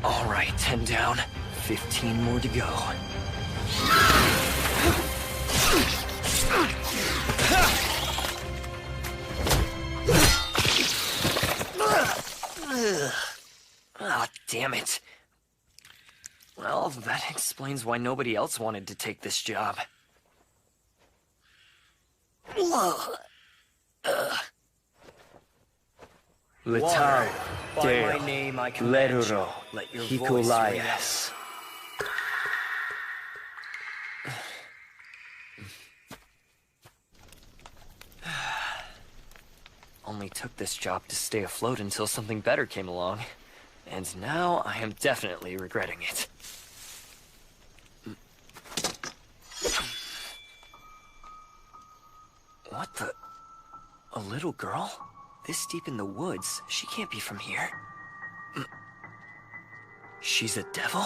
Alright, 10 down. 15 more to go. Ah, damn it. Well, that explains why nobody else wanted to take this job. Letao, By my name I command you. Leruro, Let your voice ring out. Hikulayas. Only took this job to stay afloat until something better came along. And now I am definitely regretting it. What the? A little girl? This deep in the woods? She can't be from here. She's a devil?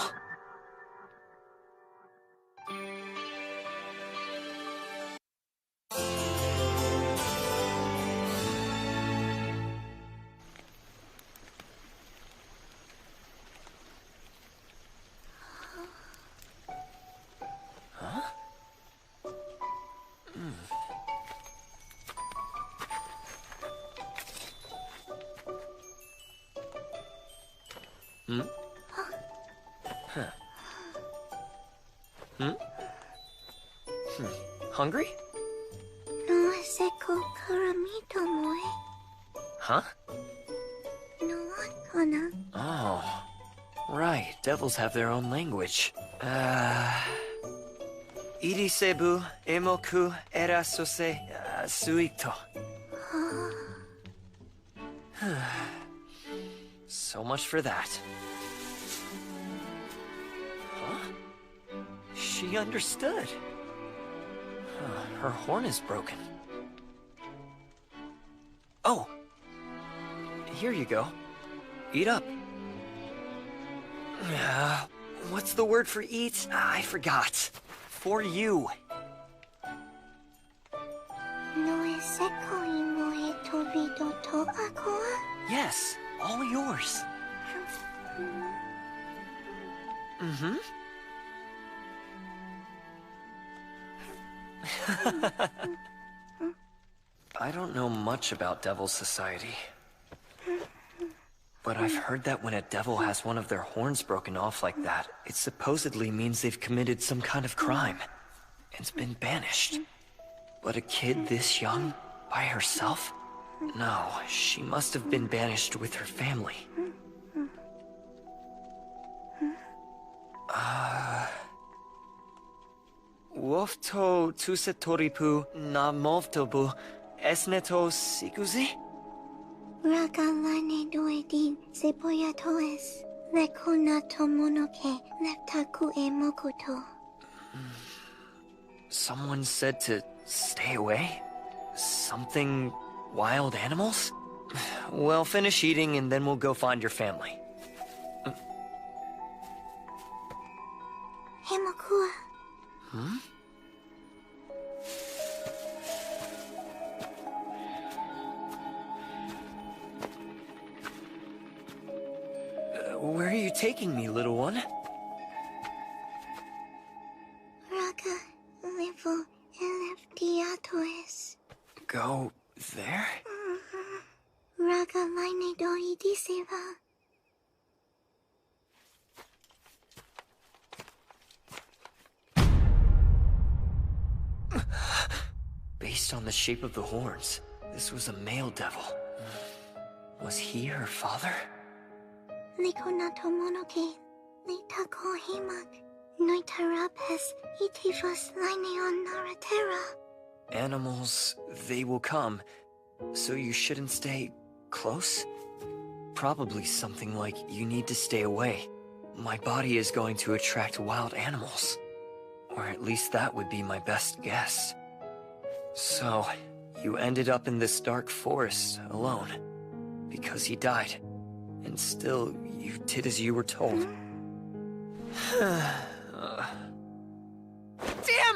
Hungry? No seko karamito moe. Huh? No one kana. Oh. Right, devils have their own language. Irisebu emoku erasose suito. So much for that. Huh? She understood. Her horn is broken. Oh! Here you go. Eat up. What's the word for eat? I forgot. For you. No seko moe tobido to akoa. Yes, all yours. Mm-hmm. I don't know much about Devil Society. But I've heard that when a devil has one of their horns broken off like that, it supposedly means they've committed some kind of crime and's been banished. But a kid this young, by herself? No, she must have been banished with her family. Wofto tusetoripu na movtobu esneto sikuzi? Ragalane doedin sepoya toes. Lekona tomonoke leptaku e mokuto. Someone said to stay away? Something wild animals? Well, finish eating and then we'll go find your family. Hemakua. Hmm? Where are you taking me, little one? Raga levo eleftiatoes. Go there? Raga line doidi seva. Based on the shape of the horns, this was a male devil. Was he her father? Lekona tomonoke letako hemak. Noitarapes itivos lineon naratera. Animals, they will come, so you shouldn't stay close? Probably something like you need to stay away. My body is going to attract wild animals. Or at least that would be my best guess. So, you ended up in this dark forest alone. Because he died. And still, you did as you were told. Damn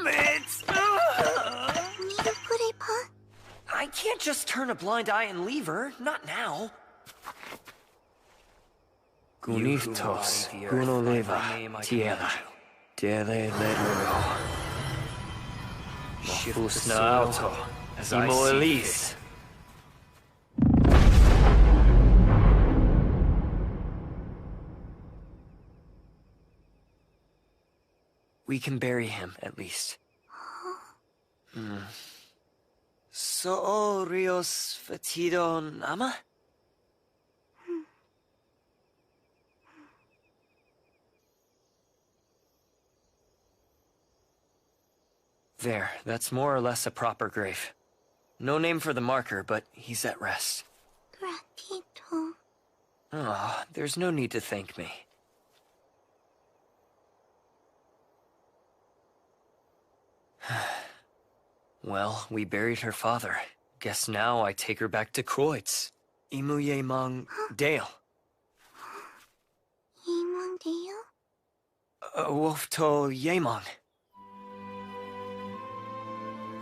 it! I can't just turn a blind eye and leave her. Not now. Gunithos, Gunoleva, Tierra, Dele Leduro. Mofusna Auto, Imo Elise. We can bury him, at least. So Rios Fatido Nama? There, that's more or less a proper grave. No name for the marker, but he's at rest. Gratito. Ah, there's no need to thank me. Well, we buried her father. Guess now I take her back to Kreutz. Imuye Mang Dale. Yemong Deo? Wolfto Yemong.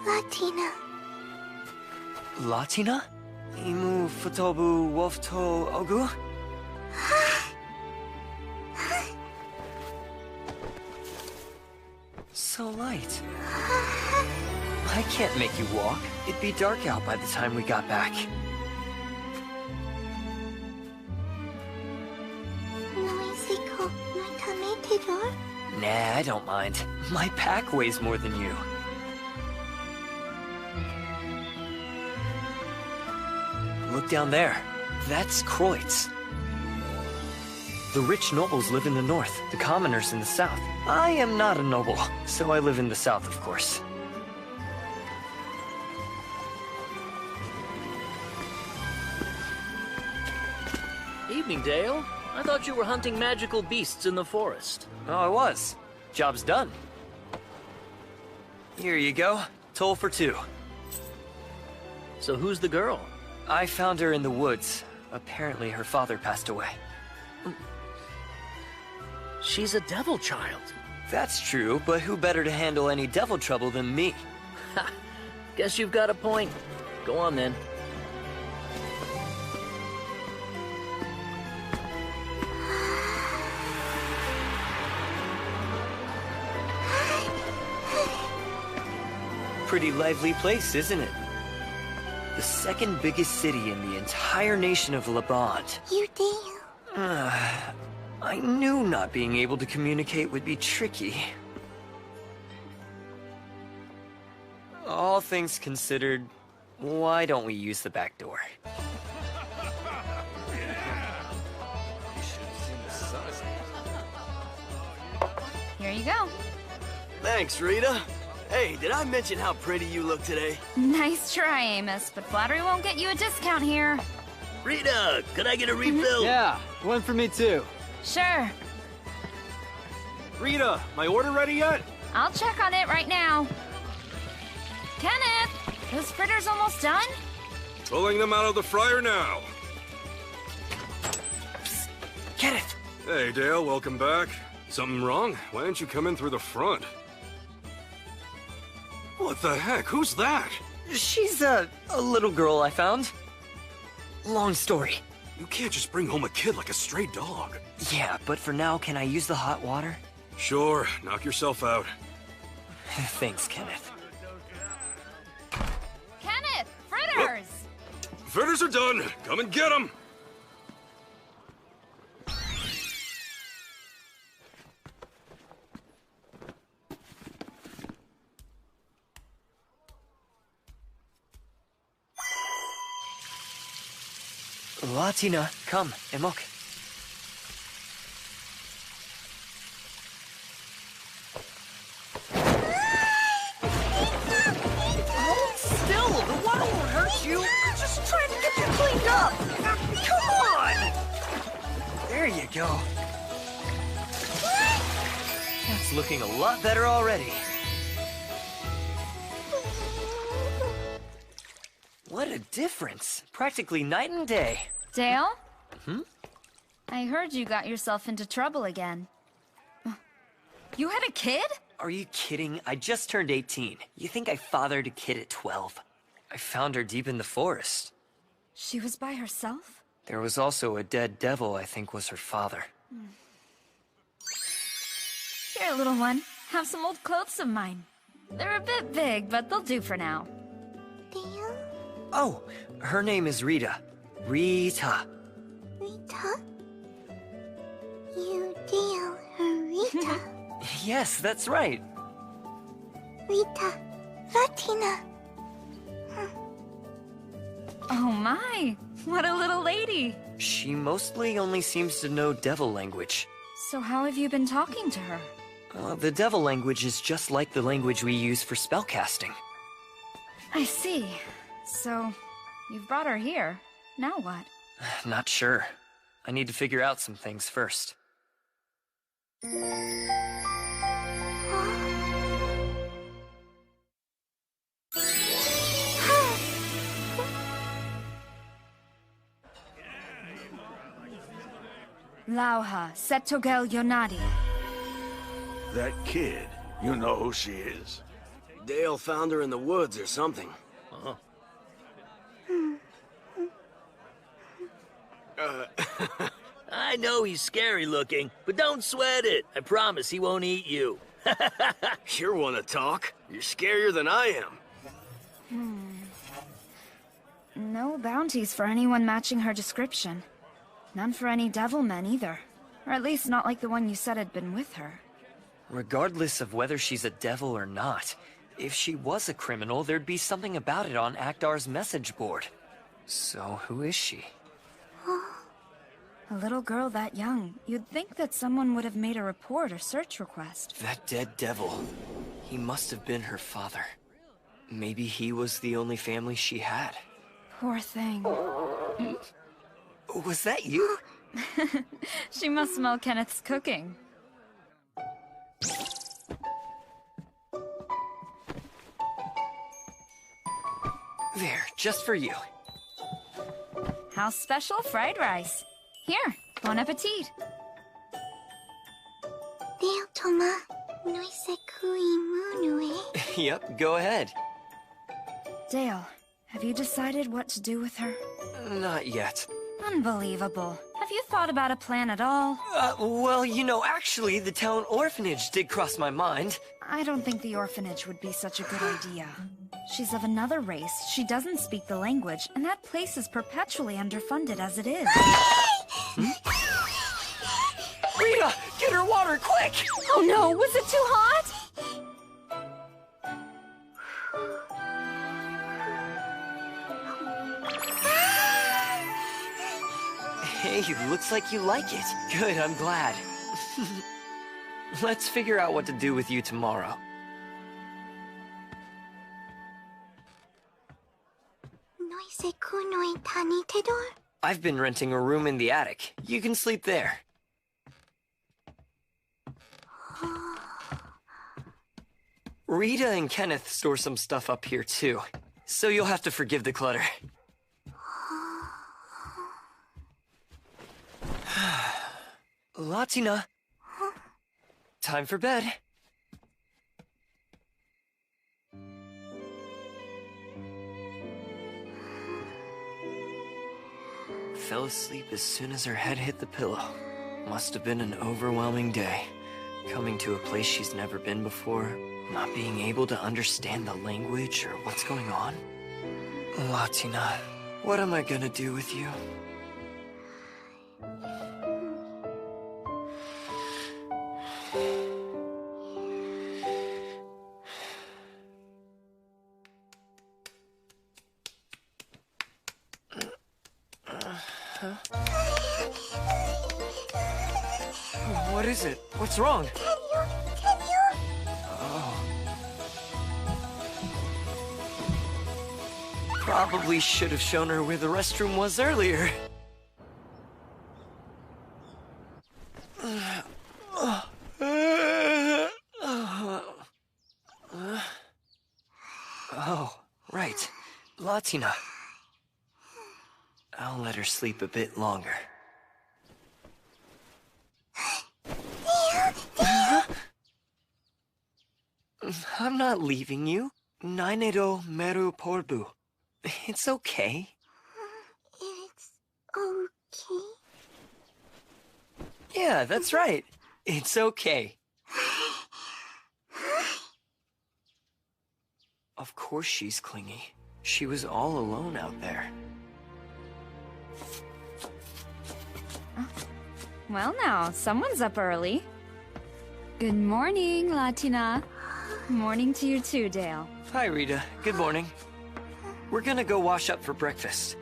Latina. Latina? Imu Futobu Wolfto Ogu? So light. I can't make you walk. It'd be dark out by the time we got back. Noisiko, Noitametidor? Nah, I don't mind. My pack weighs more than you. Look down there. That's Kreutz. The rich nobles live in the north, the commoners in the south. I am not a noble, so I live in the south, of course. Evening, Dale. I thought you were hunting magical beasts in the forest. Oh, I was. Job's done. Here you go. Toll for 2. So who's the girl? I found her in the woods. Apparently her father passed away. She's a devil child. That's true, but who better to handle any devil trouble than me? Ha! Guess you've got a point. Go on, then. Pretty lively place, isn't it? The second biggest city in the entire nation of Labant. You do. I knew not being able to communicate would be tricky. All things considered, why don't we use the back door? Here you go. Thanks, Rita. Hey, did I mention how pretty you look today? Nice try, Amos, but flattery won't get you a discount here. Rita, could I get a refill? Yeah, one for me too. Sure. Rita, my order ready yet? I'll check on it right now. Kenneth, those fritters almost done? Pulling them out of the fryer now. Psst. Kenneth! Hey, Dale, welcome back. Something wrong? Why didn't you come in through the front? What the heck? Who's that? She's a little girl I found. Long story. You can't just bring home a kid like a stray dog. Yeah, but for now, can I use the hot water? Sure, knock yourself out. Thanks, Kenneth. Kenneth, fritters! Fritters are done. Come and get them. Latina, come, Emok. Hold still, the water won't hurt you. I'm just trying to get you cleaned up. Come on! There you go. That's looking a lot better already. What a difference. Practically night and day. Dale? I heard you got yourself into trouble again. You had a kid? Are you kidding? I just turned 18. You think I fathered a kid at 12? I found her deep in the forest. She was by herself? There was also a dead devil I think was her father. Here, little one. Have some old clothes of mine. They're a bit big, but they'll do for now. Dale? Oh, her name is Rita. Rita. Rita? You Dale her Rita? Yes, that's right. Rita. Latina. Oh my! What a little lady! She mostly only seems to know devil language. So how have you been talking to her? The devil language is just like the language we use for spellcasting. I see. So, you've brought her here. Now what? Not sure. I need to figure out some things first. Lauha, Setogel Yonadi. That kid, you know who she is? Dale found her in the woods or something. I know he's scary looking, but don't sweat it. I promise he won't eat you. You're one to talk. You're scarier than I am. No bounties for anyone matching her description. None for any devil men either. Or at least not like the one you said had been with her. Regardless of whether she's a devil or not, if she was a criminal, there'd be something about it on Akdar's message board. So who is she? A little girl that young. You'd think that someone would have made a report or search request. That dead devil. He must have been her father. Maybe he was the only family she had. Poor thing. Was that you? She must smell Kenneth's cooking. There, just for you. House special fried rice. Here, bon appetit. Dale Toma. Noisekui Munue. Yep, go ahead. Dale, have you decided what to do with her? Not yet. Unbelievable. Have you thought about a plan at all? Well, you know, actually, the town orphanage did cross my mind. I don't think the orphanage would be such a good idea. She's of another race, she doesn't speak the language, and that place is perpetually underfunded as it is. Rita, get her water, quick! Oh no, was it too hot? Hey, looks like you like it. Good, I'm glad. Let's figure out what to do with you tomorrow. Noiseku noi tani tedor. I've been renting a room in the attic. You can sleep there. Rita and Kenneth store some stuff up here too, so you'll have to forgive the clutter. Latina. Time for bed. Fell asleep as soon as her head hit the pillow. Must have been an overwhelming day. Coming to a place she's never been before, not being able to understand the language or what's going on. Latina, what am I gonna do with you? What is it? What's wrong? Can you? Oh. Probably should have shown her where the restroom was earlier. Oh, right. Latina. I'll let her sleep a bit longer. I'm not leaving you. Nainero meru porbu. It's okay. It's okay. Yeah, that's right. It's okay. Of course she's clingy. She was all alone out there. Well now, someone's up early. Good morning, Latina. Morning to you too, Dale. Hi, Rita. Good morning. We're gonna go wash up for breakfast.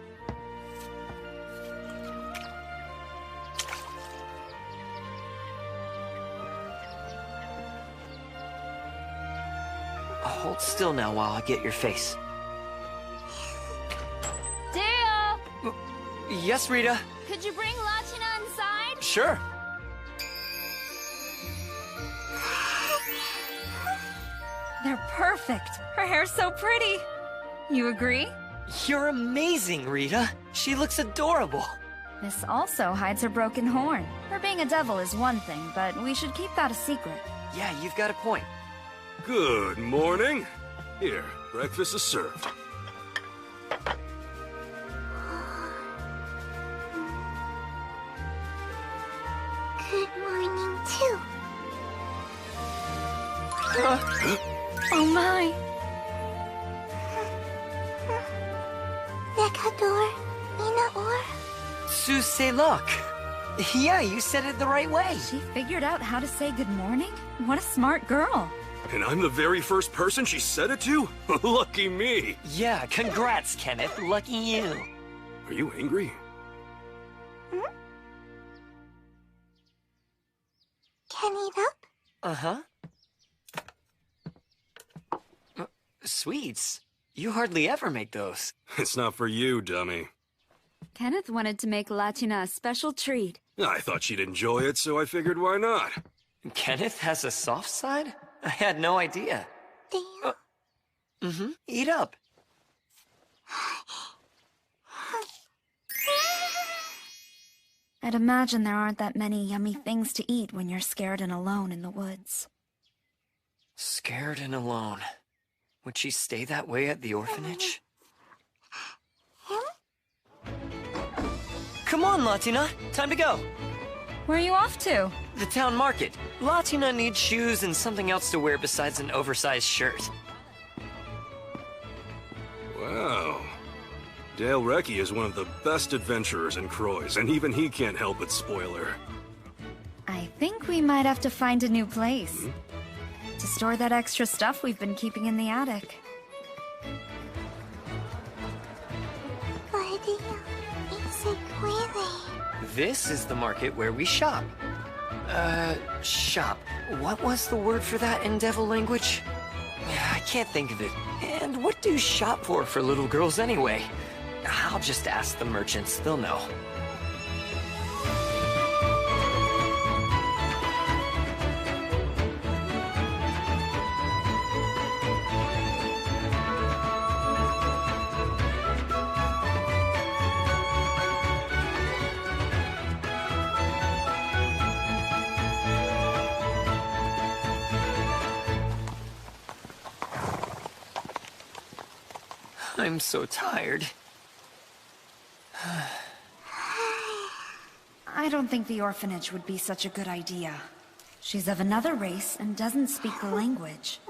Hold still now while I get your face. Dale! Yes, Rita? Could you bring Latina inside? Sure. They're perfect. Her hair's so pretty. You agree? You're amazing, Rita. She looks adorable. This also hides her broken horn. Her being a devil is one thing, but we should keep that a secret. Yeah, you've got a point. Good morning. Here, breakfast is served. Good morning, too. Oh my! Nekador, Inaor. Suselok. Yeah, you said it the right way. She figured out how to say good morning? What a smart girl. And I'm the very first person she said it to? Lucky me. Yeah, congrats, Kenneth. Lucky you. Are you angry? Can eat up? Uh-huh. Sweets? You hardly ever make those. It's not for you, dummy. Kenneth wanted to make Latina a special treat. I thought she'd enjoy it, so I figured why not? Kenneth has a soft side? I had no idea. Dale. Eat up. I'd imagine there aren't that many yummy things to eat when you're scared and alone in the woods. Scared and alone. Would she stay that way at the orphanage? Come on, Latina. Time to go. Where are you off to? The town market. Latina needs shoes and something else to wear besides an oversized shirt. Wow. Dale Recce is one of the best adventurers in Croix, and even he can't help but spoil her. I think we might have to find a new place. To store that extra stuff we've been keeping in the attic. Guardia, it's a query. This is the market where we shop. Shop. What was the word for that in devil language? I can't think of it. And what do shop for little girls anyway? I'll just ask the merchants, they'll know. I'm so tired. I don't think the orphanage would be such a good idea. She's of another race and doesn't speak the language.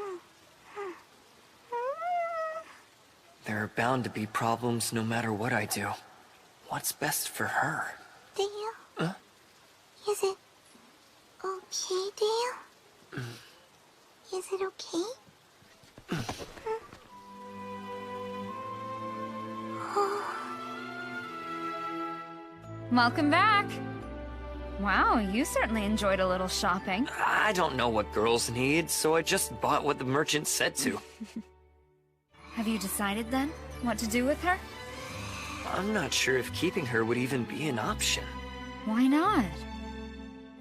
There are bound to be problems no matter what I do. What's best for her? Dale? Is it okay, Dale? Is it okay? Welcome back! Wow, you certainly enjoyed a little shopping. I don't know what girls need, so I just bought what the merchant said to. Have you decided then, what to do with her? I'm not sure if keeping her would even be an option. Why not?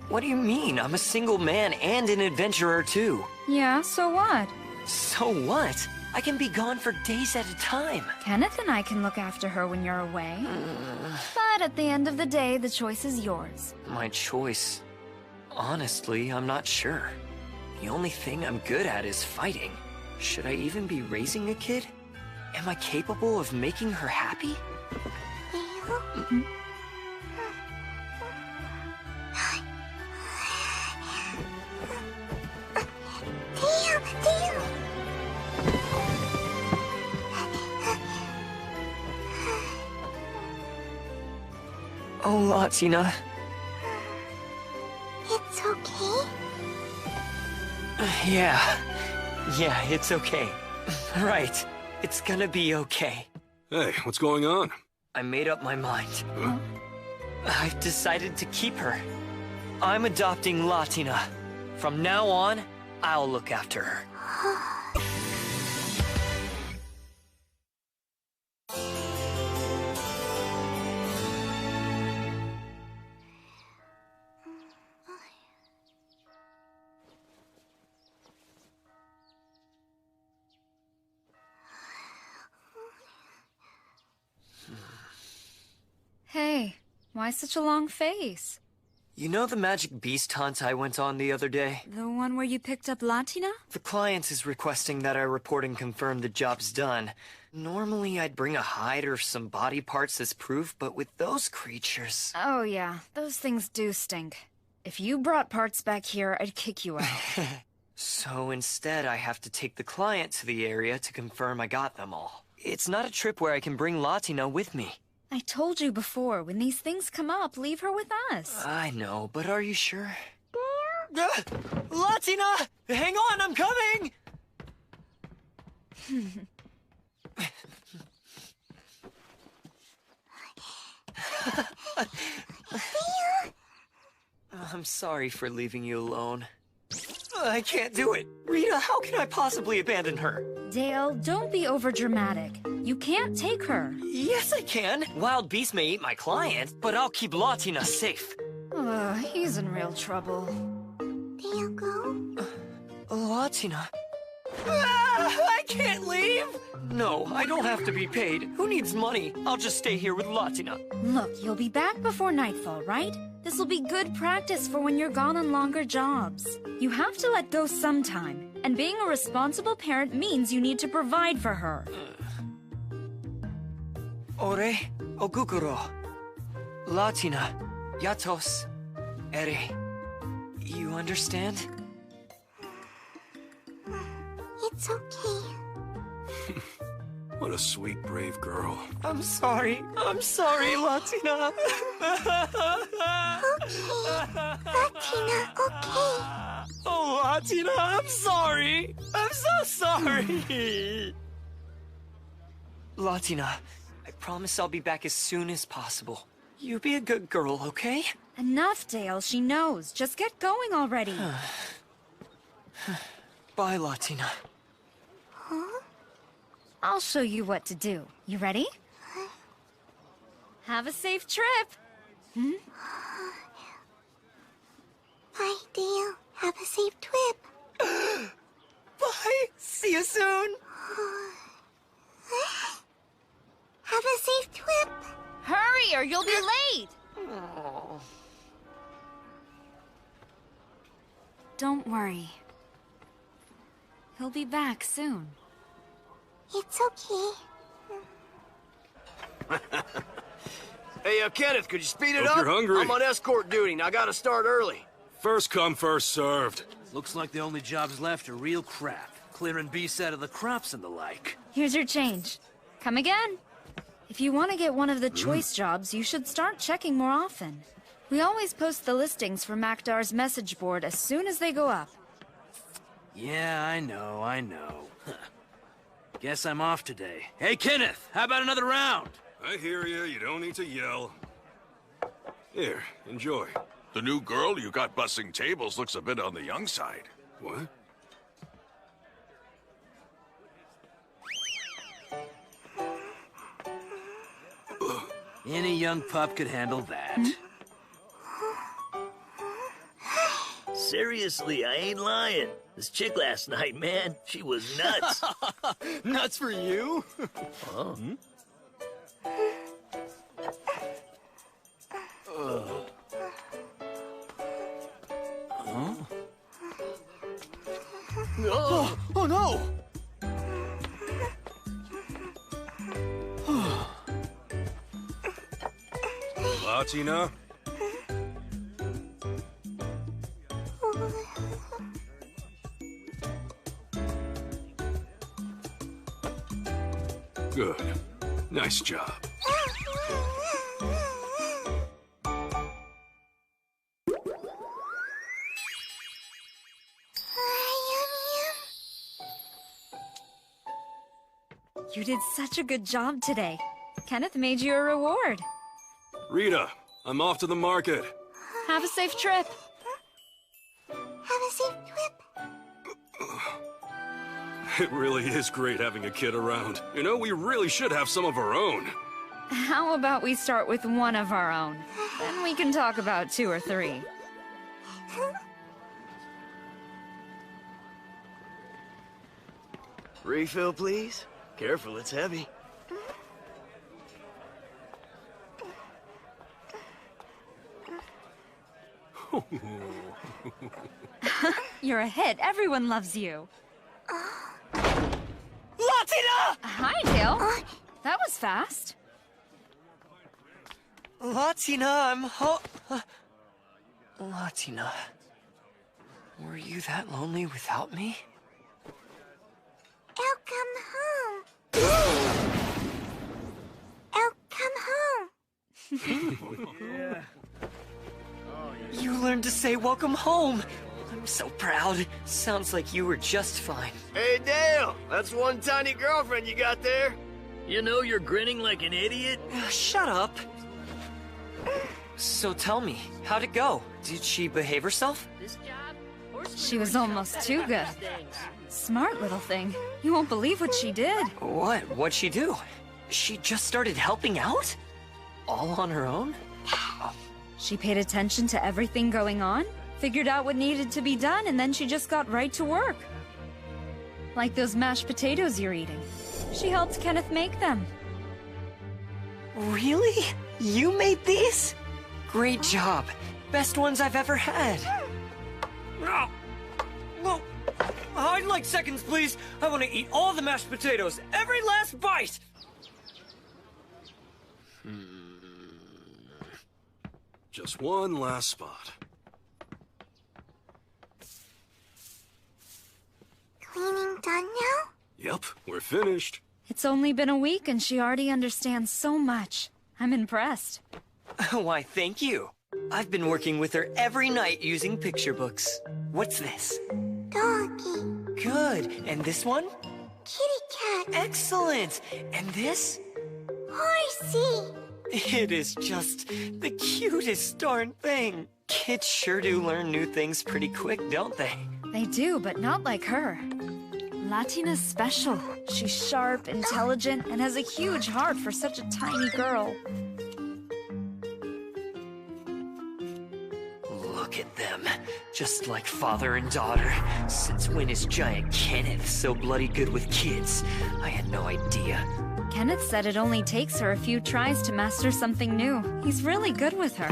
What do you mean? I'm a single man and an adventurer too. Yeah, so what? So what? I can be gone for days at a time. Kenneth and I can look after her when you're away. But at the end of the day, the choice is yours. My choice? Honestly, I'm not sure. The only thing I'm good at is fighting. Should I even be raising a kid? Am I capable of making her happy? Dale? Latina. It's okay? Yeah, it's okay. Right, it's gonna be okay. Hey, what's going on? I made up my mind. Huh? I've decided to keep her. I'm adopting Latina. From now on, I'll look after her. Hey, why such a long face? You know the magic beast hunt I went on the other day? The one where you picked up Latina? The client is requesting that I report and confirm the job's done. Normally I'd bring a hide or some body parts as proof, but with those creatures... Oh yeah, those things do stink. If you brought parts back here, I'd kick you out. So instead I have to take the client to the area to confirm I got them all. It's not a trip where I can bring Latina with me. I told you before, when these things come up, leave her with us. I know, but are you sure? Latina! Hang on, I'm coming! I'm sorry for leaving you alone. I can't do it. Rita, how can I possibly abandon her? Dale, don't be overdramatic. You can't take her. Yes, I can. Wild beasts may eat my client, but I'll keep Latina safe. He's in real trouble. Dale, go? Latina. I can't leave! No, I don't have to be paid. Who needs money? I'll just stay here with Latina. Look, you'll be back before nightfall, right? This will be good practice for when you're gone on longer jobs. You have to let go sometime, and being a responsible parent means you need to provide for her. Ore, ogukuro. Latina, yatos, ere. You understand? It's okay. What a sweet, brave girl. I'm sorry, Latina. Latina, okay. Oh, Latina, I'm sorry. I'm so sorry. Latina, I promise I'll be back as soon as possible. You be a good girl, okay? Enough, Dale. She knows. Just get going already. Bye, Latina. Huh? I'll show you what to do. You ready? Have a safe trip. Bye, Dale. Have a safe trip. Bye. See you soon. Have a safe trip. Hurry or you'll be late. Oh. Don't worry. He'll be back soon. It's okay. Hey, Kenneth, could you speed it Hope up? you're hungry. I'm on escort duty, and I gotta start early. First come, first served. Looks like the only jobs left are real crap. Clearing beasts out of the crops and the like. Here's your change. Come again. If you want to get one of the choice jobs, you should start checking more often. We always post the listings for Makdar's message board as soon as they go up. Yeah, I know. Guess I'm off today. Hey, Kenneth, how about another round? I hear you. You don't need to yell. Here, enjoy. The new girl you got bussing tables looks a bit on the young side. What? Any young pup could handle that. Seriously, I ain't lying. This chick last night, man, she was nuts. Nuts for you? Oh. Oh no! Latina? Good. Nice job. You did such a good job today. Kenneth made you a reward. Rita, I'm off to the market. Have a safe trip. Have a safe trip. It really is great having a kid around. You know, we really should have some of our own. How about we start with one of our own? Then we can talk about 2 or 3. Refill, please. Careful, it's heavy. You're a hit. Everyone loves you. Latina! Hi, Dale. That was fast. Latina, Latina, were you that lonely without me? I'll come home. I'll come home. You learned to say welcome home. I'm so proud. Sounds like you were just fine. Hey, Dale! That's one tiny girlfriend you got there. You know you're grinning like an idiot? Shut up. So tell me, how'd it go? Did she behave herself? She was almost too good. Smart little thing. You won't believe what she did. What? What'd she do? She just started helping out? All on her own? She paid attention to everything going on, figured out what needed to be done, and then she just got right to work. Like those mashed potatoes you're eating. She helped Kenneth make them. Really? You made these? Great job. Best ones I've ever had. Whoa. I'd like seconds, please. I want to eat all the mashed potatoes. Every last bite! Just one last spot. Cleaning done now? Yep, we're finished. It's only been a week and she already understands so much. I'm impressed. Why, thank you. I've been working with her every night using picture books. What's this? Doggy. Good. And this one? Kitty cat. Excellent. And this? Horsey. It is just the cutest darn thing. Kids sure do learn new things pretty quick, don't they? They do, but not like her. Latina's special. She's sharp, intelligent, and has a huge heart for such a tiny girl. Look at them. Just like father and daughter. Since when is giant Kenneth so bloody good with kids? I had no idea. Kenneth said it only takes her a few tries to master something new. He's really good with her.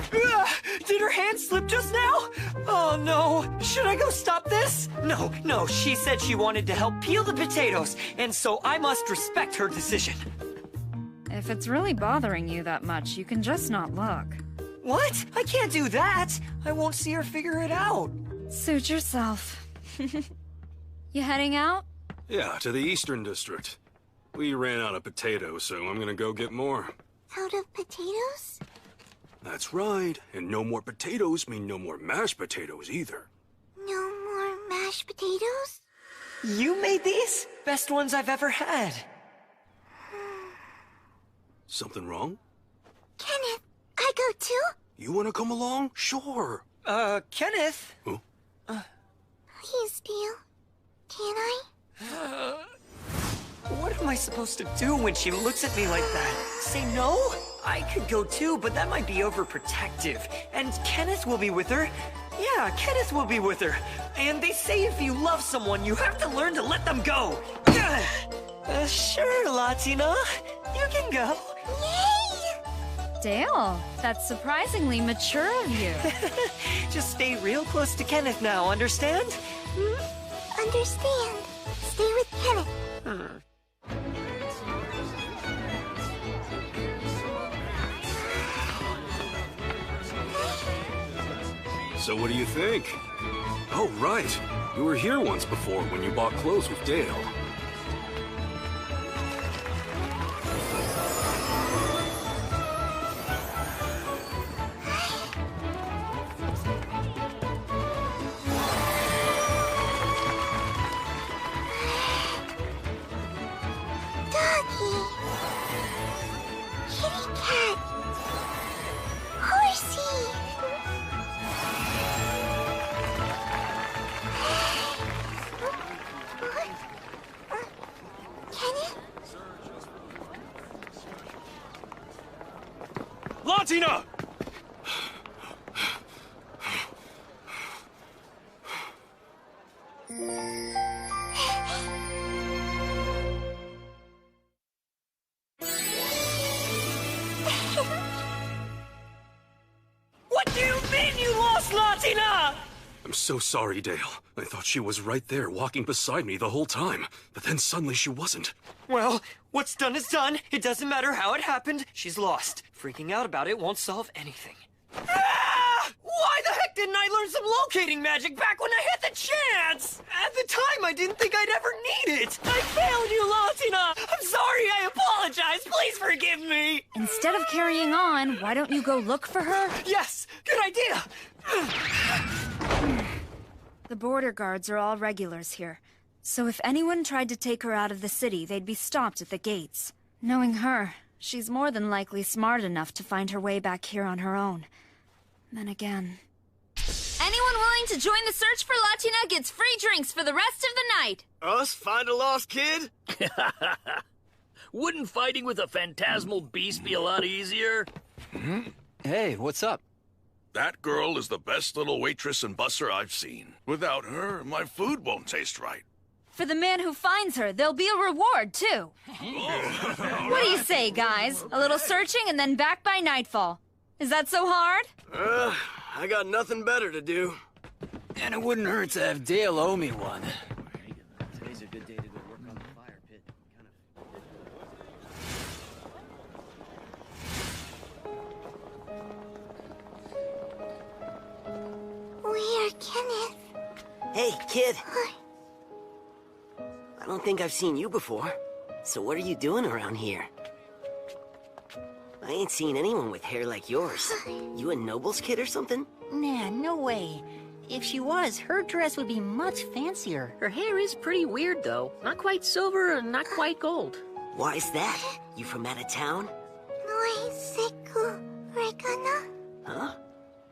Did her hand slip just now? Oh no, should I go stop this? No, she said she wanted to help peel the potatoes, and so I must respect her decision. If it's really bothering you that much, you can just not look. What? I can't do that. I won't see her figure it out. Suit yourself. You heading out? Yeah, to the Eastern District. We ran out of potatoes, so I'm gonna go get more. Out of potatoes? That's right. And no more potatoes mean no more mashed potatoes either. No more mashed potatoes? You made these? Best ones I've ever had. Something wrong? Kenneth, I go too? You wanna come along? Sure. Kenneth? Huh? Please, Dale. Can I? What am I supposed to do when she looks at me like that? Say no? I could go too, but that might be overprotective. And Kenneth will be with her. Yeah, Kenneth will be with her. And they say if you love someone, you have to learn to let them go. Sure, Latina. You can go. Yay! Dale, that's surprisingly mature of you. Just stay real close to Kenneth now, understand? Understand. Stay with Kenneth. So what do you think? Oh, right. You were here once before when you bought clothes with Dale. Doggy. Latina! What do you mean you lost Latina? I'm so sorry, Dale. I thought she was right there, walking beside me the whole time. But then suddenly she wasn't. Well, what's done is done. It doesn't matter how it happened. She's lost. Freaking out about it won't solve anything. Ah! Why the heck didn't I learn some locating magic back when I had the chance? At the time, I didn't think I'd ever need it. I failed you, Latina. I'm sorry. I apologize. Please forgive me. Instead of carrying on, why don't you go look for her? Yes, good idea. The border guards are all regulars here, so if anyone tried to take her out of the city, they'd be stopped at the gates. Knowing her, she's more than likely smart enough to find her way back here on her own. Then again... Anyone willing to join the search for Latina gets free drinks for the rest of the night. Us find a lost kid? Wouldn't fighting with a phantasmal beast be a lot easier? Hey, what's up? That girl is the best little waitress and busser I've seen. Without her, my food won't taste right. For the man who finds her, there'll be a reward, too. What do you say, guys? A little searching and then back by nightfall. Is that so hard? I got nothing better to do. And it wouldn't hurt to have Dale owe me one. Today's a good day to go work on the fire pit. Where, Kenneth? Hey, kid. I don't think I've seen you before. So what are you doing around here? I ain't seen anyone with hair like yours. You a noble's kid or something? Nah, no way. If she was, her dress would be much fancier. Her hair is pretty weird, though. Not quite silver and not quite gold. Why's that? You from out of town? Noi seku regana? Huh?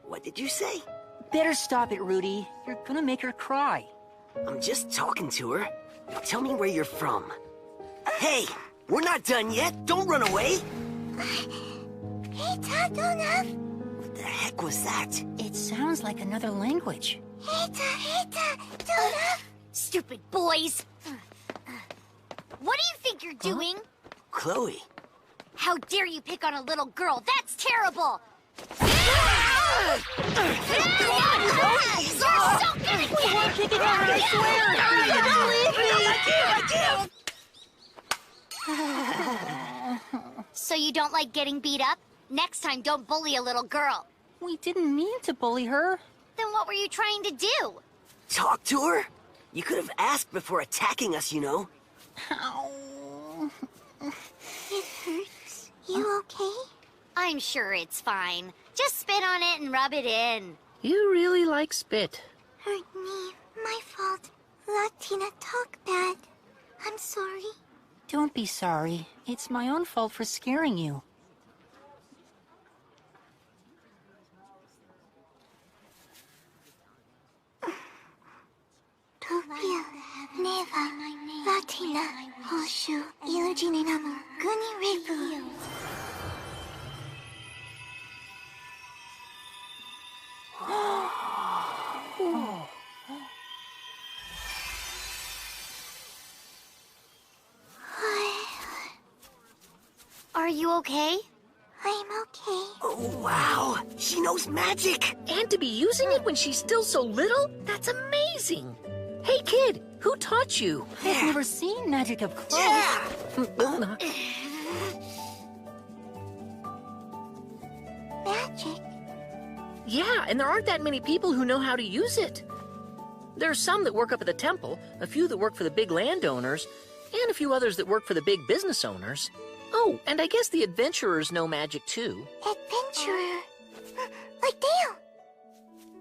What did you say? Better stop it, Rudy. You're gonna make her cry. I'm just talking to her. Tell me where you're from. Hey, we're not done yet. Don't run away. Hita Donaf? What the heck was that? It sounds like another language. Hita Donaf? Stupid boys. What do you think you're doing? Chloe. How dare you pick on a little girl? That's terrible! You're so good at We're kicking her, I swear! So you don't like getting beat up? Next time, don't bully a little girl. We didn't mean to bully her. Then what were you trying to do? Talk to her? You could have asked before attacking us, you know. Ow. It hurts. You okay? I'm sure it's fine. Just spit on it and rub it in. You really like spit. Hurt me. My fault. Latina talk bad. I'm sorry. Don't be sorry. It's my own fault for scaring you. Topia, Neva, Latina, Hoshu, Illugininamu, Guni Repu. Are you okay? I'm okay. Oh, wow. She knows magic. And to be using it when she's still so little? That's amazing. Hey, kid, who taught you? I've never seen magic up close. Magic? Yeah, and there aren't that many people who know how to use it. There are some that work up at the temple, a few that work for the big landowners, and a few others that work for the big business owners. Oh, and I guess the adventurers know magic too. Adventurer. Like Dale.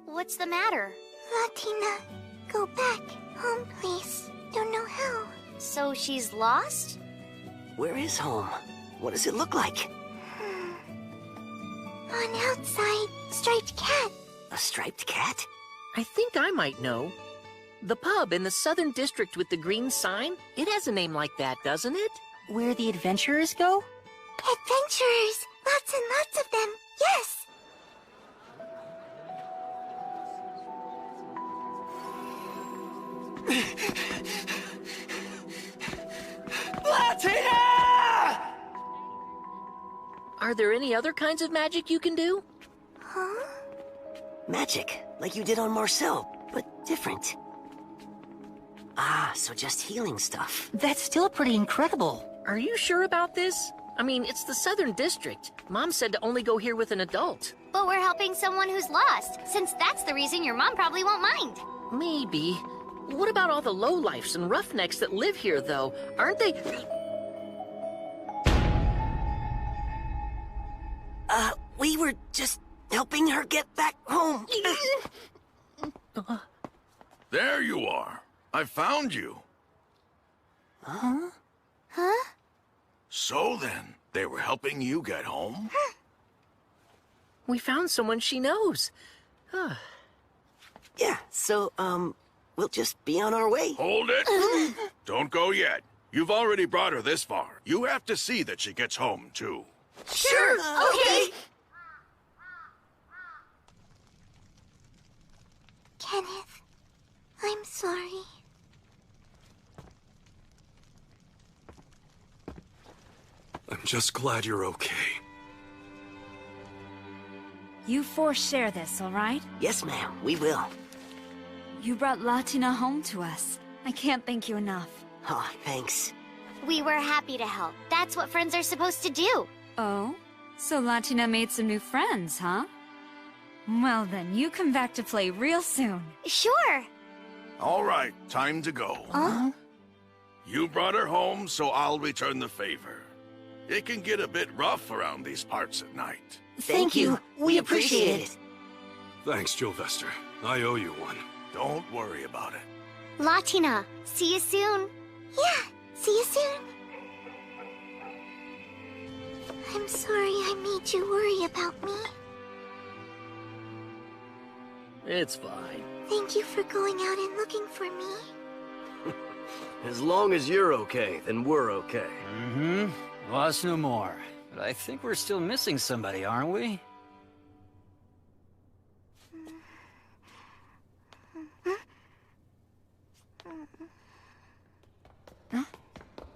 What's the matter? Latina, go back. Home, please. Don't know how. So she's lost? Where is home? What does it look like? On outside, striped cat. A striped cat? I think I might know. The pub in the southern district with the green sign, it has a name like that, doesn't it? Where the adventurers go? Adventurers, Lots and lots of them, yes! Latina! Are there any other kinds of magic you can do? Huh? Magic, like you did on Marcel, but different. Ah, so just healing stuff. That's still pretty incredible. Are you sure about this? I mean, it's the Southern District. Mom said to only go here with an adult. But we're helping someone who's lost, since that's the reason your mom probably won't mind. Maybe. What about all the lowlifes and roughnecks that live here, though? Aren't they... We were just helping her get back home. There you are. I found you. Huh? Huh? So then, they were helping you get home? We found someone she knows. Yeah, so, we'll just be on our way. Hold it. Don't go yet. You've already brought her this far. You have to see that she gets home, too. Sure, okay. Kenneth, I'm sorry. I'm just glad you're okay. You four share this, all right? Yes, ma'am, we will. You brought Latina home to us. I can't thank you enough. Oh, thanks. We were happy to help. That's what friends are supposed to do. Oh? So Latina made some new friends, huh? Well then, you come back to play real soon. Sure. All right, time to go. Huh? You brought her home, so I'll return the favor. It can get a bit rough around these parts at night. Thank you. We appreciate it. Thanks, Jovester. I owe you one. Don't worry about it. Latina, see you soon. Yeah, see you soon. I'm sorry I made you worry about me. It's fine. Thank you for going out and looking for me. As long as you're okay, then we're okay. Mm-hmm. Lost no more. But I think we're still missing somebody, aren't we?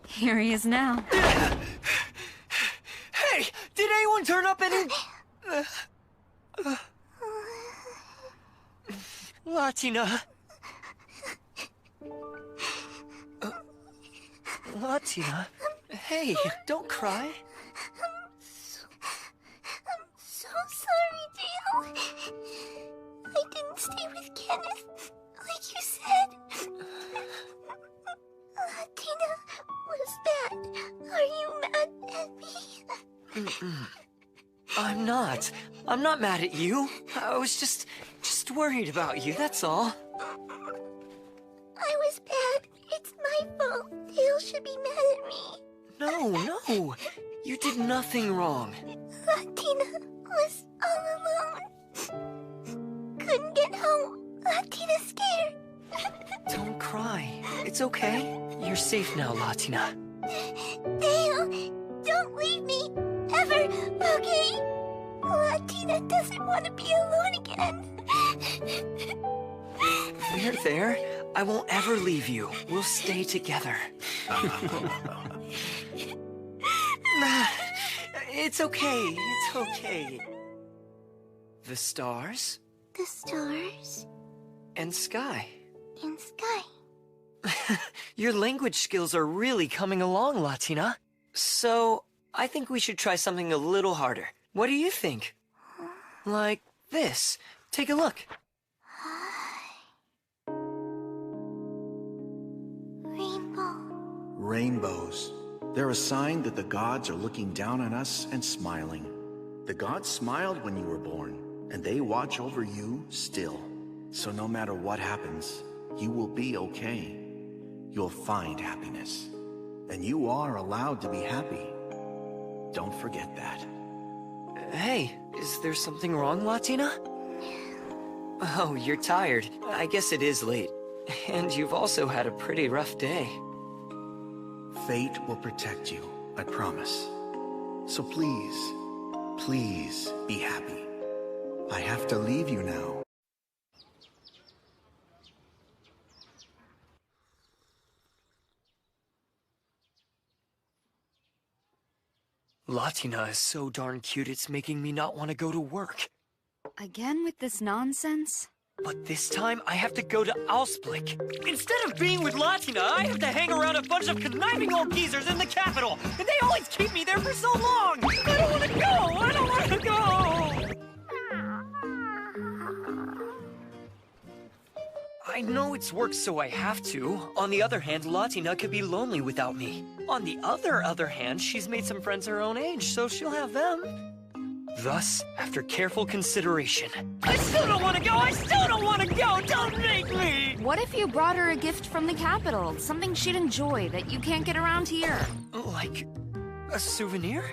Here he is now. Hey! Did anyone turn up any... Latina? Latina? Hey, don't cry. I'm so sorry, Dale. I didn't stay with Kenneth, like you said. Latina was bad. Are you mad at me? I'm not. I'm not mad at you. I was just worried about you, that's all. I was bad. It's my fault. Dale should be mad at me. No. You did nothing wrong. Latina was all alone. Couldn't get home. Latina's scared. Don't cry. It's okay. You're safe now, Latina. Dale, don't leave me. Ever, okay? Latina doesn't want to be alone again. We're there. I won't ever leave you. We'll stay together. It's okay. It's okay. The stars? The stars And sky. and sky. Your language skills are really coming along, Latina. So, I think we should try something a little harder. What do you think? Like this. Take a look. Rainbow. Rainbows. They're a sign that the gods are looking down on us and smiling. The gods smiled when you were born, and they watch over you still. So no matter what happens, you will be okay. You'll find happiness. And you are allowed to be happy. Don't forget that. Hey, is there something wrong, Latina? Oh, you're tired. I guess it is late. And you've also had a pretty rough day. Fate will protect you, I promise. So please, Please be happy. I have to leave you now. Latina is so darn cute, it's making me not want to go to work. Again with this nonsense? But this time, I have to go to Ausblick. Instead of being with Latina, I have to hang around a bunch of conniving old geezers in the capital, and they always keep me there for so long! I don't want to go! I don't want to go! I know it's work, so I have to. On the other hand, Latina could be lonely without me. On the other hand, she's made some friends her own age, so she'll have them. Thus, after careful consideration, I still don't want to go! I still don't want to go! Don't make me! What if you brought her a gift from the capital? Something she'd enjoy that you can't get around here? Like a souvenir?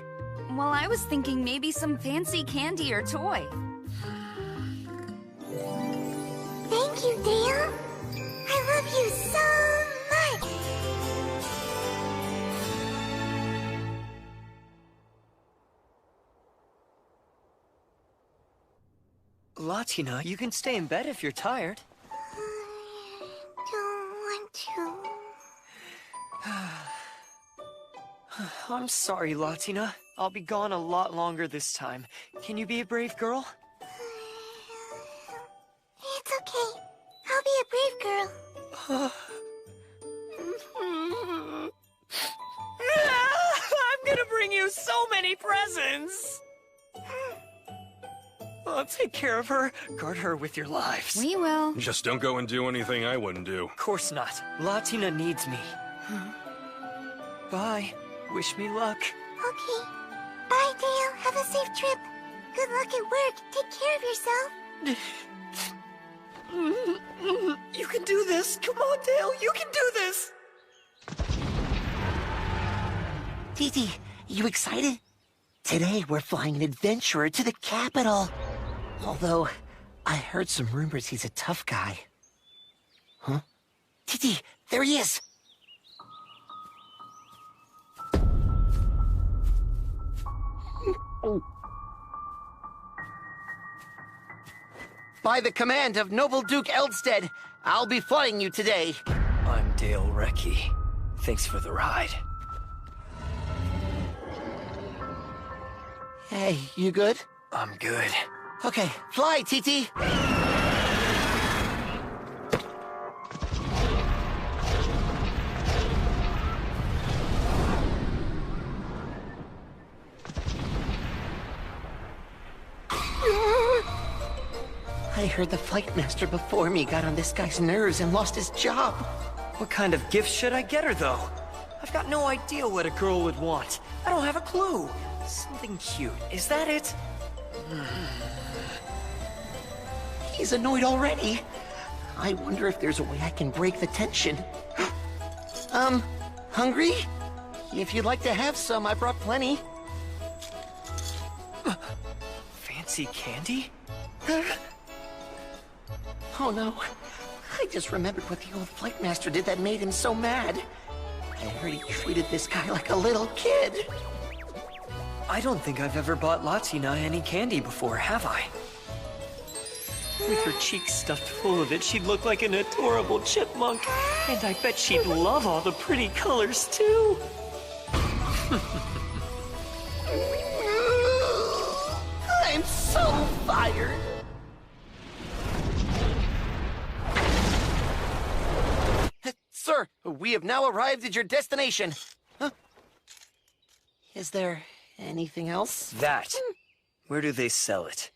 Well, I was thinking maybe some fancy candy or toy. Thank you, Dale. I love you so much. Latina, you can stay in bed if you're tired. Don't want to. I'm sorry, Latina. I'll be gone a lot longer this time. Can you be a brave girl? It's okay. I'll be a brave girl. I'm gonna bring you so many presents! I'll take care of her. Guard her with your lives. We will. Just don't go and do anything I wouldn't do. Of course not. Latina needs me. Bye. Wish me luck. Okay. Bye, Dale. Have a safe trip. Good luck at work. Take care of yourself. You can do this. Come on, Dale. You can do this. Titi, you excited? Today we're flying an adventurer to the capital. Although, I heard some rumors he's a tough guy. Huh? Titi, there he is! By the command of Noble Duke Eldstead, I'll be flying you today. I'm Dale Recce. Thanks for the ride. Hey, you good? I'm good. Okay, fly, Titi! I heard the flight master before me got on this guy's nerves and lost his job. What kind of gift should I get her, though? I've got no idea what a girl would want. I don't have a clue. Something cute. Is that it? He's annoyed already. I wonder if there's a way I can break the tension. Hungry? If you'd like to have some, I brought plenty. Fancy candy? Oh no. I just remembered what the old flight master did that made him so mad. I heard he treated this guy like a little kid. I don't think I've ever bought Latina any candy before, have I? With her cheeks stuffed full of it, she'd look like an adorable chipmunk. And I bet she'd love all the pretty colors, too. I'm so fired. Sir, we have now arrived at your destination. Huh? Is there anything else? That. Where do they sell it?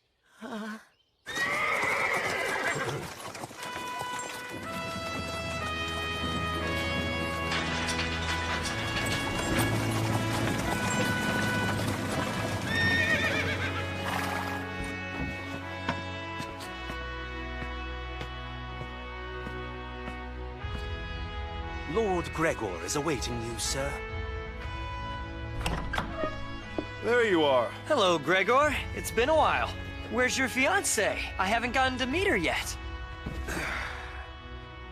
Lord Gregor is awaiting you, sir. There you are. Hello, Gregor. It's been a while. Where's your fiancée? I haven't gotten to meet her yet.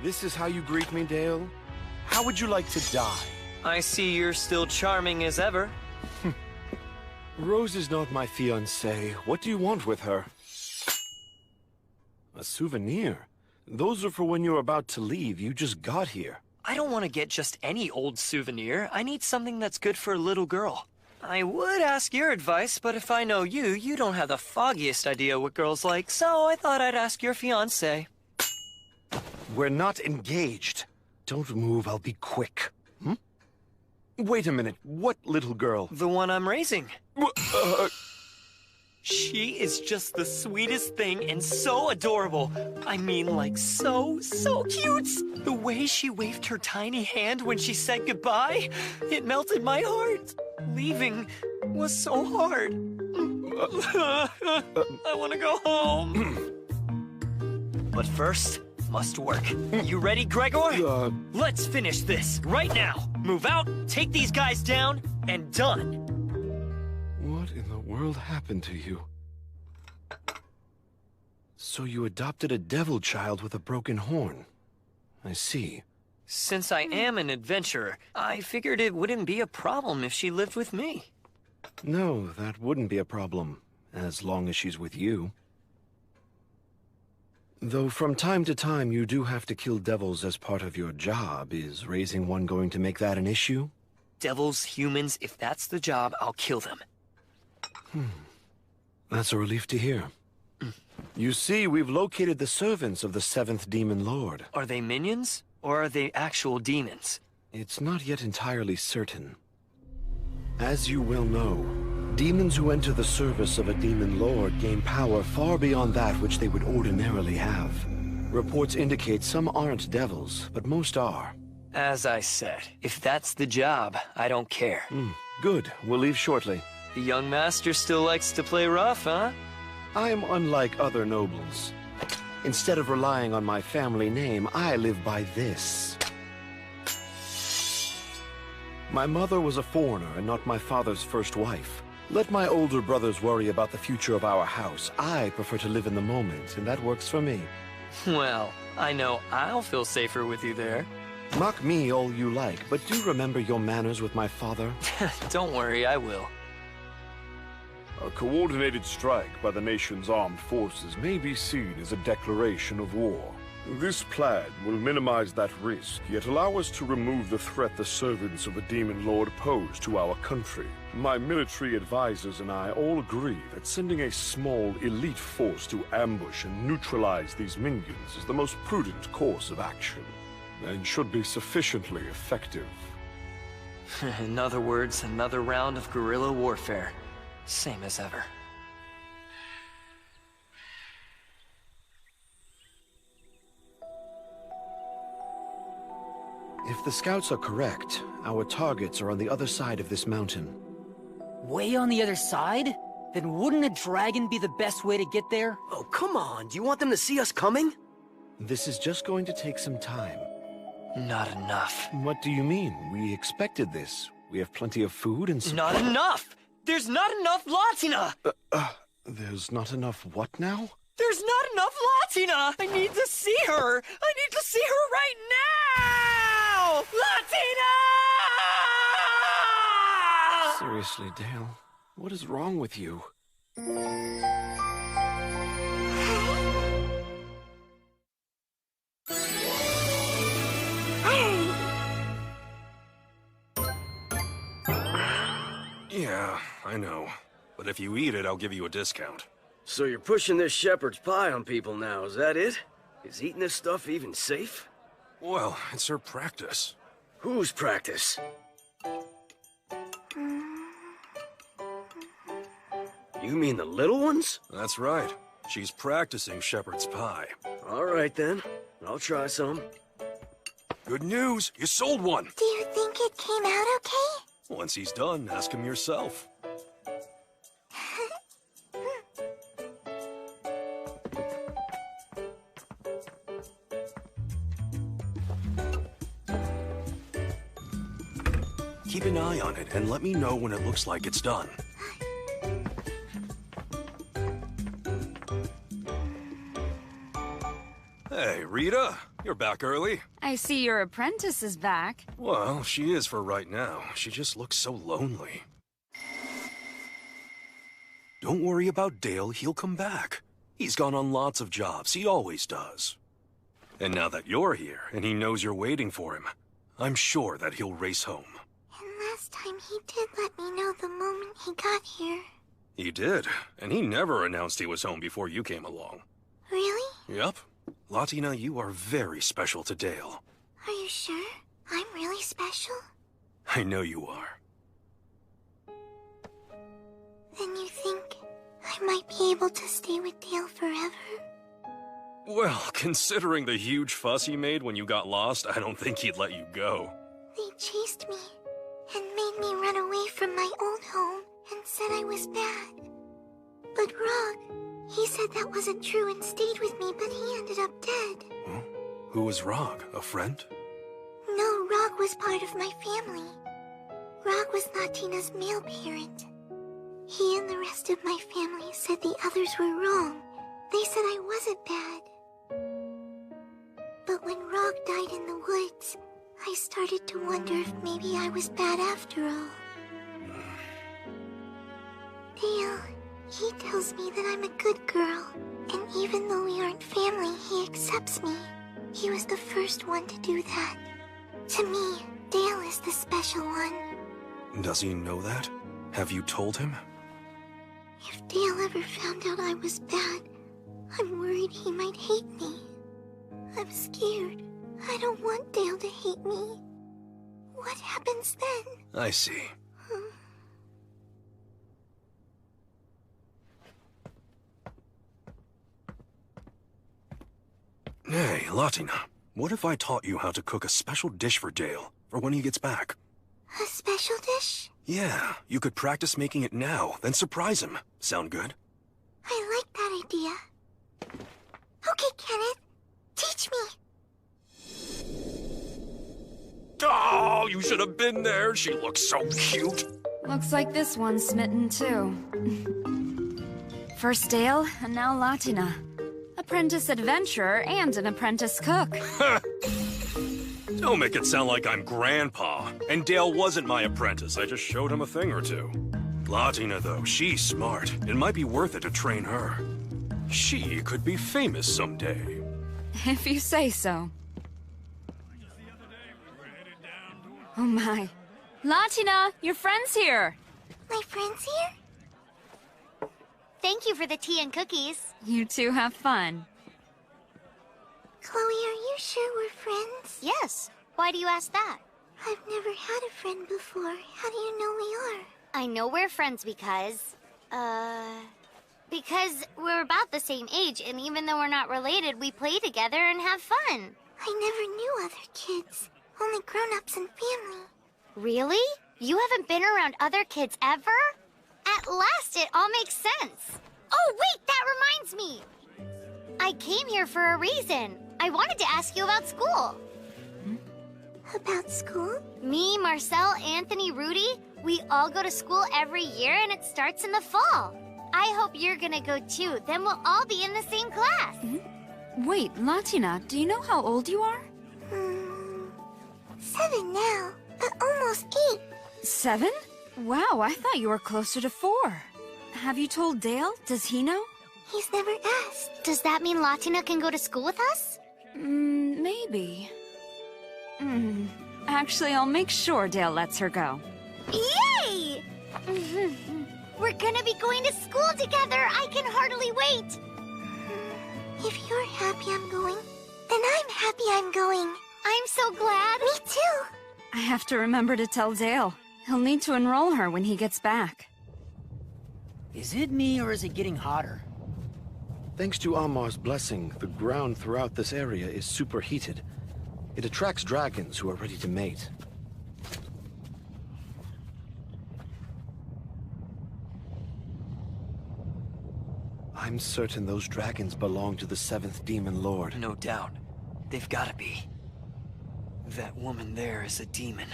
This is how you greet me, Dale? How would you like to die? I see you're still charming as ever. Rose is not my fiancée. What do you want with her? A souvenir? Those are for when you're about to leave. You just got here. I don't want to get just any old souvenir. I need something that's good for a little girl. I would ask your advice, but if I know you, you don't have the foggiest idea what girls like, so I thought I'd ask your fiancé. We're not engaged. Don't move, I'll be quick. Hmm? Wait a minute, what little girl? The one I'm raising. She is just the sweetest thing and so adorable. I mean, like, so cute. The way she waved her tiny hand when she said goodbye, it melted my heart. Leaving was so hard. I want to go home. But first, must work. You ready, Gregor? Let's finish this right now. Move out, take these guys down, and done. What in the world happened to you? So you adopted a devil child with a broken horn. I see. Since I am an adventurer, I figured it wouldn't be a problem if she lived with me. No, that wouldn't be a problem, as long as she's with you. Though from time to time you do have to kill devils as part of your job. Is raising one going to make that an issue? Devils, humans, if that's the job, I'll kill them. That's a relief to hear. You see, we've located the servants of the 7th Demon Lord. Are they minions, or are they actual demons? It's not yet entirely certain. As you well know, demons who enter the service of a Demon Lord gain power far beyond that which they would ordinarily have. Reports indicate some aren't devils, but most are. As I said, if that's the job, I don't care. Good. We'll leave shortly. The young master still likes to play rough, huh? I'm unlike other nobles. Instead of relying on my family name, I live by this. My mother was a foreigner and not my father's first wife. Let my older brothers worry about the future of our house. I prefer to live in the moment, and that works for me. Well, I know I'll feel safer with you there. Mock me all you like, but do remember your manners with my father. Don't worry, I will. A coordinated strike by the nation's armed forces may be seen as a declaration of war. This plan will minimize that risk, yet allow us to remove the threat the servants of the Demon Lord pose to our country. My military advisors and I all agree that sending a small, elite force to ambush and neutralize these minions is the most prudent course of action, and should be sufficiently effective. In other words, another round of guerrilla warfare. Same as ever. If the scouts are correct, our targets are on the other side of this mountain. Way on the other side? Then wouldn't a dragon be the best way to get there? Oh, come on. Do you want them to see us coming? This is just going to take some time. Not enough. What do you mean? We expected this. We have plenty of food and supply. Not enough! There's not enough Latina! There's not enough what now? There's not enough Latina! I need to see her! I need to see her right now! Latina! Seriously, Dale, what is wrong with you? Yeah, I know. But if you eat it, I'll give you a discount. So you're pushing this shepherd's pie on people now, is that it? Is eating this stuff even safe? Well, it's her practice. Whose practice? You mean the little ones? That's right. She's practicing shepherd's pie. All right, then. I'll try some. Good news! You sold one! Do you think it came out okay? Once he's done, ask him yourself. Keep an eye on it and let me know when it looks like it's done. Hey, Rita, you're back early. I see your apprentice is back. Well, she is for right now. She just looks so lonely. Don't worry about Dale, he'll come back. He's gone on lots of jobs, he always does. And now that you're here, and he knows you're waiting for him, I'm sure that he'll race home. And last time he did let me know the moment he got here. He did, and he never announced he was home before you came along. Really? Yep. Latina, you are very special to Dale. Are you sure? I'm really special? I know you are. Then you think I might be able to stay with Dale forever? Well, considering the huge fuss he made when you got lost, I don't think he'd let you go. They chased me and made me run away from my old home and said I was bad. But Rog, he said that wasn't true and stayed with me, but he ended up dead. Huh? Who was Rog? A friend? No, Rog was part of my family. Rog was Latina's male parent. He and the rest of my family said the others were wrong. They said I wasn't bad. But when Rog died in the woods, I started to wonder if maybe I was bad after all. Dale, he tells me that I'm a good girl, and even though we aren't family, he accepts me. He was the first one to do that. To me, Dale is the special one. Does he know that? Have you told him? If Dale ever found out I was bad, I'm worried he might hate me. I'm scared. I don't want Dale to hate me. What happens then? I see. Hey, Latina, what if I taught you how to cook a special dish for Dale, for when he gets back? A special dish? Yeah, you could practice making it now, then surprise him. Sound good? I like that idea. Okay, Kenneth. Teach me. Oh, you should have been there. She looks so cute. Looks like this one's smitten too. First Dale, and now Latina. Apprentice adventurer and an apprentice cook. Don't make it sound like I'm Grandpa. And Dale wasn't my apprentice. I just showed him a thing or two. Latina, though, she's smart. It might be worth it to train her. She could be famous someday. If you say so. Oh my. Latina, your friend's here. My friend's here? Thank you for the tea and cookies. You two have fun. Chloe, are you sure we're friends? Yes. Why do you ask that? I've never had a friend before. How do you know we are? I know we're friends because we're about the same age, and even though we're not related, we play together and have fun. I never knew other kids. Only grown-ups and family. Really? You haven't been around other kids ever? At last it all makes sense. Oh, wait, that reminds me. I came here for a reason. I wanted to ask you about school. About school? Me, Marcel, Anthony, Rudy, we all go to school every year and it starts in the fall. I hope you're gonna go too. Then we'll all be in the same class. Wait, Latina, do you know how old you are? 7 now, but almost 8. 7? Wow, I thought you were closer to 4. Have you told Dale? Does he know? He's never asked. Does that mean Latina can go to school with us? Maybe. Actually, I'll make sure Dale lets her go. Yay! We're gonna be going to school together. I can hardly wait. If you're happy I'm going, then I'm happy I'm going. I'm so glad. Me too. I have to remember to tell Dale. He'll need to enroll her when he gets back. Is it me, or is it getting hotter? Thanks to Amar's blessing, the ground throughout this area is superheated. It attracts dragons who are ready to mate. I'm certain those dragons belong to the 7th Demon Lord. No doubt. They've gotta be. That woman there is a demon.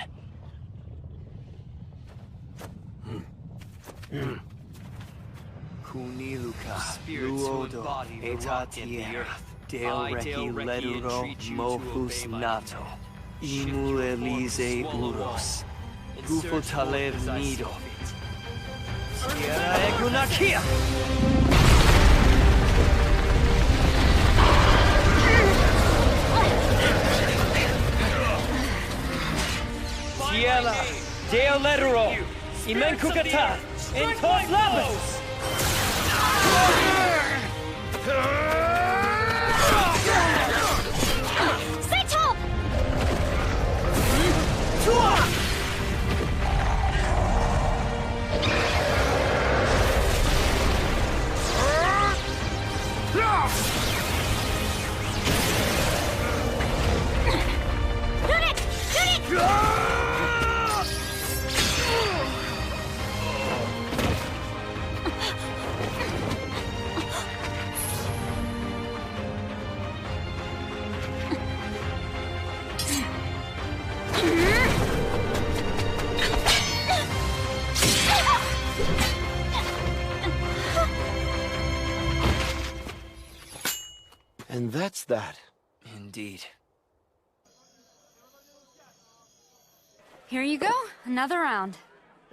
Kuniluka, Luodo, Etatier, Dale Reki Leduro, Mohus Nato, Imu Elise Uros, Gufo Taler Nido, Tiela, Deo Ledero, Imen Kukata, and Tos Labus! Seichel! And that's that. Indeed. Here you go, another round.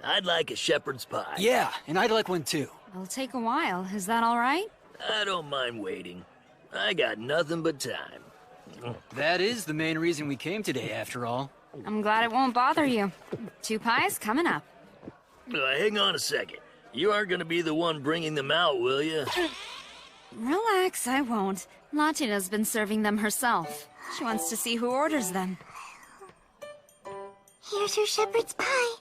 I'd like a shepherd's pie. Yeah, and I'd like one too. It'll take a while, is that all right? I don't mind waiting. I got nothing but time. That is the main reason we came today, after all. I'm glad it won't bother you. 2 pies coming up. Hang on a second. You aren't gonna be the one bringing them out, will you? Relax, I won't. Latina's been serving them herself. She wants to see who orders them. Here's your shepherd's pie.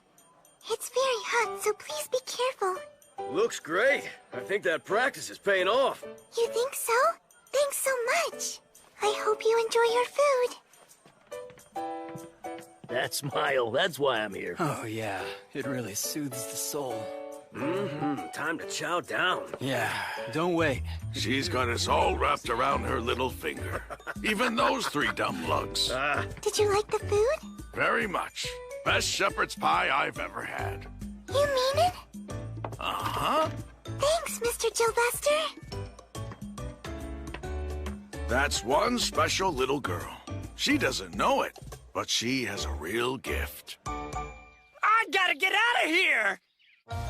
It's very hot, so please be careful. Looks great. I think that practice is paying off. You think so? Thanks so much. I hope you enjoy your food. That smile, that's why I'm here. Oh yeah, it really soothes the soul. Time to chow down. Yeah, don't wait. She's got us all wrapped around her little finger. Even those 3 dumb lugs. Did you like the food? Very much. Best shepherd's pie I've ever had. You mean it? Uh-huh. Thanks, Mr. Gilbuster. That's one special little girl. She doesn't know it, but she has a real gift. I gotta get out of here!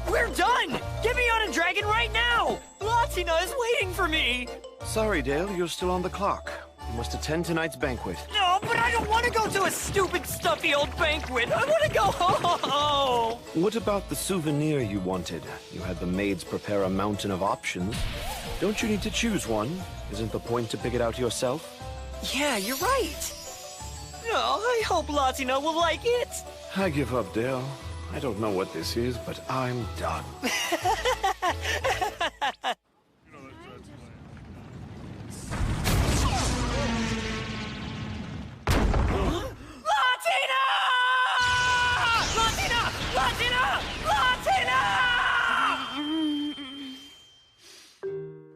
We're done! Get me on a dragon right now! Latina is waiting for me! Sorry, Dale, you're still on the clock. You must attend tonight's banquet. No, but I don't want to go to a stupid, stuffy old banquet. I want to go home! What about the souvenir you wanted? You had the maids prepare a mountain of options. Don't you need to choose one? Isn't the point to pick it out yourself? Yeah, you're right. Oh, I hope Latina will like it. I give up, Dale. I don't know what this is, but I'm done.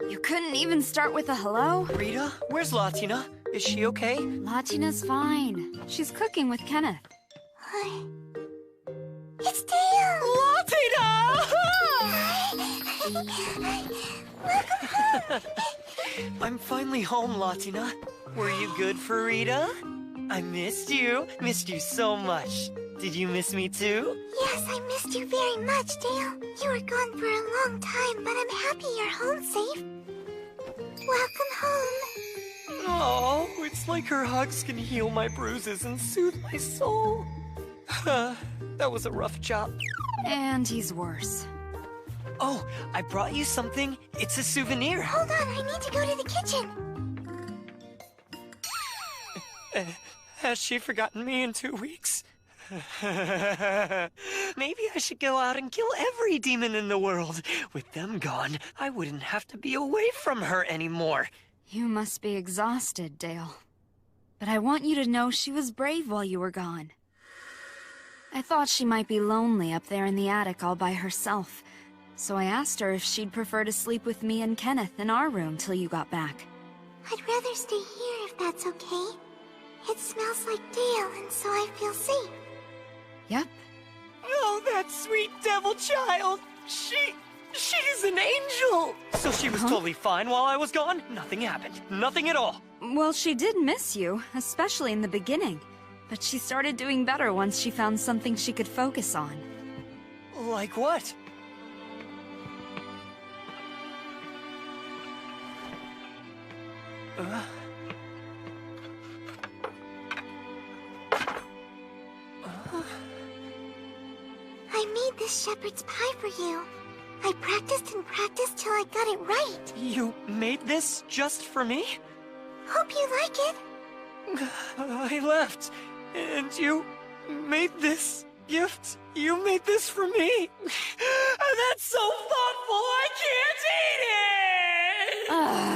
You couldn't even start with a hello? Rita, where's Latina? Is she okay? Latina's fine. She's cooking with Kenneth. It's Dale! Latina! I'm finally home, Latina. Were you good for Rita? I missed you. Missed you so much. Did you miss me too? Yes, I missed you very much, Dale. You were gone for a long time, but I'm happy you're home safe. Welcome home. Oh, it's like her hugs can heal my bruises and soothe my soul. That was a rough job. And he's worse. Oh, I brought you something. It's a souvenir. Hold on, I need to go to the kitchen. Has she forgotten me in 2 weeks? Maybe I should go out and kill every demon in the world. With them gone, I wouldn't have to be away from her anymore. You must be exhausted, Dale. But I want you to know she was brave while you were gone. I thought she might be lonely up there in the attic all by herself, so I asked her if she'd prefer to sleep with me and Kenneth in our room till you got back. I'd rather stay here if that's okay. It smells like Dale, and so I feel safe. Yep. Oh, that sweet devil child! She's an angel! So she was totally fine while I was gone? Nothing happened. Nothing at all. Well, she did miss you, especially in the beginning. But she started doing better once she found something she could focus on. Like what? I made this shepherd's pie for you. I practiced and practiced till I got it right. You made this just for me? Hope you like it. I left, and you made this gift. You made this for me. That's so thoughtful, I can't eat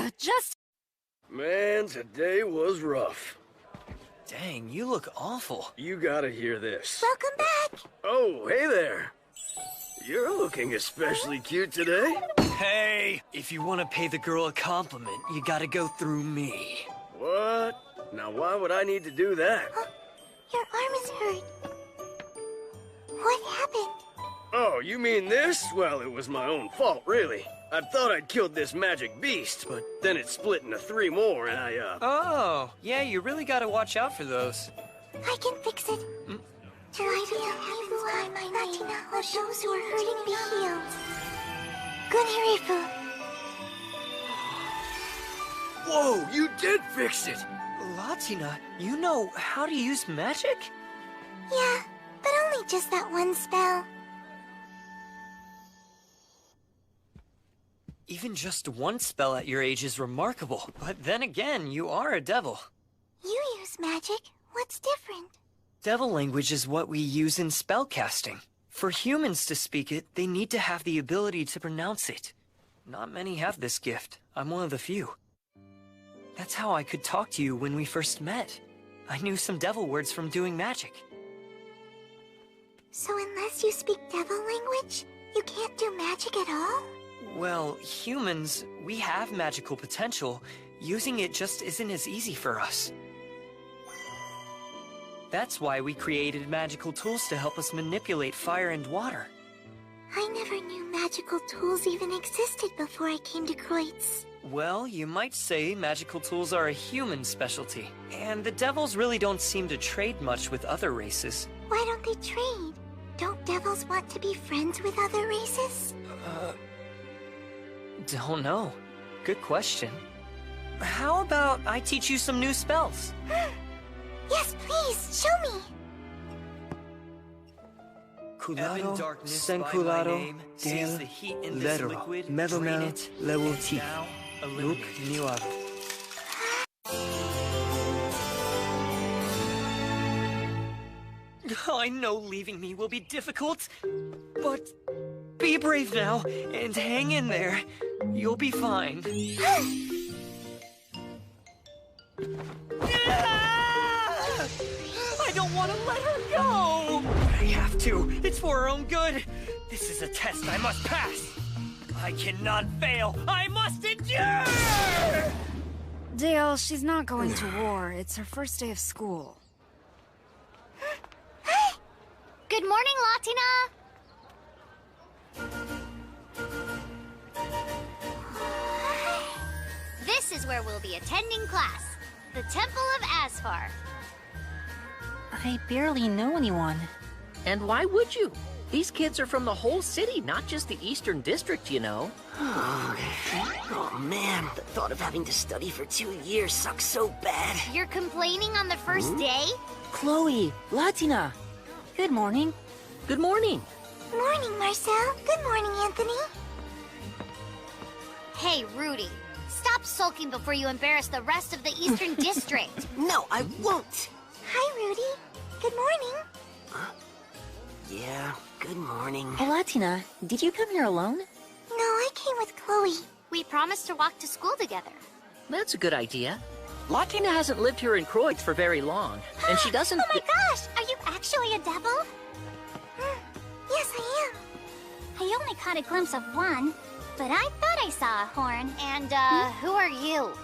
it! Just... Man, today was rough. Dang, you look awful. You gotta hear this. Welcome back. Oh, hey there. You're looking especially cute today. Hey, if you want to pay the girl a compliment, you gotta go through me. What? Now why would I need to do that? Your arm is hurt. What happened? Oh, you mean this? Well, it was my own fault, really. I thought I'd killed this magic beast, but then it split into 3 more and I, Oh, yeah, you really gotta watch out for those. I can fix it. Try to help heavens by my Latina, let those who are hurting be healed. Gunharifu. Whoa, you did fix it! Latina, you know how to use magic? Yeah, but only just that one spell. Even just one spell at your age is remarkable. But then again, you are a devil. You use magic. What's different? Devil language is what we use in spellcasting. For humans to speak it, they need to have the ability to pronounce it. Not many have this gift. I'm one of the few. That's how I could talk to you when we first met. I knew some devil words from doing magic. So unless you speak devil language, you can't do magic at all? Well, humans, we have magical potential. Using it just isn't as easy for us. That's why we created magical tools to help us manipulate fire and water. I never knew magical tools even existed before I came to Kreutz. Well, you might say magical tools are a human specialty. And the devils really don't seem to trade much with other races. Why don't they trade? Don't devils want to be friends with other races? Don't know. Good question. How about I teach you some new spells? Yes, please, show me. Culado, senculado, del, lero, melomel, lewoti, look, niwa. I know leaving me will be difficult, but be brave now and hang in there. You'll be fine. I don't want to let her go! I have to. It's for her own good. This is a test I must pass. I cannot fail. I must endure! Dale, she's not going to war. It's her first day of school. Good morning, Latina! This is where we'll be attending class. The Temple of Asfar. I barely know anyone. And why would you? These kids are from the whole city, not just the Eastern District, you know. Oh man, the thought of having to study for 2 years sucks so bad. You're complaining on the first day? Chloe, Latina. Good morning. Good morning. Morning, Marcel. Good morning, Anthony. Hey, Rudy. Stop sulking before you embarrass the rest of the Eastern District. No, I won't. Hi, Rudy. Good morning. Yeah, good morning. Hey, Latina, did you come here alone? No, I came with Chloe. We promised to walk to school together. That's a good idea. Latina hasn't lived here in Kreutz for very long, and she doesn't... Oh my gosh! Are you actually a devil? Yes, I am. I only caught a glimpse of one, but I thought I saw a horn. And, who are you?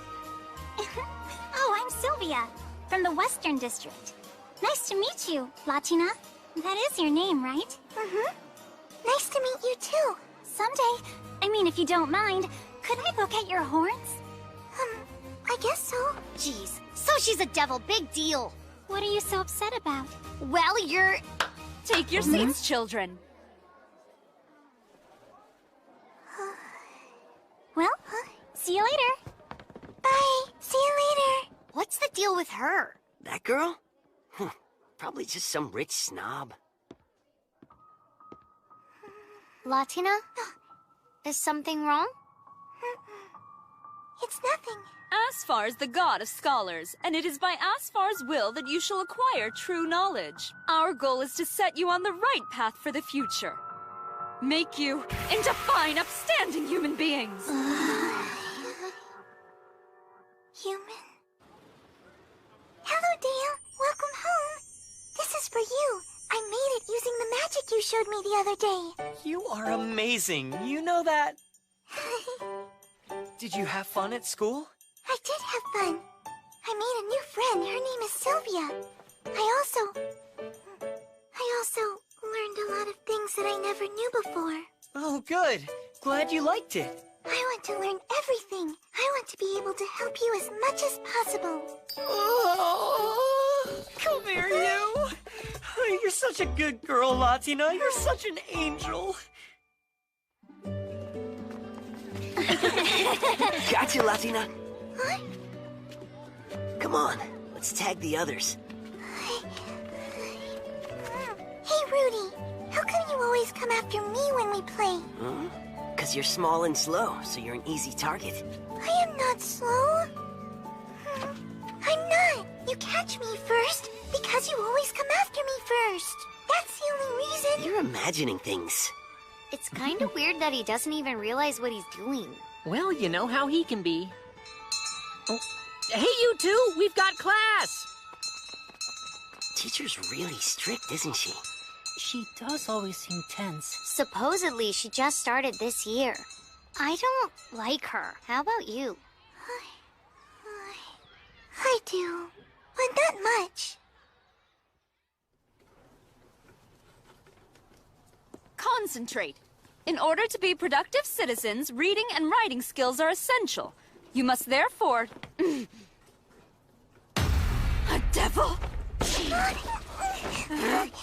Oh, I'm Sylvia, from the Western District. Nice to meet you, Latina. That is your name, right? Mm-hmm. Nice to meet you, too. Someday, I mean, if you don't mind, could I look at your horns? I guess so. Jeez, so she's a devil, big deal. What are you so upset about? Well, you're... Take your seats, children. Well, see you later. Bye. See you later. What's the deal with her? That girl? Probably just some rich snob. Latina? Is something wrong? It's nothing. Asphar is the god of scholars, and it is by Asfar's will that you shall acquire true knowledge. Our goal is to set you on the right path for the future. Make you into fine, upstanding human beings. Human? Hello, Dale. Welcome home. This is for you. I made it using the magic you showed me the other day. You are amazing. You know that? Did you have fun at school? I did have fun. I made a new friend. Her name is Sylvia. I also learned a lot of things that I never knew before. Oh, good. Glad you liked it. I want to learn everything. I want to be able to help you as much as possible. Oh, come here, you. You're such a good girl, Latina. You're such an angel. Gotcha, Latina. What? Come on, let's tag the others. Hey, Rudy. How come you always come after me when we play? Because you're small and slow, so you're an easy target. I am not slow. I'm not. You catch me first because you always come after me first. That's the only reason. You're imagining things. It's kind of weird that he doesn't even realize what he's doing. Well, you know how he can be. Oh. Hey, you two! We've got class! Teacher's really strict, isn't she? She does always seem tense. Supposedly, she just started this year. I don't like her. How about you? I do, but not much. Concentrate. In order to be productive citizens, reading and writing skills are essential. You must therefore... A devil?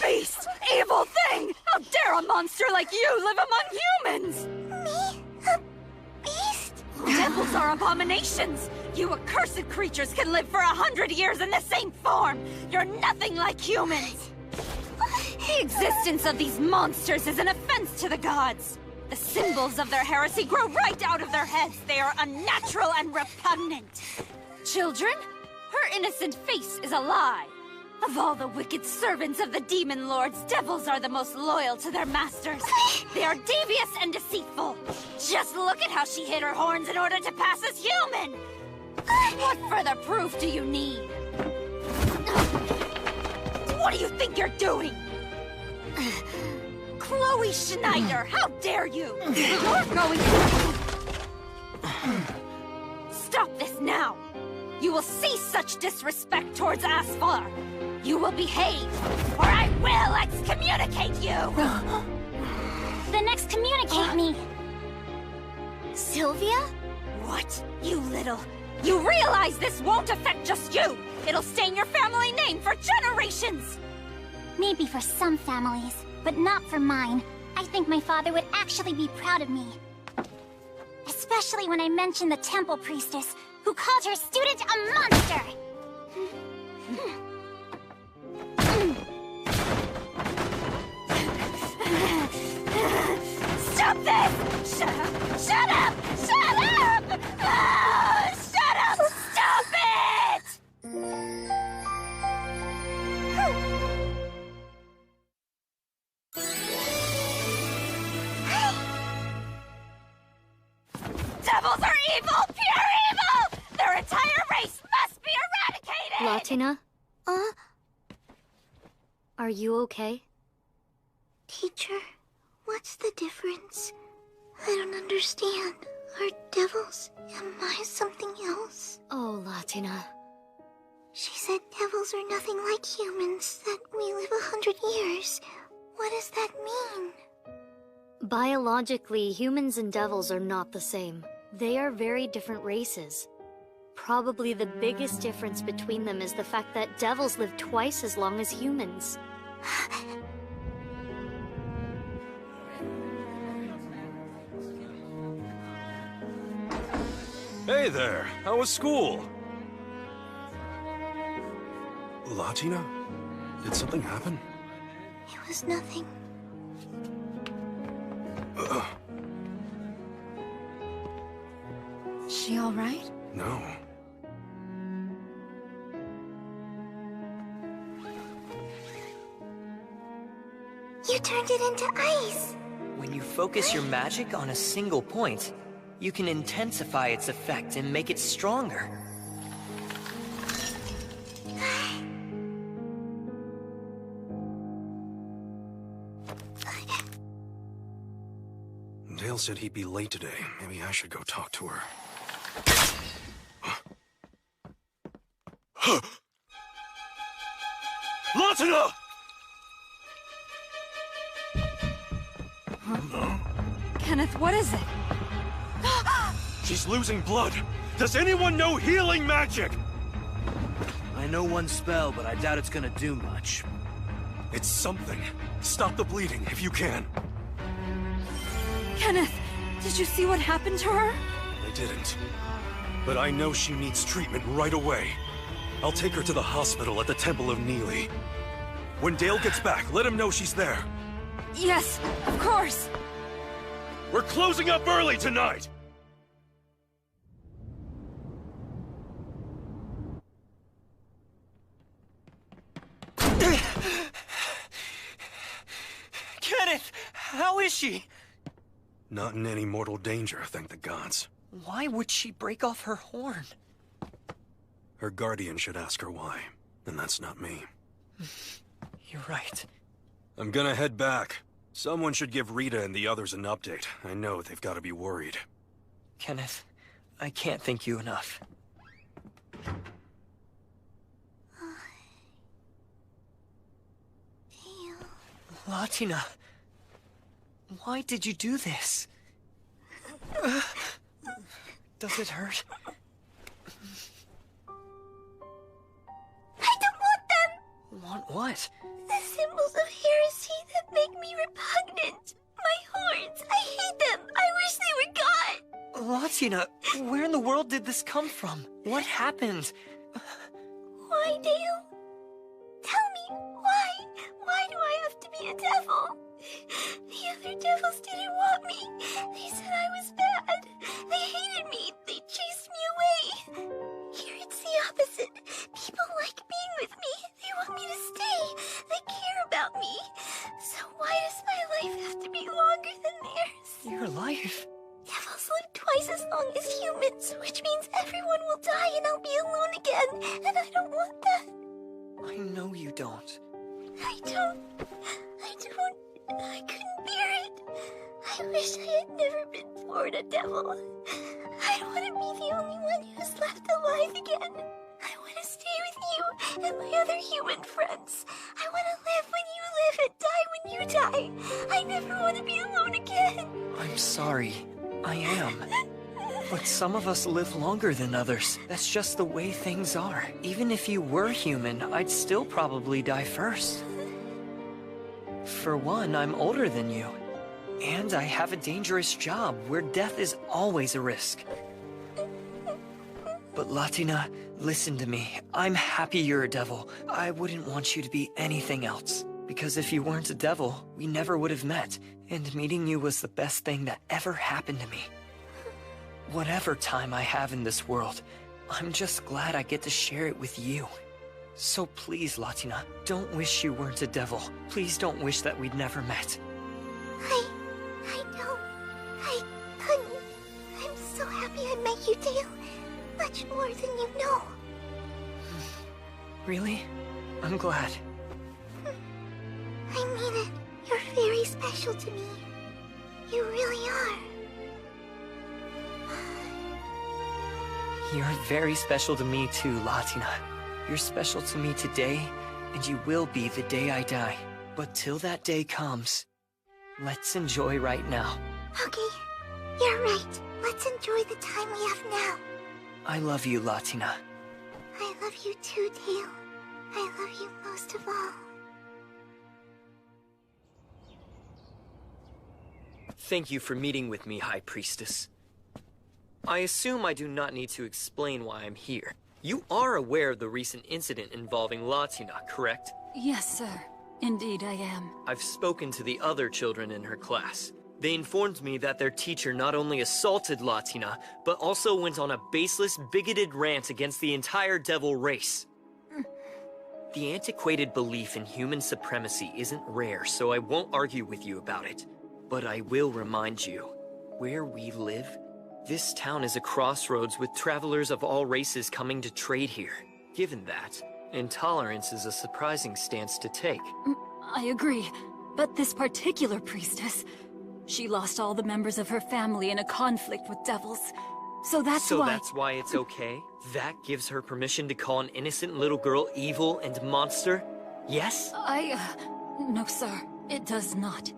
Beast! Evil thing! How dare a monster like you live among humans? Me? A beast? Devils are abominations! You accursed creatures can live for 100 years in the same form! You're nothing like humans! The existence of these monsters is an offense to the gods! The symbols of their heresy grow right out of their heads! They are unnatural and repugnant! Children, her innocent face is a lie! Of all the wicked servants of the demon lords, devils are the most loyal to their masters. They are devious and deceitful. Just look at how she hid her horns in order to pass as human. What further proof do you need? What do you think you're doing? Chloe Schneider, how dare you? You're going to... Stop this now. You will cease such disrespect towards Asfar. You will behave, or I will excommunicate you! Then excommunicate me. Sylvia? What? You little... You realize this won't affect just you! It'll stain your family name for generations! Maybe for some families, but not for mine. I think my father would actually be proud of me. Especially when I mentioned the temple priestess, who called her student a monster! Stop this! Shut up! Shut up! Shut up! Ah, shut up! Stop it! Devils are evil! Pure evil! Their entire race must be eradicated! Latina? Are you okay? Teacher, what's the difference? I don't understand. Are devils? Am I something else? Oh, Latina. She said devils are nothing like humans, that we live 100 years. What does that mean? Biologically, humans and devils are not the same. They are very different races. Probably the biggest difference between them is the fact that devils live twice as long as humans. Hey there, how was school? Latina? Did something happen? It was nothing. She all right? No. You turned it into ice. When you focus your magic on a single point, you can intensify its effect and make it stronger. Dale said he'd be late today. Maybe I should go talk to her. Latina! Kenneth, what is it? She's losing blood. Does anyone know healing magic? I know one spell, but I doubt it's gonna do much. It's something. Stop the bleeding if you can. Kenneth, did you see what happened to her? I didn't. But I know she needs treatment right away. I'll take her to the hospital at the Temple of Neely. When Dale gets back, let him know she's there. Yes, of course. We're closing up early tonight! Kenneth! How is she? Not in any mortal danger, thank the gods. Why would she break off her horn? Her guardian should ask her why, and that's not me. You're right. I'm gonna head back. Someone should give Rita and the others an update. I know they've got to be worried. Kenneth, I can't thank you enough. Latina, why did you do this? Does it hurt? I don't want them! Want what? The symbols of heresy that make me repugnant. My horns, I hate them! I wish they were gone! Latina, where in the world did this come from? What happened? Why, Dale? Tell me, why? Why do I have to be a devil? The other devils didn't want me. They said I was bad. They hated me. They chased me away. Here it's the opposite. People like being with me. They want me to stay. They care about me. So why does my life have to be longer than theirs? Your life? Devils live twice as long as humans, which means everyone will die and I'll be alone again. And I don't want that. I know you don't. I don't. I couldn't bear it. I wish I had never been born a devil. I don't want to be the only one who's left alive again. I want to stay with you and my other human friends. I want to live when you live and die when you die. I never want to be alone again. I'm sorry. I am. But some of us live longer than others. That's just the way things are. Even if you were human, I'd still probably die first. For one, I'm older than you. And I have a dangerous job where death is always a risk. But Latina, listen to me. I'm happy you're a devil. I wouldn't want you to be anything else. Because if you weren't a devil, we never would have met. And meeting you was the best thing that ever happened to me. Whatever time I have in this world, I'm just glad I get to share it with you. So please, Latina, don't wish you weren't a devil. Please don't wish that we'd never met. I know. I couldn't. I'm so happy I met you, Dale. Much more than you know. Really? I'm glad. I mean it. You're very special to me. You really are. You're very special to me too, Latina. You're special to me today, and you will be the day I die. But till that day comes, let's enjoy right now. Okay, you're right. Let's enjoy the time we have now. I love you, Latina. I love you too, Dale. I love you most of all. Thank you for meeting with me, High Priestess. I assume I do not need to explain why I'm here. You are aware of the recent incident involving Latina, correct? Yes, sir. Indeed, I am. I've spoken to the other children in her class. They informed me that their teacher not only assaulted Latina, but also went on a baseless, bigoted rant against the entire devil race. The antiquated belief in human supremacy isn't rare, so I won't argue with you about it. But I will remind you, where we live, this town is a crossroads with travelers of all races coming to trade here. Given that, intolerance is a surprising stance to take. I agree, but this particular priestess, she lost all the members of her family in a conflict with devils. So that's why it's okay? That gives her permission to call an innocent little girl evil and monster? Yes? No, sir. It does not.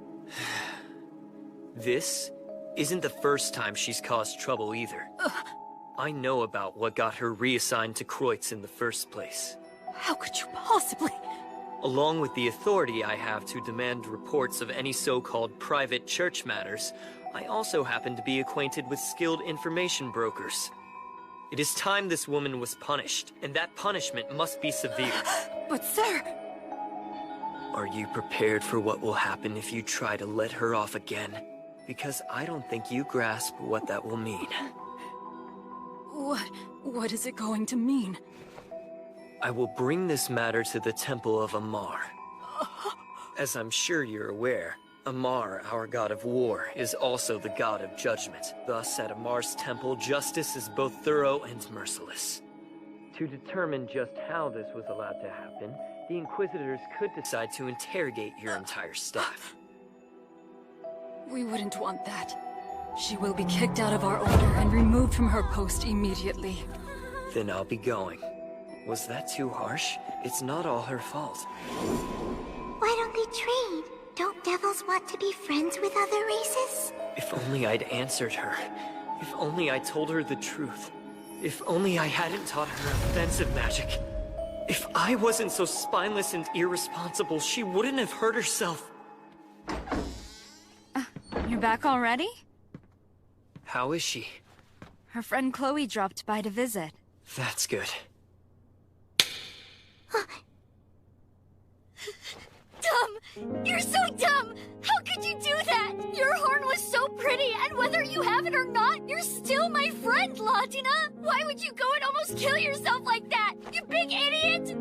This isn't the first time she's caused trouble either. I know about what got her reassigned to Kreutz in the first place. How could you possibly? Along with the authority I have to demand reports of any so-called private church matters, I also happen to be acquainted with skilled information brokers. It is time this woman was punished, and that punishment must be severe. But sir... Are you prepared for what will happen if you try to let her off again? Because I don't think you grasp what that will mean. What is it going to mean? I will bring this matter to the Temple of Amar. As I'm sure you're aware, Amar, our god of war, is also the god of judgment. Thus, at Amar's temple, justice is both thorough and merciless. To determine just how this was allowed to happen, the Inquisitors could decide to interrogate your entire staff. We wouldn't want that. She will be kicked out of our order and removed from her post immediately. Then I'll be going. Was that too harsh? It's not all her fault. Why don't they trade? Don't devils want to be friends with other races? If only I'd answered her. If only I told her the truth. If only I hadn't taught her offensive magic. If I wasn't so spineless and irresponsible, she wouldn't have hurt herself. You're back already? How is she? Her friend Chloe dropped by to visit. That's good. Dumb! You're so dumb! How could you do that? Your horn was so pretty, and whether you have it or not, you're still my friend, Latina! Why would you go and almost kill yourself like that? You big idiot!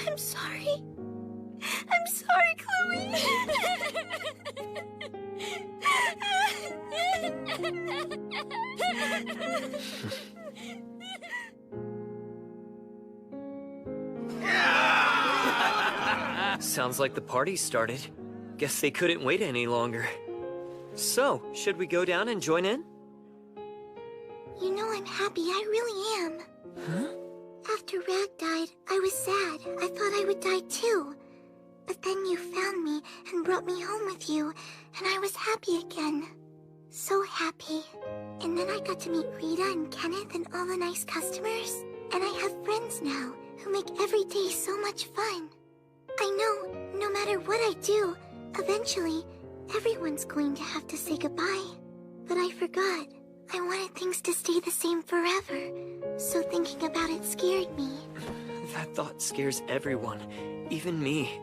I'm sorry. I'm sorry, Chloe. Sounds like the party started. Guess they couldn't wait any longer. So, should we go down and join in? You know I'm happy, I really am. Huh? After Rag died, I was sad. I thought I would die too. But then you found me and brought me home with you, and I was happy again. So happy. And then I got to meet Rita and Kenneth and all the nice customers. And I have friends now who make every day so much fun. I know, no matter what I do, eventually, everyone's going to have to say goodbye. But I forgot. I wanted things to stay the same forever, so thinking about it scared me. That thought scares everyone, even me.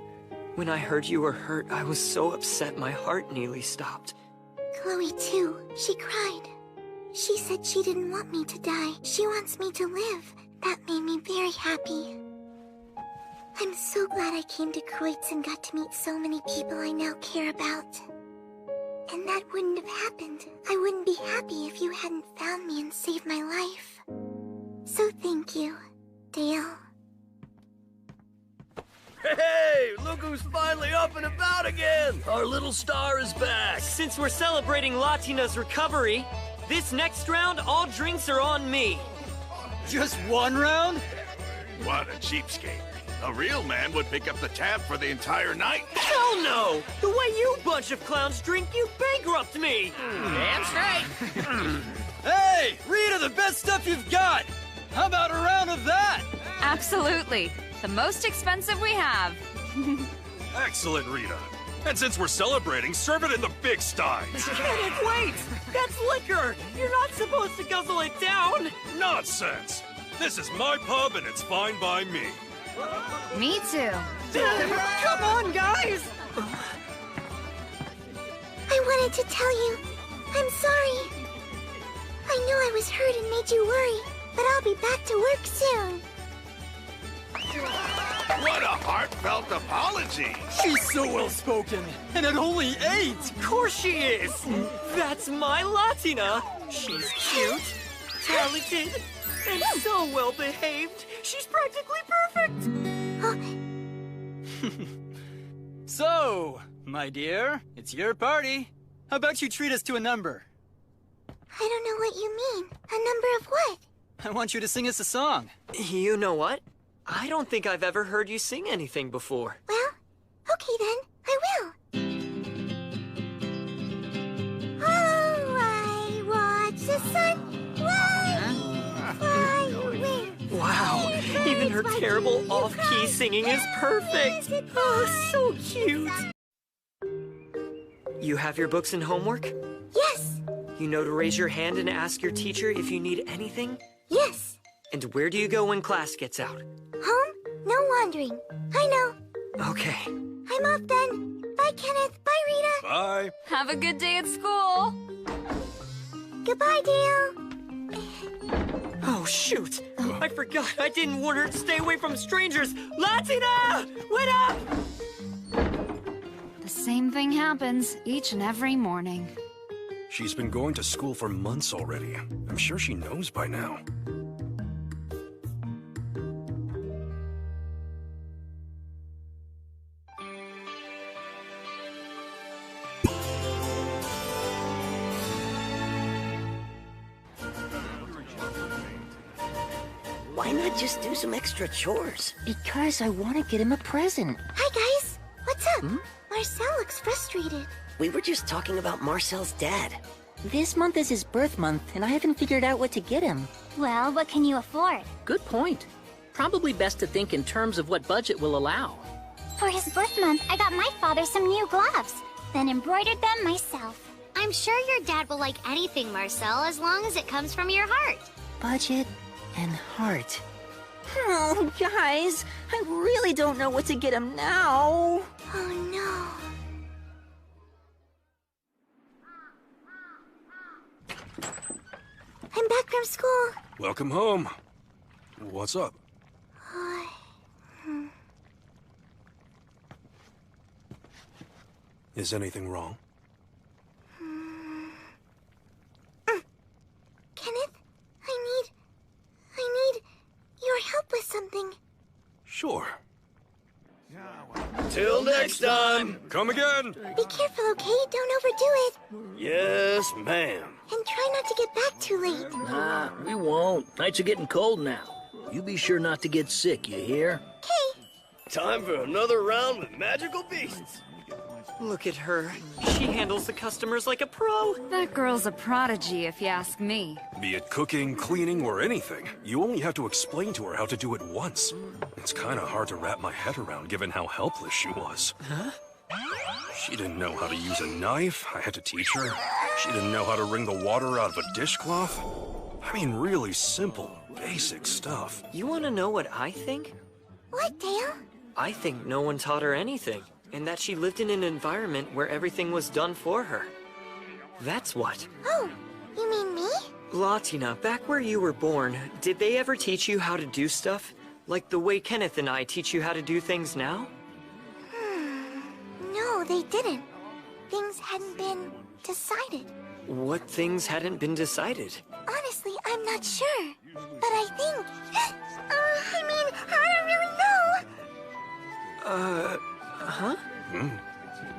When I heard you were hurt, I was so upset my heart nearly stopped. Chloe too, she cried. She said she didn't want me to die. She wants me to live. That made me very happy. I'm so glad I came to Kreutz and got to meet so many people I now care about. And that wouldn't have happened. I wouldn't be happy if you hadn't found me and saved my life. So thank you, Dale. Hey, look who's finally up and about again! Our little star is back! Since we're celebrating Latina's recovery, this next round, all drinks are on me. Just one round? What a cheapskate. A real man would pick up the tab for the entire night. Hell no! The way you bunch of clowns drink, you bankrupt me! Damn straight! Hey, Rita, the best stuff you've got! How about a round of that? Absolutely. The most expensive we have. Excellent, Rita. And since we're celebrating, serve it in the big steins. Kenneth, wait! That's liquor! You're not supposed to guzzle it down! Nonsense! This is my pub and it's fine by me. Me too. Come on, guys! I wanted to tell you, I'm sorry. I know I was hurt and made you worry, but I'll be back to work soon. What a heartfelt apology! She's so well-spoken, and at only 8! Of course she is! That's my Latina! She's cute, talented, and so well-behaved. She's practically perfect! So, my dear, it's your party. How about you treat us to a number? I don't know what you mean. A number of what? I want you to sing us a song. You know what? I don't think I've ever heard you sing anything before. Well, okay then. I will. Oh, I watch the sun fly away. Wow, even her terrible off-key singing is perfect. Oh, so cute. You have your books and homework? Yes. You know to raise your hand and ask your teacher if you need anything? Yes. And where do you go when class gets out? Home? No wandering. I know. Okay. I'm off then. Bye, Kenneth. Bye, Rita. Bye. Have a good day at school. Goodbye, Dale. Oh, shoot. I forgot. I didn't want her to stay away from strangers. Latina! Wait up! The same thing happens each and every morning. She's been going to school for months already. I'm sure she knows by now. Why not just do some extra chores? Because I want to get him a present. Hi, guys. What's up? Marcel looks frustrated. We were just talking about Marcel's dad. This month is his birth month, and I haven't figured out what to get him. Well, what can you afford? Good point. Probably best to think in terms of what budget will allow. For his birth month, I got my father some new gloves, then embroidered them myself. I'm sure your dad will like anything, Marcel, as long as it comes from your heart. Budget and heart. Oh, guys, I really don't know what to get him now. Oh, no. I'm back from school. Welcome home. What's up? Is anything wrong? Kenneth, I need your help with something. Sure. Till next time. Come again. Be careful, okay? Don't overdo it. Yes, ma'am. And try not to get back too late. Nah, we won't. Nights are getting cold now. You be sure not to get sick, you hear? Okay. Time for another round with magical beasts. Look at her. She handles the customers like a pro. That girl's a prodigy, if you ask me. Be it cooking, cleaning, or anything, you only have to explain to her how to do it once. It's kind of hard to wrap my head around given how helpless she was. Huh? She didn't know how to use a knife. I had to teach her. She didn't know how to wring the water out of a dishcloth. I mean, really simple, basic stuff. You want to know what I think? What, Dale? I think no one taught her anything, and that she lived in an environment where everything was done for her. That's what. Oh, you mean me? Latina, back where you were born, did they ever teach you how to do stuff? Like the way Kenneth and I teach you how to do things now? No, they didn't. Things hadn't been decided. What things hadn't been decided? Honestly, I'm not sure. But I think... I don't really know. Huh?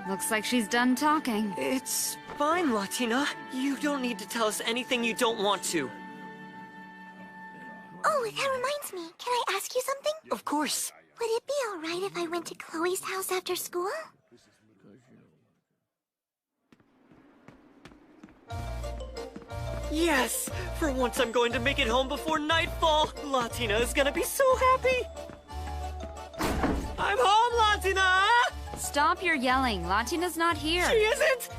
Looks like she's done talking. It's fine, Latina. You don't need to tell us anything you don't want to. Oh, that reminds me. Can I ask you something? Of course. Would it be alright if I went to Chloe's house after school? Yes! For once I'm going to make it home before nightfall. Latina is gonna be so happy. I'm home, Latina! Stop your yelling. Latina's not here. She isn't?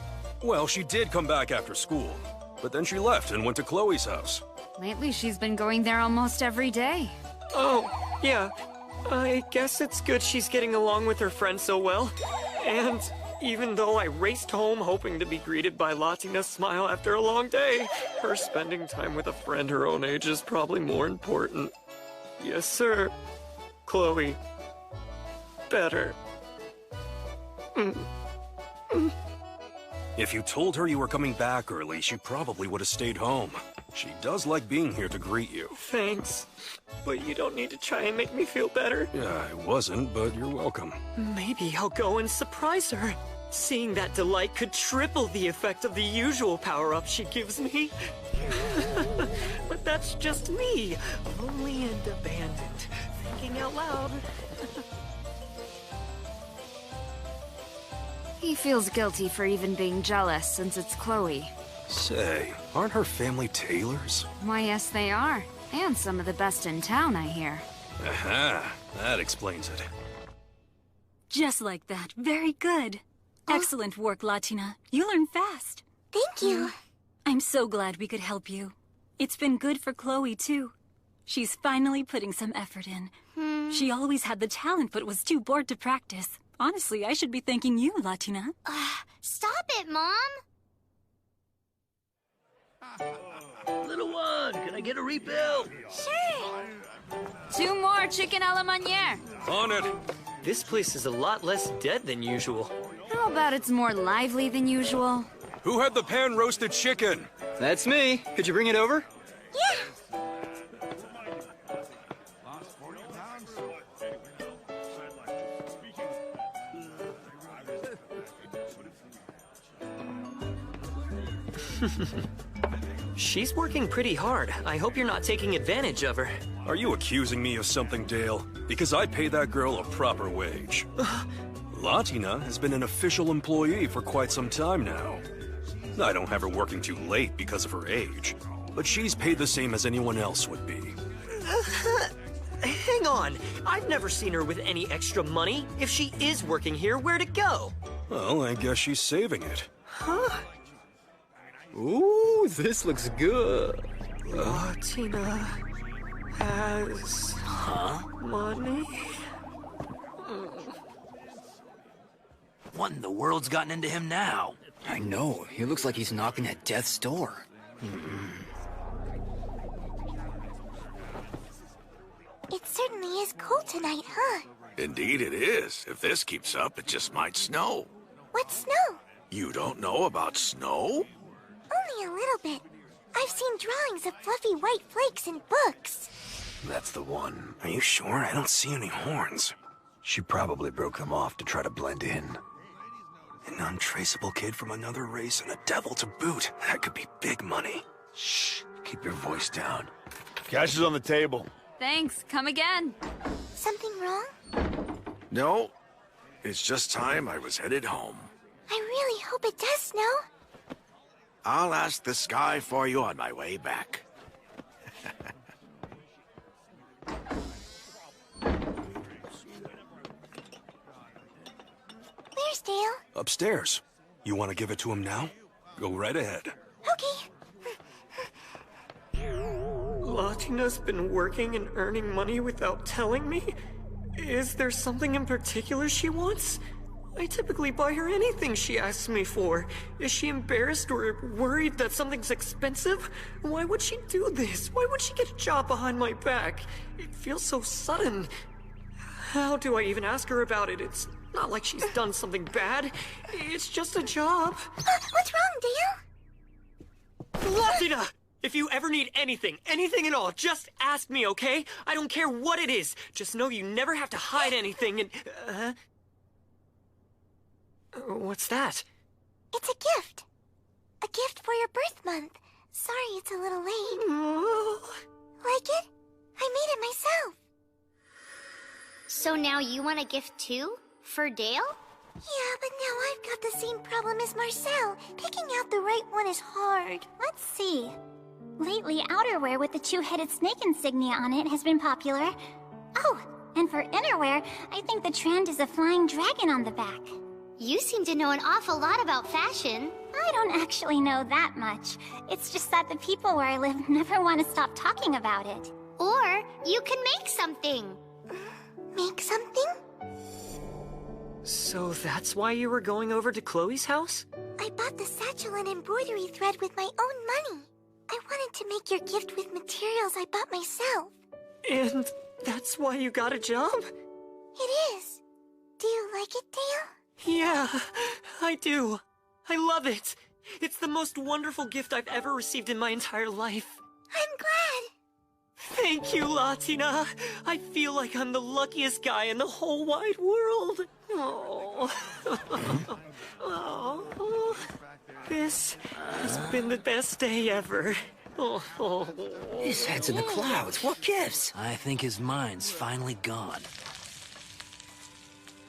Well, she did come back after school, but then she left and went to Chloe's house. Lately, she's been going there almost every day. Oh, yeah. I guess it's good she's getting along with her friend so well. And even though I raced home hoping to be greeted by Latina's smile after a long day, her spending time with a friend her own age is probably more important. Yes, sir. Chloe. Better. If you told her you were coming back early, she probably would have stayed home. She does like being here to greet you. Thanks. But you don't need to try and make me feel better. Yeah, I wasn't, but you're welcome. Maybe I'll go and surprise her. Seeing that delight could triple the effect of the usual power-up she gives me. But that's just me, lonely and abandoned, thinking out loud. He feels guilty for even being jealous since it's Chloe. Say, aren't her family tailors? Why, yes, they are. And some of the best in town, I hear. Aha, that explains it. Just like that. Very good. Excellent work, Latina. You learn fast. Thank you. I'm so glad we could help you. It's been good for Chloe, too. She's finally putting some effort in. She always had the talent but was too bored to practice. Honestly, I should be thanking you, Latina. Stop it, Mom! Little one, can I get a refill? Sure. 2 more chicken a la manière. On it. This place is a lot less dead than usual. How about it's more lively than usual? Who had the pan-roasted chicken? That's me. Could you bring it over? Yeah. She's working pretty hard. I hope you're not taking advantage of her. Are you accusing me of something, Dale? Because I pay that girl a proper wage. Latina has been an official employee for quite some time now. I don't have her working too late because of her age, but she's paid the same as anyone else would be. Hang on. I've never seen her with any extra money. If she is working here, where'd it go? Well, I guess she's saving it. Huh? Ooh, this looks good. Latina has money? What in the world's gotten into him now? I know. He looks like he's knocking at death's door. It certainly is cold tonight, huh? Indeed it is. If this keeps up, it just might snow. What snow? You don't know about snow? Only a little bit. I've seen drawings of fluffy white flakes in books. That's the one. Are you sure? I don't see any horns. She probably broke them off to try to blend in. An untraceable kid from another race and a devil to boot. That could be big money. Shh. Keep your voice down. Cash is on the table. Thanks. Come again. Something wrong? No. It's just time I was headed home. I really hope it does snow. I'll ask the sky for you on my way back. Where's Dale? Upstairs. You want to give it to him now? Go right ahead. Okay. Latina's been working and earning money without telling me? Is there something in particular she wants? I typically buy her anything she asks me for. Is she embarrassed or worried that something's expensive? Why would she do this? Why would she get a job behind my back? It feels so sudden. How do I even ask her about it? It's not like she's done something bad. It's just a job. What's wrong, Dale? Latina! If you ever need anything at all, just ask me, okay? I don't care what it is. Just know you never have to hide anything and... What's that? It's a gift. A gift for your birth month. Sorry it's a little late. Like it? I made it myself. So now you want a gift too? For Dale? Yeah, but now I've got the same problem as Marcel. Picking out the right one is hard. Let's see. Lately, outerwear with the 2-headed snake insignia on it has been popular. Oh, And for innerwear, I think the trend is a flying dragon on the back. You seem to know an awful lot about fashion. I don't actually know that much. It's just that the people where I live never want to stop talking about it. Or you can make something. Make something? So that's why you were going over to Chloe's house? I bought the satchel and embroidery thread with my own money. I wanted to make your gift with materials I bought myself. And that's why you got a job? It is. Do you like it, Dale? Yeah, I do. I love it. It's the most wonderful gift I've ever received in my entire life. I'm glad. Thank you, Latina. I feel like I'm the luckiest guy in the whole wide world. Oh. Oh. This has been the best day ever. Oh. His head's in the clouds. What gives? I think his mind's finally gone.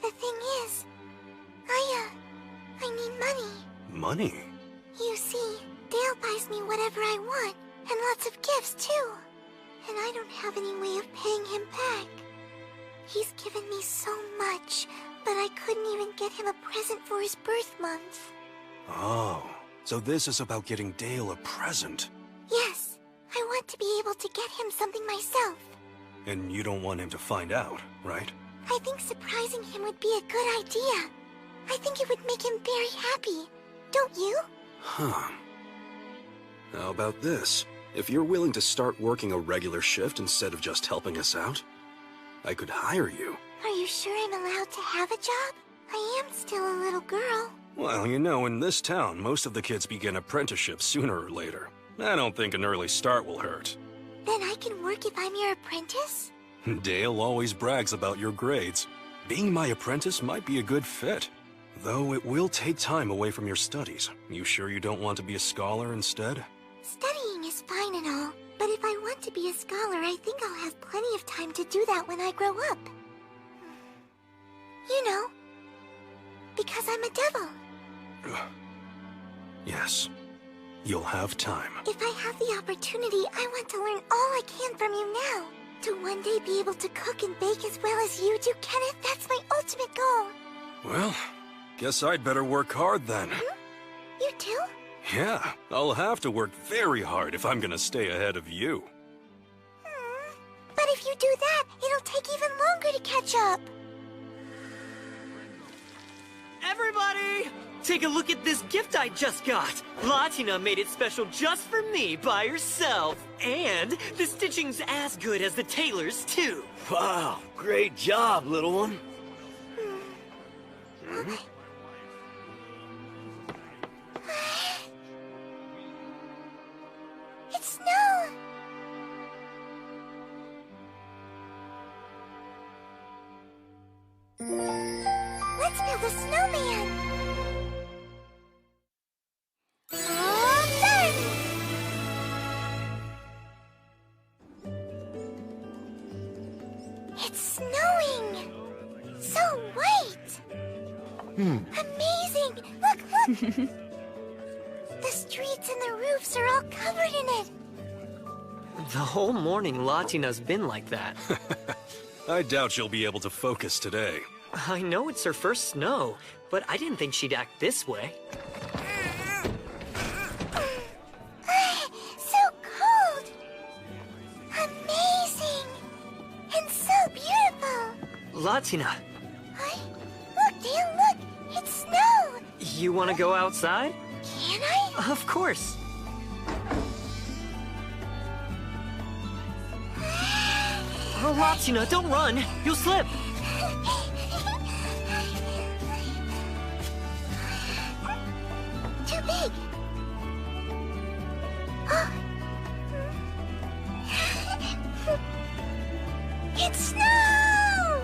The thing is, I need money. Money? You see, Dale buys me whatever I want, and lots of gifts too. And I don't have any way of paying him back. He's given me so much, but I couldn't even get him a present for his birth month. Oh, so this is about getting Dale a present. Yes, I want to be able to get him something myself. And you don't want him to find out, right? I think surprising him would be a good idea. I think it would make him very happy. Don't you? Huh. How about this? If you're willing to start working a regular shift instead of just helping us out, I could hire you. Are you sure I'm allowed to have a job? I am still a little girl. Well, you know, in this town, most of the kids begin apprenticeships sooner or later. I don't think an early start will hurt. Then I can work if I'm your apprentice? Dale always brags about your grades. Being my apprentice might be a good fit. Though it will take time away from your studies. You sure you don't want to be a scholar instead? Studying is fine and all, but if I want to be a scholar, I think I'll have plenty of time to do that when I grow up. You know, because I'm a devil. Yes. You'll have time. If I have the opportunity, I want to learn all I can from you now. To one day be able to cook and bake as well as you do, Kenneth, that's my ultimate goal. Well, guess I'd better work hard then. You too? Yeah, I'll have to work very hard if I'm gonna stay ahead of you. But if you do that, it'll take even longer to catch up. Everybody! Take a look at this gift I just got! Latina made it special just for me by herself. And the stitching's as good as the tailor's, too. Wow, great job, little one. It's snow! Let's build a snowman! All done! It's snowing! So white! Amazing! Look! The streets and the roofs are all covered in it! The whole morning Latina's been like that. I doubt she'll be able to focus today. I know it's her first snow, but I didn't think she'd act this way. So cold! Amazing! And so beautiful! Latina, Look, Dale, look! It's snow! you want to go outside? Can I? Of course. Oh, Latina, don't run! You'll slip! Too big! It's snow!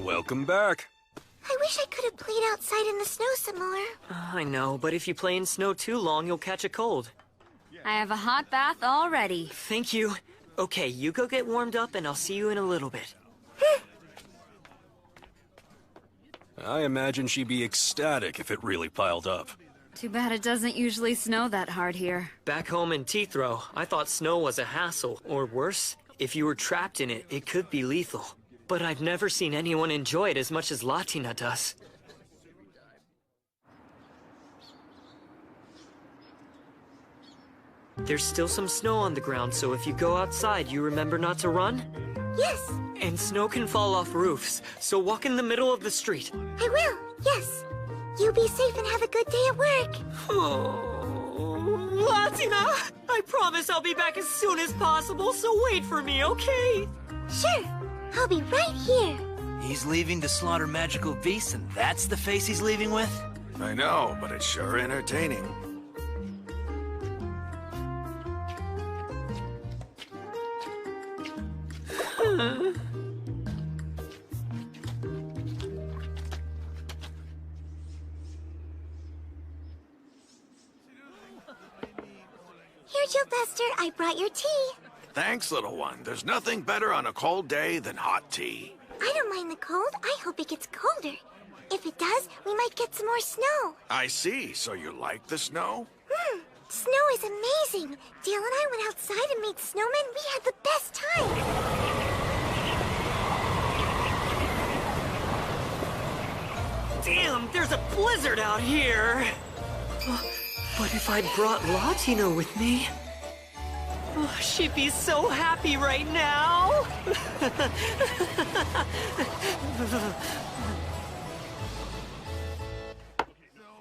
Welcome back. I wish I could have played outside in the snow some more. I know, but if you play in snow too long, you'll catch a cold. I have a hot bath already. Thank you. Okay, you go get warmed up and I'll see you in a little bit. I imagine she'd be ecstatic if it really piled up. Too bad it doesn't usually snow that hard here. Back home in Teethrow, I thought snow was a hassle, or worse, if you were trapped in it, it could be lethal. But I've never seen anyone enjoy it as much as Latina does. There's still some snow on the ground, so if you go outside, you remember not to run? Yes. And snow can fall off roofs, so walk in the middle of the street. I will, yes. You be safe and have a good day at work. Oh, Latina! I promise I'll be back as soon as possible, so wait for me, okay? Sure. I'll be right here. He's leaving to slaughter magical beasts, and that's the face he's leaving with? I know, but it's sure entertaining. Here, Jill Buster, I brought your tea. Thanks, little one. There's nothing better on a cold day than hot tea. I don't mind the cold. I hope it gets colder. If it does, we might get some more snow. I see. So you like the snow? Snow is amazing. Dale and I went outside and made snowmen. We had the best time. Damn, there's a blizzard out here! But if I brought Latina with me... she'd be so happy right now!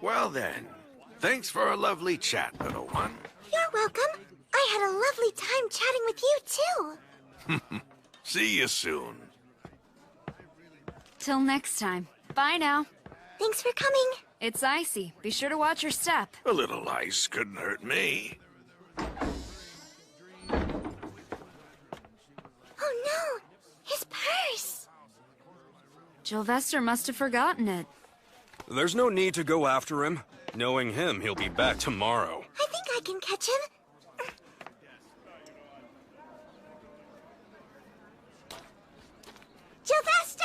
Well then, thanks for a lovely chat, little one. You're welcome. I had a lovely time chatting with you, too. See you soon. Till next time. Bye now. Thanks for coming. It's icy. Be sure to watch your step. A little ice couldn't hurt me. Oh no! His purse! Jylvester must have forgotten it. There's no need to go after him. Knowing him, he'll be back tomorrow. I think I can catch him. Jylvester!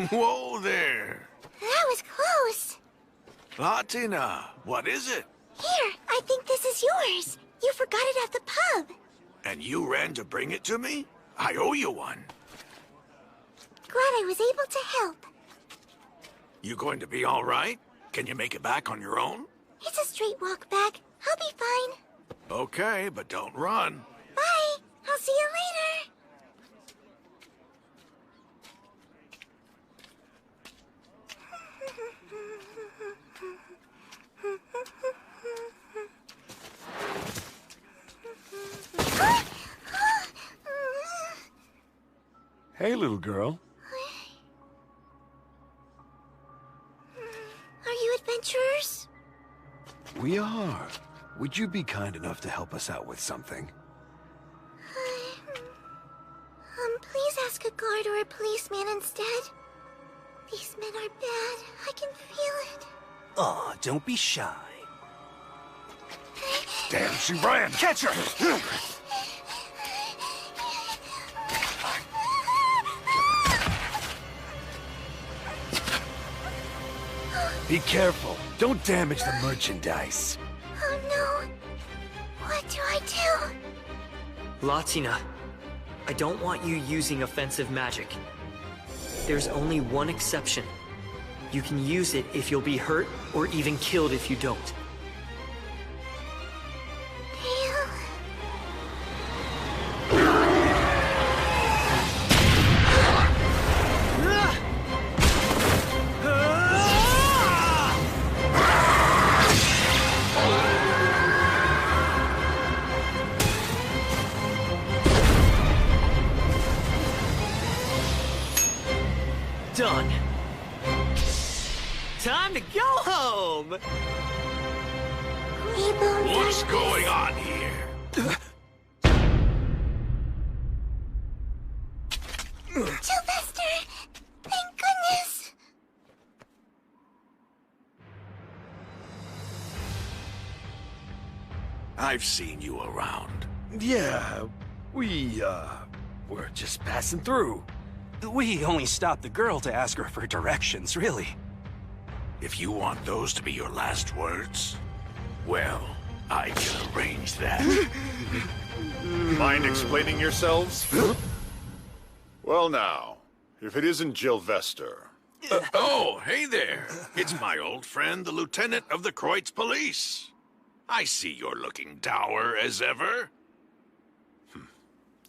Whoa there! That was close. Latina, what is it? Here, I think this is yours. You forgot it at the pub. And you ran to bring it to me? I owe you one. Glad I was able to help. You going to be all right? Can you make it back on your own? It's a straight walk back. I'll be fine. Okay, but don't run. Bye. I'll see you later. Hey, little girl. Are you adventurers? We are. Would you be kind enough to help us out with something? Please ask a guard or a policeman instead. These men are bad. I can feel it. Aw, don't be shy. Damn, she ran! Catch her! Be careful. Don't damage the merchandise. Oh no. What do I do? Latina, I don't want you using offensive magic. There's only one exception. You can use it if you'll be hurt or even killed if you don't. Done. Time to go home! What's going on here? Sylvester! Thank goodness! I've seen you around. Yeah, we're just passing through. We only stopped the girl to ask her for directions, really. If you want those to be your last words, well, I can arrange that. Mind explaining yourselves? Well now, if it isn't Jill Vester. Oh, hey there. It's my old friend, the Lieutenant of the Kreutz Police. I see you're looking dour as ever.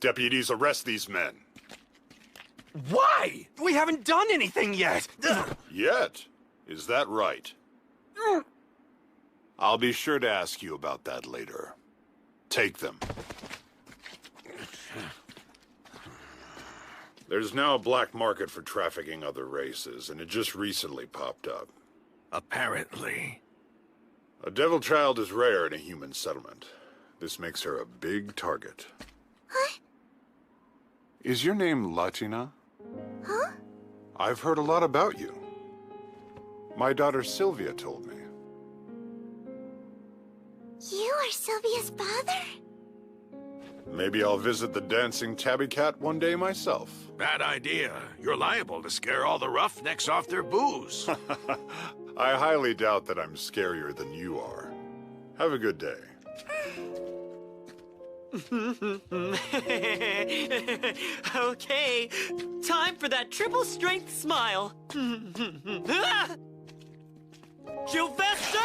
Deputies, arrest these men. Why? We haven't done anything yet. Yet? Is that right? I'll be sure to ask you about that later. Take them. There's now a black market for trafficking other races, and it just recently popped up. Apparently. A devil child is rare in a human settlement. This makes her a big target. Huh? Is your name Latina? Huh? I've heard a lot about you. My daughter Sylvia told me. You are Sylvia's father? Maybe I'll visit the dancing tabby cat one day myself. Bad idea. You're liable to scare all the roughnecks off their booze. I highly doubt that I'm scarier than you are. Have a good day. Okay, time for that triple strength smile. Sylvester!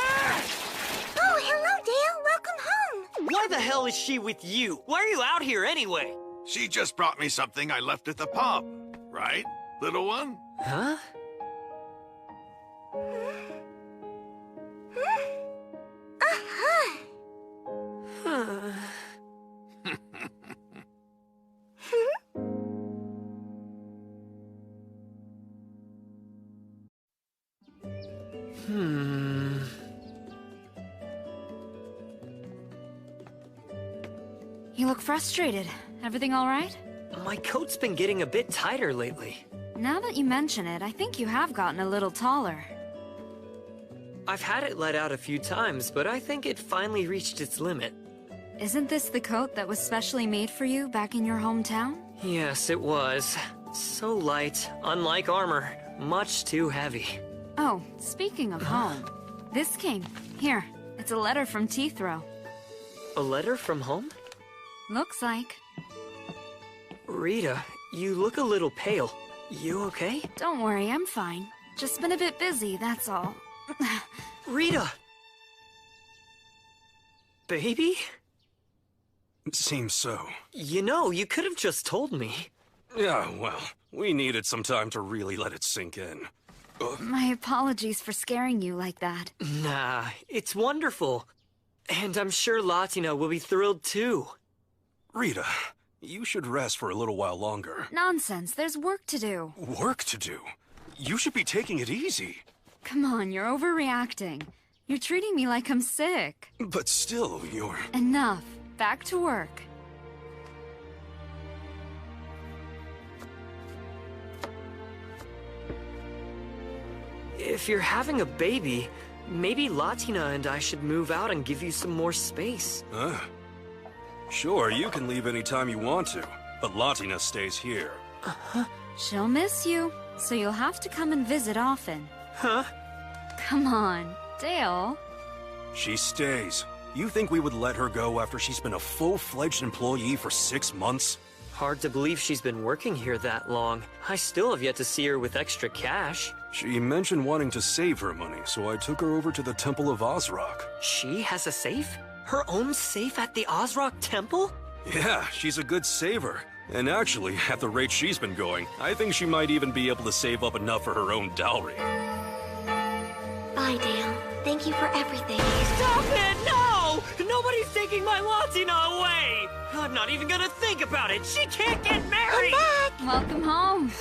Oh, hello, Dale. Welcome home. Why the hell is she with you? Why are you out here anyway? She just brought me something I left at the pub. Right, little one? Huh? Uh-huh. You look frustrated. Everything all right? My coat's been getting a bit tighter lately. Now that you mention it, I think you have gotten a little taller. I've had it let out a few times, but I think it finally reached its limit. Isn't this the coat that was specially made for you back in your hometown? Yes, it was. So light, unlike armor, much too heavy. Oh, speaking of home, this came. Here, it's a letter from Teethrow. A letter from home? Looks like. Rita, you look a little pale. You okay? Don't worry, I'm fine. Just been a bit busy, that's all. Rita! Baby? It seems so. You know, you could have just told me. Yeah, well, we needed some time to really let it sink in. My apologies for scaring you like that. Nah, it's wonderful. And I'm sure Latina will be thrilled too. Rita, you should rest for a little while longer. Nonsense, there's work to do. Work to do? You should be taking it easy. Come on, you're overreacting. You're treating me like I'm sick. But still, you're... Enough. Back to work. If you're having a baby, maybe Latina and I should move out and give you some more space. Huh? Sure, you can leave any time you want to, but Latina stays here. She'll miss you, so you'll have to come and visit often. Huh? Come on, Dale. She stays. You think we would let her go after she's been a full-fledged employee for 6 months? Hard to believe she's been working here that long. I still have yet to see her with extra cash. She mentioned wanting to save her money, so I took her over to the Temple of Ozrock. She has a safe? Her own safe at the Ozrock Temple? Yeah, she's a good saver. And actually, at the rate she's been going, I think she might even be able to save up enough for her own dowry. Bye, Dale. Thank you for everything. Stop it! No! Nobody's taking my Latina away! I'm not even gonna think about it! She can't get married! I'm back! Welcome home.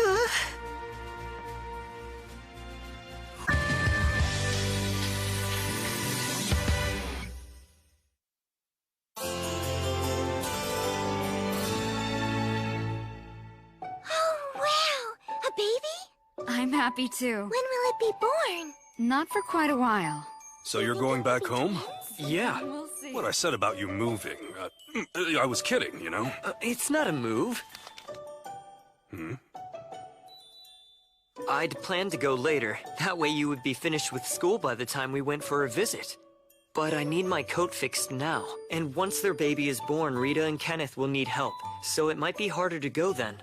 I'm happy too. When will it be born? Not for quite a while. So you're going back home? Yeah. We'll see. What I said about you moving, I was kidding, you know? It's not a move. I'd planned to go later. That way you would be finished with school by the time we went for a visit. But I need my coat fixed now. And once their baby is born, Rita and Kenneth will need help. So it might be harder to go then.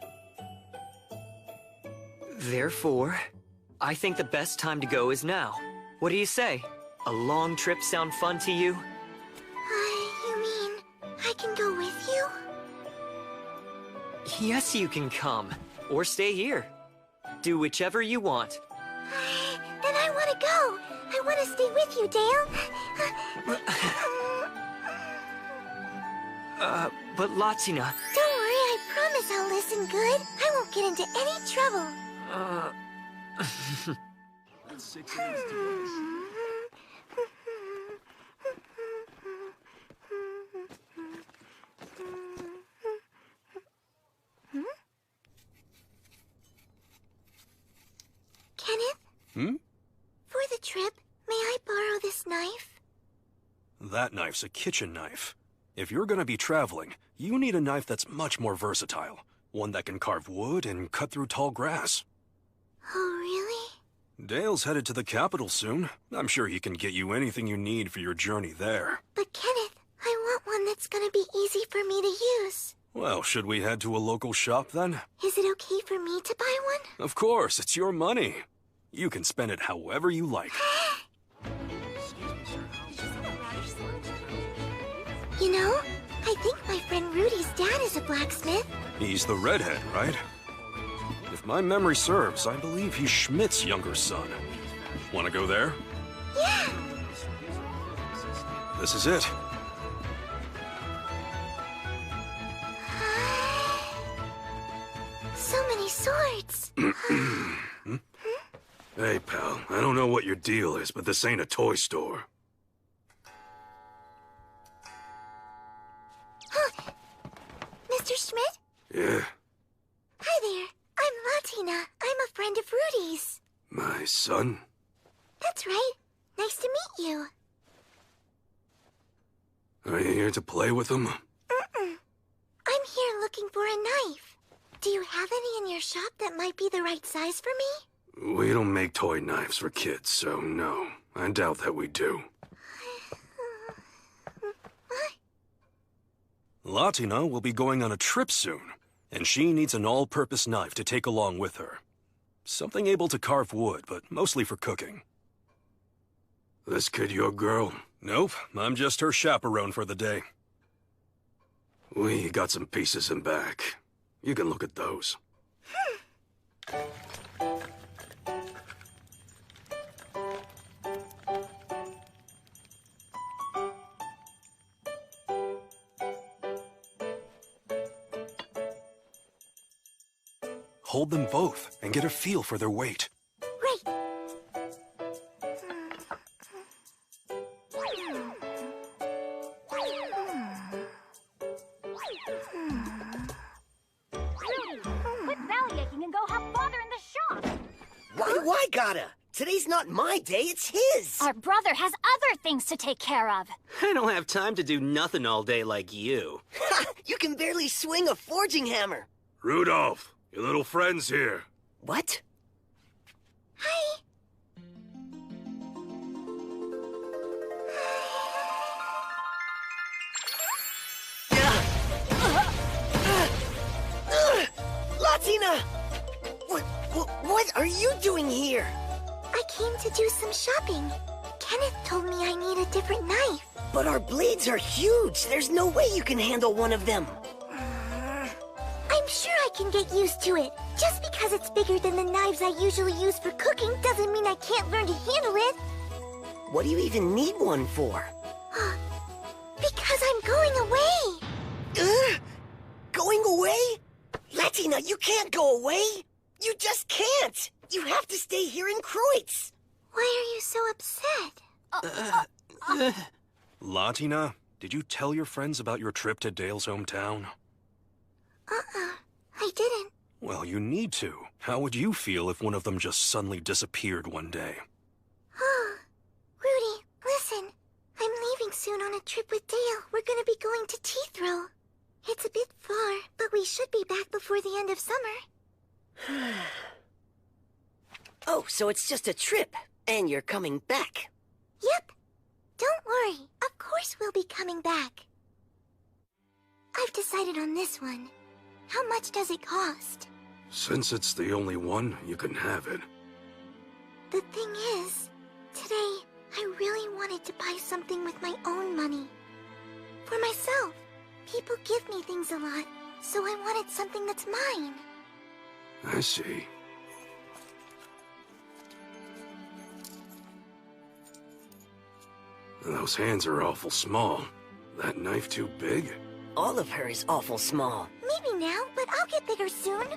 Therefore, I think the best time to go is now. What do you say? A long trip sound fun to you? You mean I can go with you? Yes, you can come. Or stay here. Do whichever you want. Then I want to go. I want to stay with you, Dale. But Latina... Don't worry, I promise I'll listen good. I won't get into any trouble. Kenneth? Hmm? For the trip, may I borrow this knife? That knife's a kitchen knife. If you're gonna be traveling, you need a knife that's much more versatile. One that can carve wood and cut through tall grass. Oh, really? Dale's headed to the capital soon. I'm sure he can get you anything you need for your journey there. But Kenneth, I want one that's gonna be easy for me to use. Well, should we head to a local shop then? Is it okay for me to buy one? Of course, it's your money. You can spend it however you like. You know, I think my friend Rudy's dad is a blacksmith. He's the redhead, right? If my memory serves, I believe he's Schmidt's younger son. Want to go there? Yeah! This is it. So many swords! Hey, pal, I don't know what your deal is, but this ain't a toy store. Mr. Schmidt? Yeah, Hi there. I'm Latina. I'm a friend of Rudy's. my son? That's right. Nice to meet you. Are you here to play with him? I'm here looking for a knife. Do you have any in your shop that might be the right size for me? We don't make toy knives for kids, so no. I doubt that we do. Latina will be going on a trip soon, and she needs an all-purpose knife to take along with her. Something able to carve wood, but mostly for cooking. This kid your girl? Nope, I'm just her chaperone for the day. We got some pieces in back. You can look at those. Hold them both and get a feel for their weight. Right. Quit bellyaching and go help Father in the shop! Why gotta? Today's not my day, it's his! Our brother has other things to take care of. I don't have time to do nothing all day like you. You can barely swing a forging hammer! Rudolph, your little friend's here. What? Hi. Latina! What are you doing here? I came to do some shopping. Kenneth told me I need a different knife. But our blades are huge. There's no way you can handle one of them. I'm sure I can get used to it. Just because it's bigger than the knives I usually use for cooking doesn't mean I can't learn to handle it. What do you even need one for? Because I'm going away. Going away? Latina, you can't go away. You just can't. You have to stay here in Kreutz. Why are you so upset? Latina, did you tell your friends about your trip to Dale's hometown? I didn't. Well, you need to. How would you feel if one of them just suddenly disappeared one day? Rudy, listen. I'm leaving soon on a trip with Dale. We're gonna be going to Teethrow. It's a bit far, but we should be back before the end of summer. Oh, so it's just a trip, and you're coming back. Yep. Don't worry, of course we'll be coming back. I've decided on this one. How much does it cost? Since it's the only one, you can have it. The thing is, today, I really wanted to buy something with my own money. For myself. People give me things a lot, so I wanted something that's mine. I see. Those hands are awful small. That knife too big? All of her is awful small. Maybe now, but I'll get bigger soon.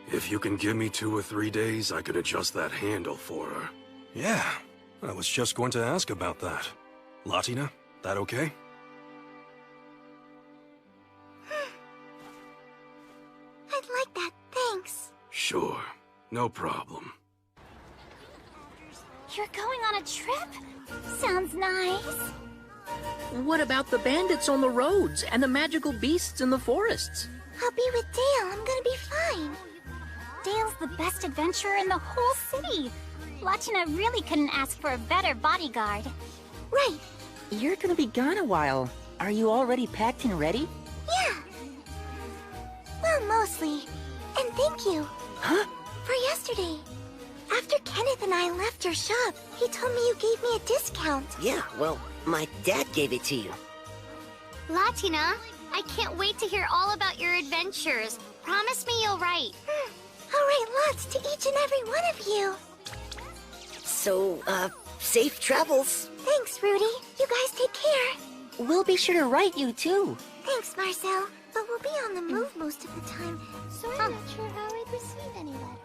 If you can give me 2 or 3 days, I can adjust that handle for her. Yeah, I was just going to ask about that. Latina, that okay? I'd like that, thanks. Sure, no problem. You're going on a trip? Sounds nice. What about the bandits on the roads and the magical beasts in the forests? I'll be with Dale. I'm gonna be fine. Dale's the best adventurer in the whole city. Latina really couldn't ask for a better bodyguard. Right. You're gonna be gone a while. Are you already packed and ready? Yeah. Well, mostly. And thank you. Huh? For yesterday. After Kenneth and I left your shop, he told me you gave me a discount. Yeah, well, my dad gave it to you. Latina, I can't wait to hear all about your adventures. Promise me you'll write. I'll write lots to each and every one of you. So, safe travels. Thanks, Rudy. You guys take care. We'll be sure to write you, too. Thanks, Marcel. But we'll be on the move most of the time, so I'm not sure how I'd receive any letter.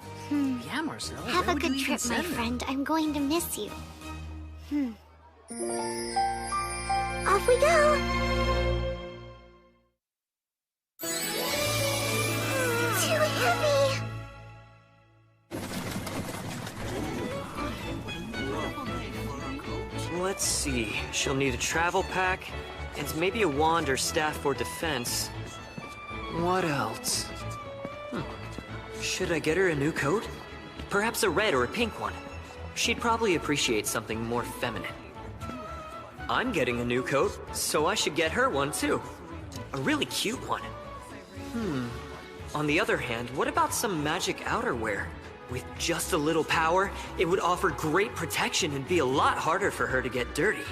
Yeah, Marcel. Have where a would you good even trip, my send it? friend. I'm going to miss you. Off we go! Too heavy! Let's see. She'll need a travel pack, and maybe a wand or staff for defense. What else? Should I get her a new coat? Perhaps a red or a pink one. She'd probably appreciate something more feminine. I'm getting a new coat, so I should get her one too. A really cute one. On the other hand, what about some magic outerwear? With just a little power, it would offer great protection and be a lot harder for her to get dirty.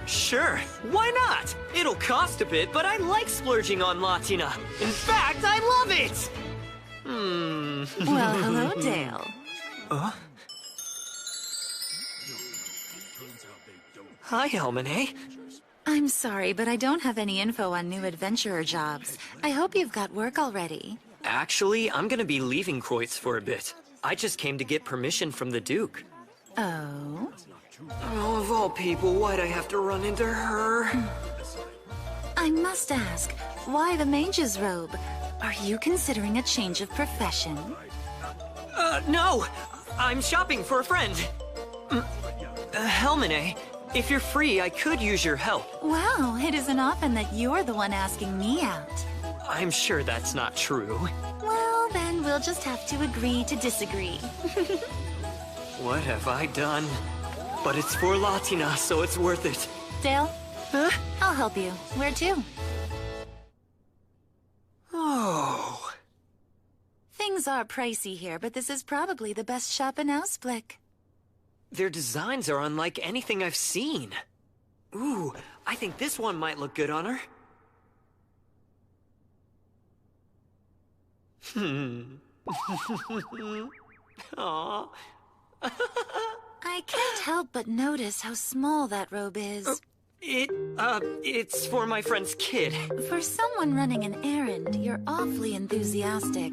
Sure, why not? It'll cost a bit, but I like splurging on Latina. In fact, I love it! Well, hello, Dale. Hi, Elmane. I'm sorry, but I don't have any info on new adventurer jobs. I hope you've got work already. Actually, I'm gonna be leaving Kreutz for a bit. I just came to get permission from the Duke. Oh? Oh, of all people, why'd I have to run into her? I must ask, why the mage's robe? Are you considering a change of profession? No! I'm shopping for a friend. Helmine, if you're free, I could use your help. Wow, it isn't often that you're the one asking me out. I'm sure that's not true. Well, then we'll just have to agree to disagree. What have I done? But it's for Latina, so it's worth it. Dale? Huh? I'll help you. Where to? Oh. Things are pricey here, but this is probably the best shop in Ausblick. Their designs are unlike anything I've seen. Ooh, I think this one might look good on her. Aww. I can't help but notice how small that robe is. It's for my friend's kid. For someone running an errand, you're awfully enthusiastic.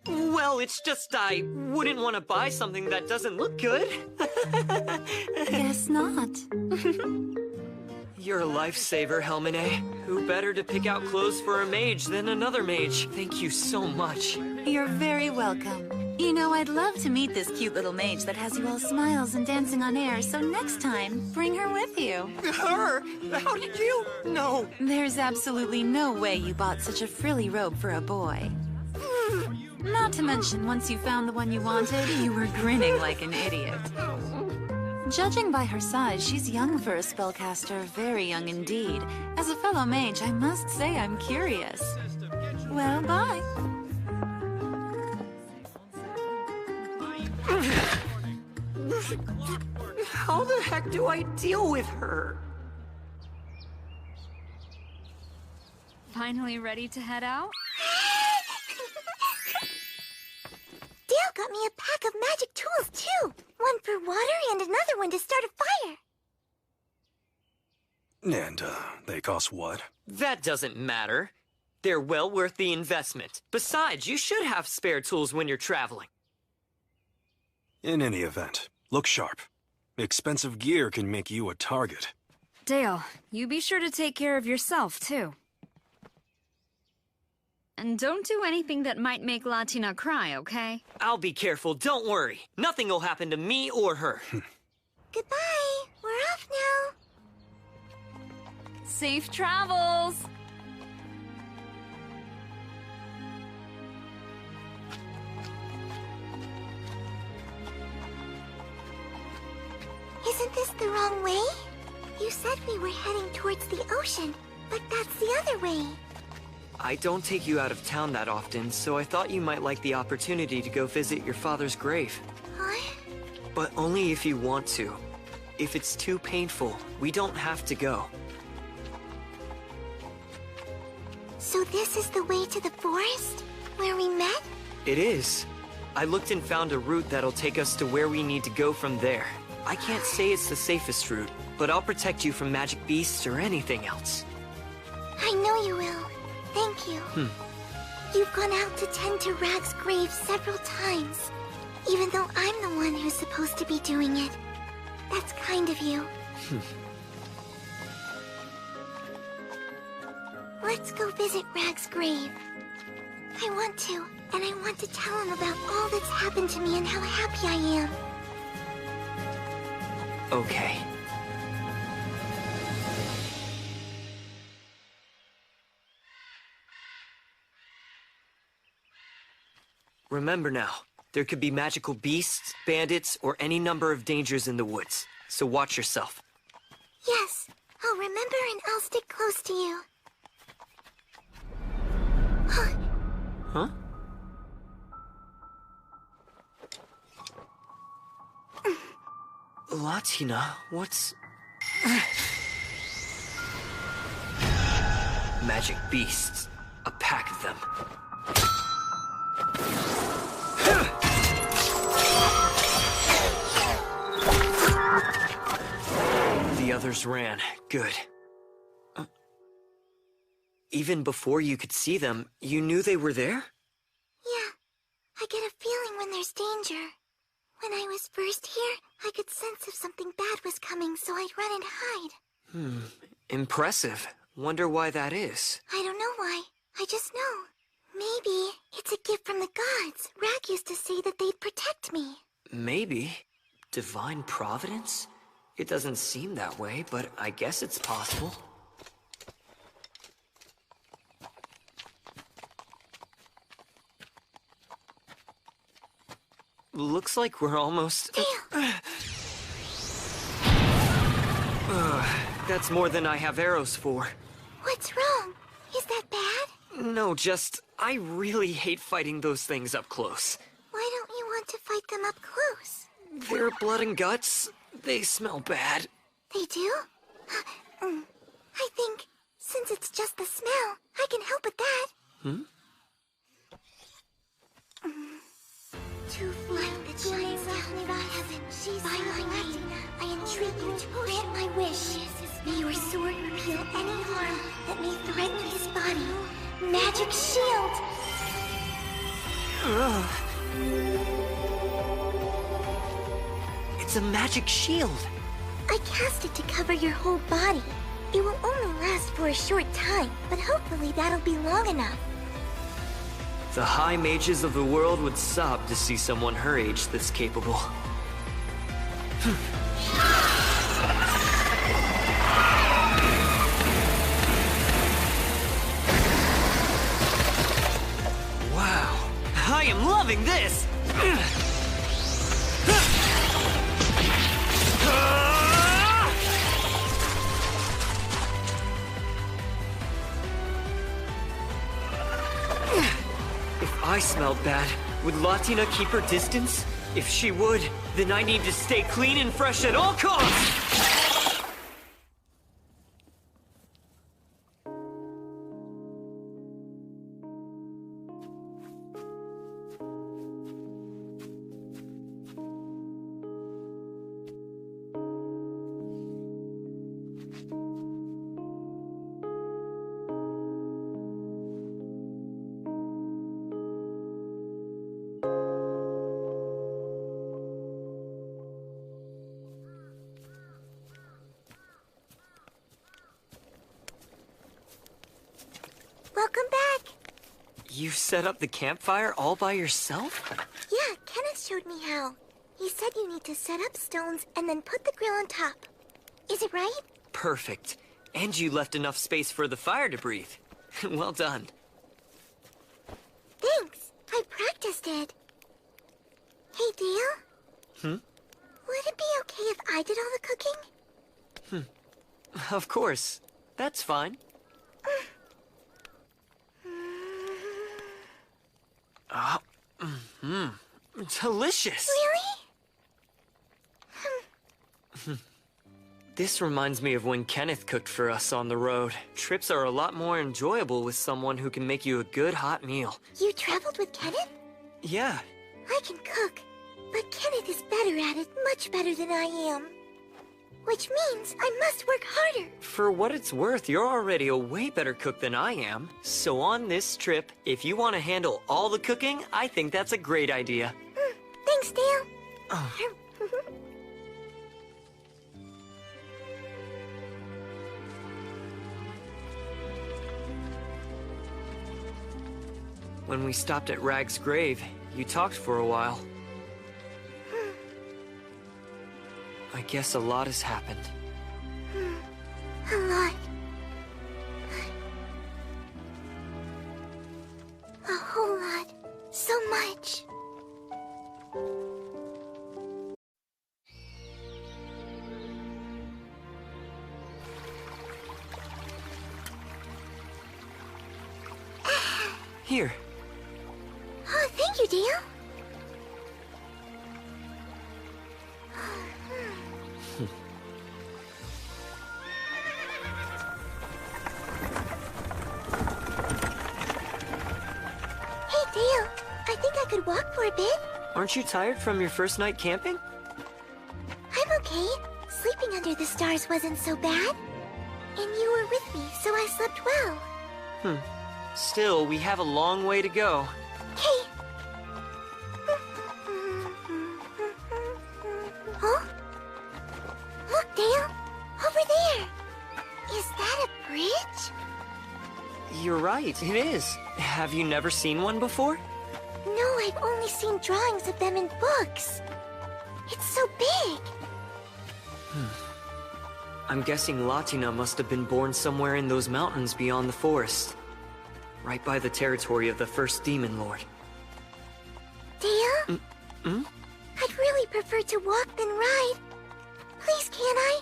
Well, it's just I wouldn't want to buy something that doesn't look good. Guess not. You're a lifesaver, Helmine. Who better to pick out clothes for a mage than another mage? Thank you so much. You're very welcome. You know, I'd love to meet this cute little mage that has you all smiles and dancing on air, so next time, bring her with you. Her? How did you? No. There's absolutely no way you bought such a frilly robe for a boy. Not to mention, once you found the one you wanted, you were grinning like an idiot. Judging by her size, she's young for a spellcaster, very young indeed. As a fellow mage, I must say I'm curious. Well, bye. How the heck do I deal with her? Finally ready to head out? Dale got me a pack of magic tools, too. One for water and another one to start a fire. And, they cost what? That doesn't matter. They're well worth the investment. Besides, you should have spare tools when you're traveling. In any event, look sharp. Expensive gear can make you a target. Dale, you be sure to take care of yourself, too. And don't do anything that might make Latina cry, okay? I'll be careful, don't worry. Nothing will happen to me or her. Goodbye. We're off now. Safe travels! Isn't this the wrong way? You said we were heading towards the ocean, but that's the other way. I don't take you out of town that often, so I thought you might like the opportunity to go visit your father's grave. Huh? But only if you want to. If it's too painful, we don't have to go. So this is the way to the forest? Where we met? It is. I looked and found a route that'll take us to where we need to go from there. I can't say it's the safest route, but I'll protect you from magic beasts or anything else. I know you will. Thank you. You've gone out to tend to Rag's grave several times, even though I'm the one who's supposed to be doing it. That's kind of you. Let's go visit Rag's grave. I want to, and I want to tell him about all that's happened to me and how happy I am. Okay. Remember now, there could be magical beasts, bandits, or any number of dangers in the woods, so watch yourself. Yes, I'll remember and I'll stick close to you. Huh? Latina, what's... Magic beasts. A pack of them. The others ran. Good. Even before you could see them, you knew they were there? Yeah, I get a feeling when there's danger. When I was first here, I could sense if something bad was coming, so I'd run and hide. Impressive. Wonder why that is. I don't know why. I just know. Maybe it's a gift from the gods. Rag used to say that they'd protect me. Maybe. Divine providence? It doesn't seem that way, but I guess it's possible. Looks like we're almost... That's more than I have arrows for. What's wrong? Is that bad? No, just... I really hate fighting those things up close. Why don't you want to fight them up close? They're blood and guts. They smell bad. They do? I think, since it's just the smell, I can help with that. To find the giants down from heaven, by my name, I entreat you to grant my wish. May your sword repel any harm that may threaten his body. Magic shield! It's a magic shield. I cast it to cover your whole body. It will only last for a short time, but hopefully that'll be long enough. The high mages of the world would sob to see someone her age this capable. Wow, I am loving this! If I smelled bad, would Latina keep her distance? If she would, then I need to stay clean and fresh at all costs! Welcome back. You set up the campfire all by yourself? Yeah, Kenneth showed me how. He said you need to set up stones and then put the grill on top. Is it right? Perfect. And you left enough space for the fire to breathe. Well done. Thanks. I practiced it. Hey, Dale? Would it be okay if I did all the cooking? Of course. That's fine. Delicious! Really? This reminds me of when Kenneth cooked for us on the road. Trips are a lot more enjoyable with someone who can make you a good hot meal. You traveled with Kenneth? Yeah. I can cook, but Kenneth is better at it, much better than I am. Which means I must work harder. For what it's worth, you're already a way better cook than I am. So on this trip, if you want to handle all the cooking, I think that's a great idea. Thanks, Dale. When we stopped at Rag's grave, you talked for a while. I guess a lot has happened. A lot. A whole lot. So much. Here. Oh, thank you, Dale. Hey, Dale. I think I could walk for a bit. Aren't you tired from your first night camping? I'm okay. Sleeping under the stars wasn't so bad. And you were with me, so I slept well. Still, we have a long way to go. Hey. Huh? Look, Dale. Over there. Is that a bridge? You're right, it is. Have you never seen one before? No, I've only seen drawings of them in books. It's so big. I'm guessing Latina must have been born somewhere in those mountains beyond the forest. Right by the territory of the first Demon Lord. Dale? I'd really prefer to walk than ride. Please, can I?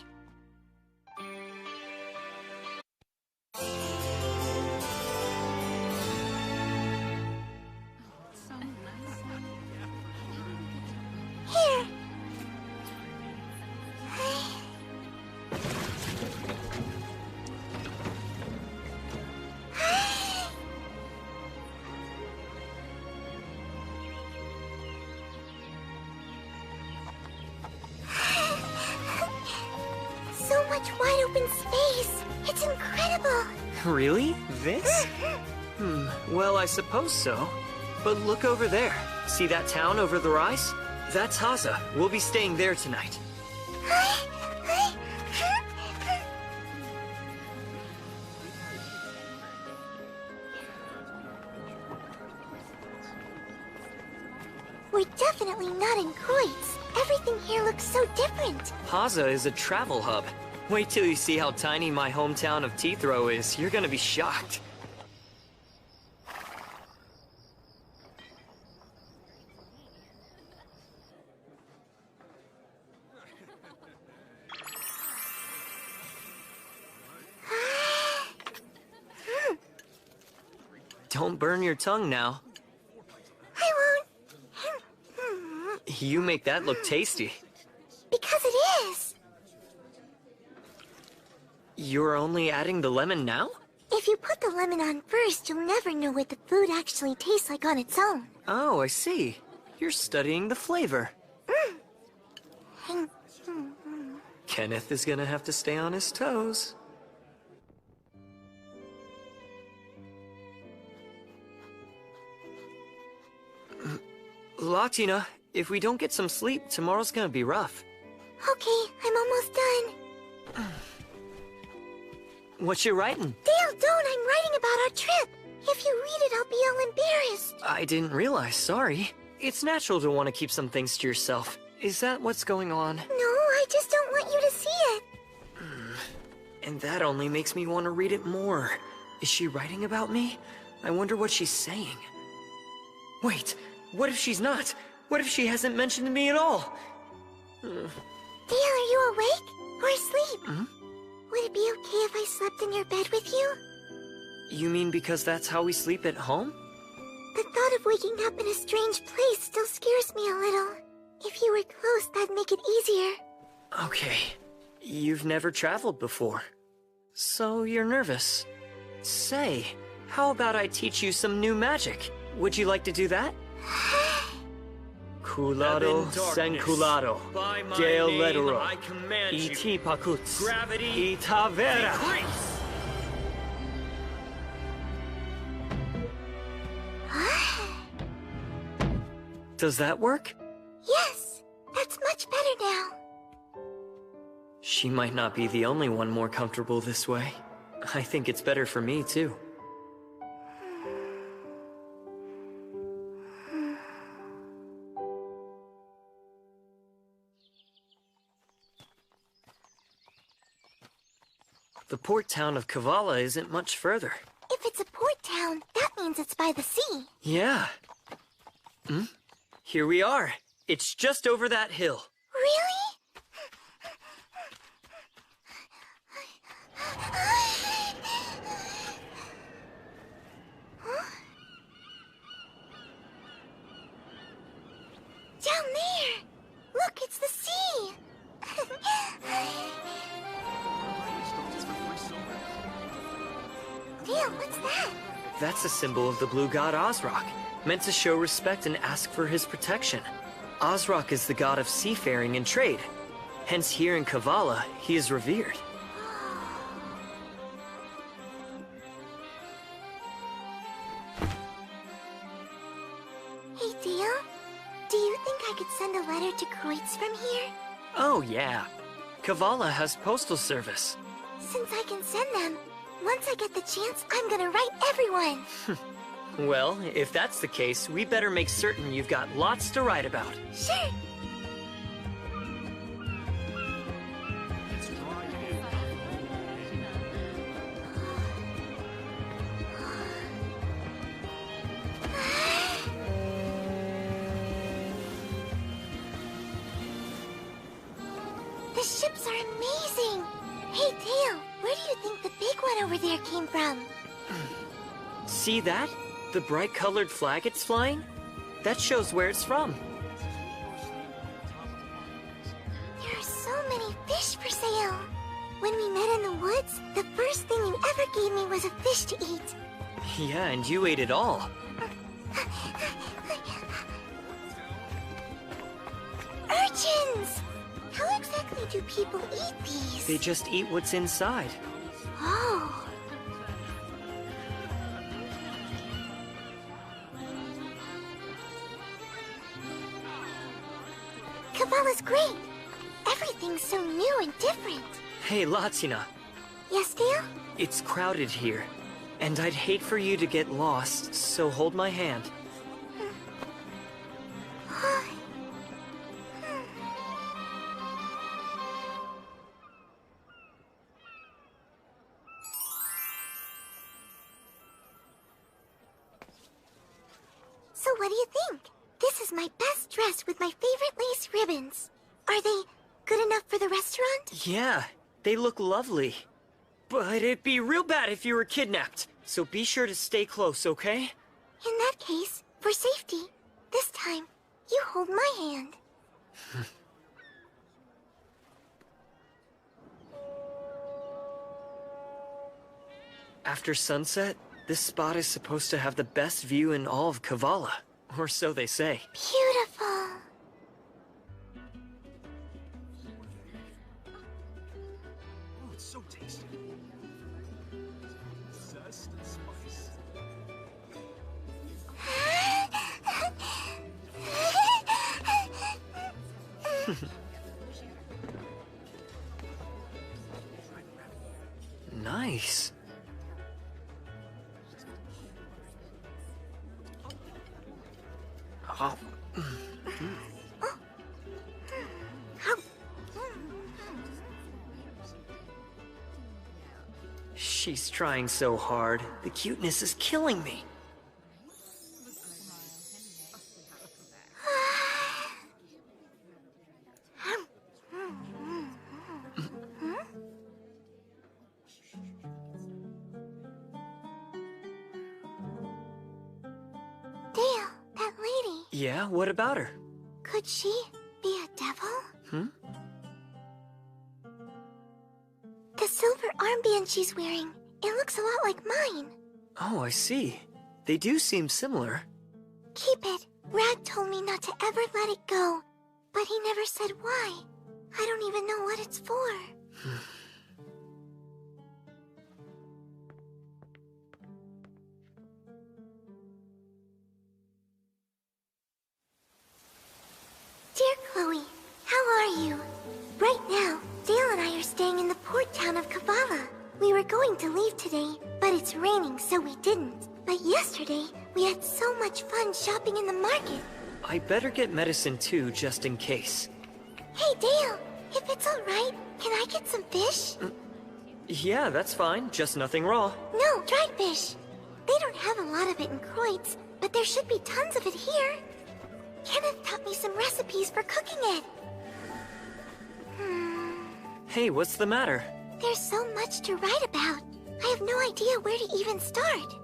Here. So much wide open space. It's incredible. Really? This? Well, I suppose so. But look over there. See that town over the rise? That's Haza. We'll be staying there tonight. We're definitely not in Kreutz. Everything here looks so different. Paza is a travel hub. Wait till you see how tiny my hometown of Teethrow is. You're gonna be shocked. Don't burn your tongue now. I won't. You make that look tasty. Because it is. You're only adding the lemon now? If you put the lemon on first, you'll never know what the food actually tastes like on its own. Oh, I see. You're studying the flavor. Kenneth is gonna have to stay on his toes. Latina, if we don't get some sleep, tomorrow's gonna be rough. Okay, I'm almost done. What you writing? Dale, don't! I'm writing about our trip. If you read it, I'll be all embarrassed. I didn't realize, sorry. It's natural to want to keep some things to yourself. Is that what's going on? No, I just don't want you to see it. And that only makes me want to read it more. Is she writing about me? I wonder what she's saying. Wait, what if she's not? What if she hasn't mentioned me at all? Dale, are you awake? Or asleep? Would it be okay if I slept in your bed with you? You mean because that's how we sleep at home? The thought of waking up in a strange place still scares me a little. If you were close, that'd make it easier. Okay. You've never traveled before. So you're nervous. Say, how about I teach you some new magic? Would you like to do that? Culado senculado, Gale Ledero, E.T. Pacuts, Ita Vera. Does that work? Yes, that's much better now. She might not be the only one more comfortable this way. I think it's better for me, too. The port town of Kavala isn't much further. If it's a port town, that means it's by the sea. Yeah. Here we are. It's just over that hill. Really? Down there! Look, it's the sea! Dale, what's that? That's a symbol of the blue god Ozrock, meant to show respect and ask for his protection. Ozrock is the god of seafaring and trade. Hence here in Kavala, he is revered. Hey, Dale? Do you think I could send a letter to Kreutz from here? Oh, yeah. Kavala has postal service. Since I can send them, once I get the chance, I'm gonna write everyone. Well, if that's the case, we better make certain you've got lots to write about. Sure. The ships are amazing! Hey, Dale, where do you think the big one over there came from? See that? The bright colored flag it's flying? That shows where it's from. There are so many fish for sale. When we met in the woods, the first thing you ever gave me was a fish to eat. Yeah, and you ate it all. Urchins! How exactly do people eat these? They just eat what's inside. Oh. Kavala's great. Everything's so new and different. Hey, Latina. Yes, Dale? It's crowded here, and I'd hate for you to get lost, so hold my hand. what do you think? This is my best dress with my favorite lace ribbons. Are they good enough for the restaurant? Yeah, they look lovely. But it'd be real bad if you were kidnapped, so be sure to stay close, okay? In that case, for safety, this time, you hold my hand. After sunset, this spot is supposed to have the best view in all of Kavala, or so they say. Beautiful. Oh, it's so tasty. Zest and spice. Nice. Oh. She's trying so hard. The cuteness is killing me. Dale, that lady. Yeah, what about her? Could she be a devil? Hmm? The silver armband she's wearing, it looks a lot like mine. Oh, I see. They do seem similar. Keep it. Rag told me not to ever let it go, but he never said why. I don't even know what it's for. Dear Chloe, how are you? Right now, Dale and I are staying in the port town of Kavala. We were going to leave today, but it's raining, so we didn't. But yesterday, we had so much fun shopping in the market. I better get medicine too, just in case. Hey, Dale, if it's alright, can I get some fish? Yeah, that's fine. Just nothing raw. No, dried fish. They don't have a lot of it in Kreutz, but there should be tons of it here. Kenneth taught me some recipes for cooking it. Hey, what's the matter? There's so much to write about. I have no idea where to even start.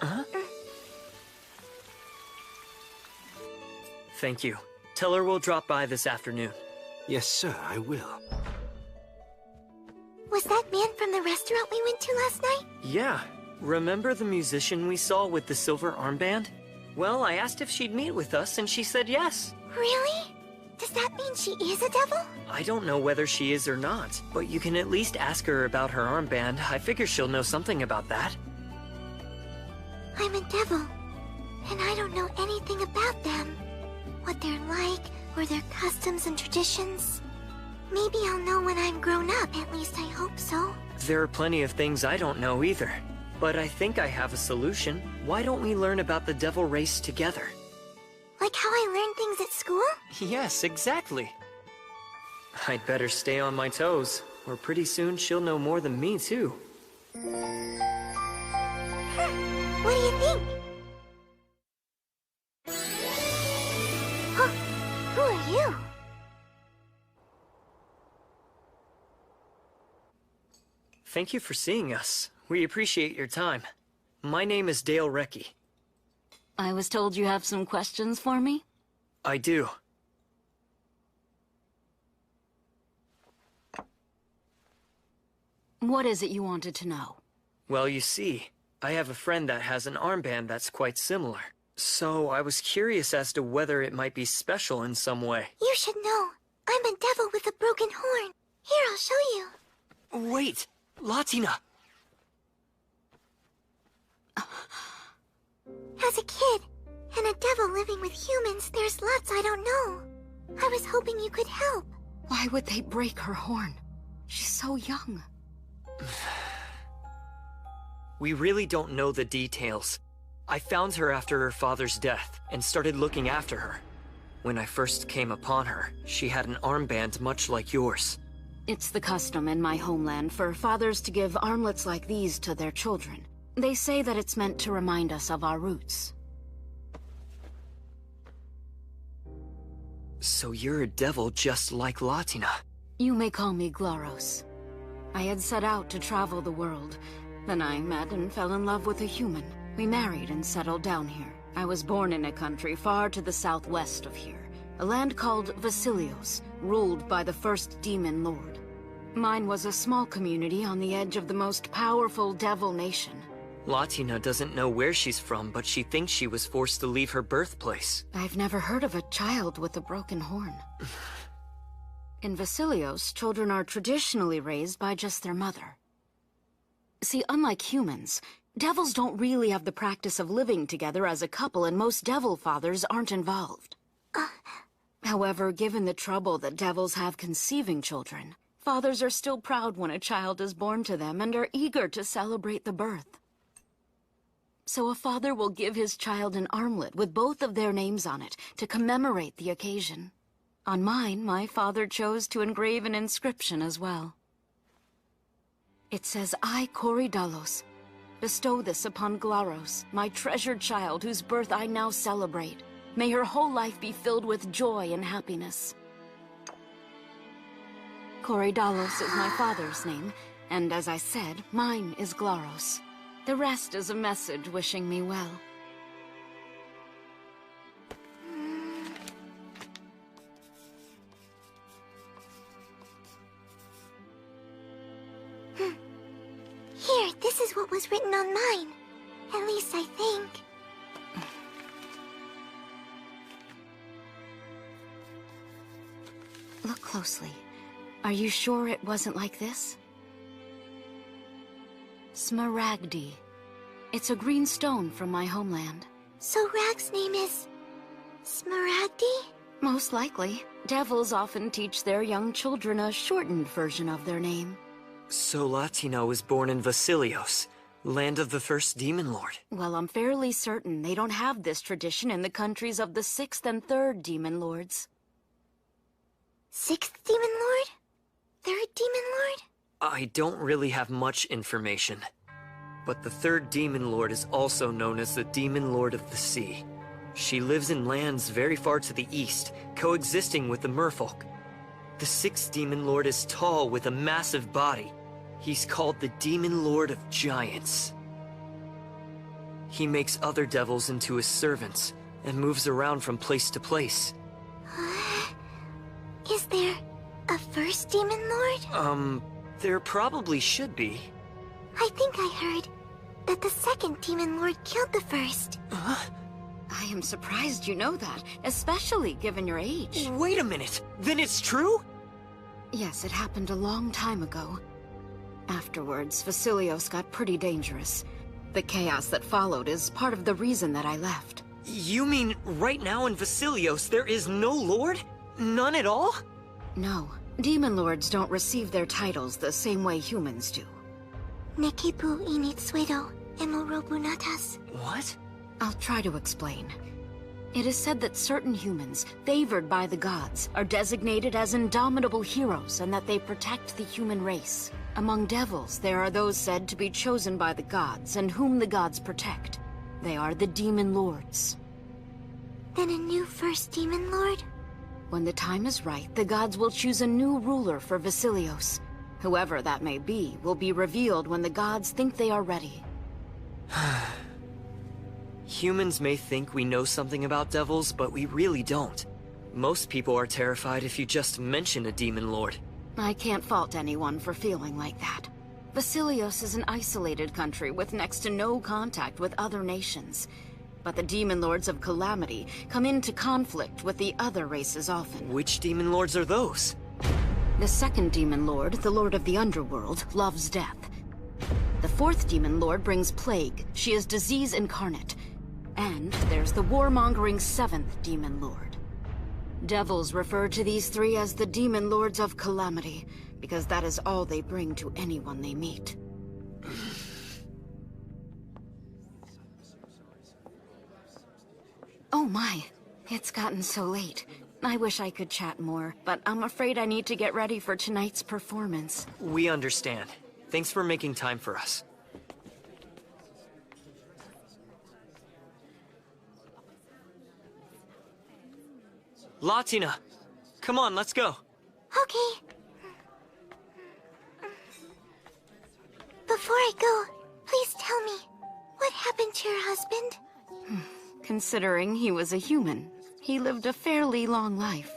Huh? Thank you. Tell her we'll drop by this afternoon. Yes, sir, I will. Was that man from the restaurant we went to last night? Yeah. Remember the musician we saw with the silver armband? Well, I asked if she'd meet with us, and she said yes. Really? Does that mean she is a devil? I don't know whether she is or not, but you can at least ask her about her armband. I figure she'll know something about that. I'm a devil, and I don't know anything about them. What they're like, or their customs and traditions. Maybe I'll know when I'm grown up, at least I hope so. There are plenty of things I don't know either. But I think I have a solution. Why don't we learn about the devil race together? Like how I learn things at school? Yes, exactly. I'd better stay on my toes, or pretty soon she'll know more than me, too. What do you think? Huh, who are you? Thank you for seeing us. We appreciate your time. My name is Dale Recce. I was told you have some questions for me? I do. What is it you wanted to know? Well, you see, I have a friend that has an armband that's quite similar. So I was curious as to whether it might be special in some way. You should know. I'm a devil with a broken horn. Here, I'll show you. Wait! Latina! As a kid, and a devil living with humans, there's lots I don't know. I was hoping you could help. Why would they break her horn? She's so young. We really don't know the details. I found her after her father's death, and started looking after her. When I first came upon her, she had an armband much like yours. It's the custom in my homeland for fathers to give armlets like these to their children. They say that it's meant to remind us of our roots. So you're a devil just like Latina. You may call me Glaros. I had set out to travel the world. Then I met and fell in love with a human. We married and settled down here. I was born in a country far to the southwest of here. A land called Vasilios, ruled by the first demon lord. Mine was a small community on the edge of the most powerful devil nation. Latina doesn't know where she's from, but she thinks she was forced to leave her birthplace. I've never heard of a child with a broken horn. In Vasilios, children are traditionally raised by just their mother. See, unlike humans, devils don't really have the practice of living together as a couple, and most devil fathers aren't involved. However, given the trouble that devils have conceiving children, fathers are still proud when a child is born to them and are eager to celebrate the birth. So a father will give his child an armlet with both of their names on it to commemorate the occasion. On mine, my father chose to engrave an inscription as well. It says, I, Korydallos, bestow this upon Glaros, my treasured child whose birth I now celebrate. May her whole life be filled with joy and happiness. Korydallos is my father's name, and as I said, mine is Glaros. The rest is a message wishing me well. Here, this is what was written on mine. At least I think. Look closely. Are you sure it wasn't like this? Smaragdi. It's a green stone from my homeland. So Rag's name is... Smaragdi? Most likely. Devils often teach their young children a shortened version of their name. So Latina was born in Vasilios, land of the first demon lord. Well, I'm fairly certain they don't have this tradition in the countries of the 6th and 3rd demon lords. 6th demon lord? 3rd demon lord? I don't really have much information. But the 3rd demon lord is also known as the demon lord of the sea. She lives in lands very far to the east, coexisting with the merfolk. The 6th demon lord is tall with a massive body. He's called the Demon Lord of Giants. He makes other devils into his servants and moves around from place to place. Is there a 1st demon lord? There probably should be. I think I heard that the 2nd demon lord killed the 1st. I am surprised you know that, especially given your age. Wait a minute! Then it's true? Yes, it happened a long time ago. Afterwards, Vasilios got pretty dangerous. The chaos that followed is part of the reason that I left. You mean right now in Vasilios there is no lord? None at all? No. Demon lords don't receive their titles the same way humans do. Nekipu initsuedo emorobunatas. What? I'll try to explain. It is said that certain humans, favored by the gods, are designated as indomitable heroes and that they protect the human race. Among devils, there are those said to be chosen by the gods and whom the gods protect. They are the demon lords. Then a new 1st demon lord? When the time is right, the gods will choose a new ruler for Vasilios. Whoever that may be will be revealed when the gods think they are ready. Humans may think we know something about devils, but we really don't. Most people are terrified if you just mention a demon lord. I can't fault anyone for feeling like that. Vasilios is an isolated country with next to no contact with other nations. But the demon lords of Calamity come into conflict with the other races often. Which demon lords are those? The 2nd demon lord, the lord of the underworld, loves death. The 4th demon lord brings plague. She is disease incarnate. And there's the warmongering 7th demon lord. Devils refer to these 3 as the demon lords of Calamity, because that is all they bring to anyone they meet. Oh my, it's gotten so late. I wish I could chat more, but I'm afraid I need to get ready for tonight's performance. We understand. Thanks for making time for us. Latina, come on, let's go. Okay. Before I go, please tell me, what happened to your husband? Considering he was a human, he lived a fairly long life.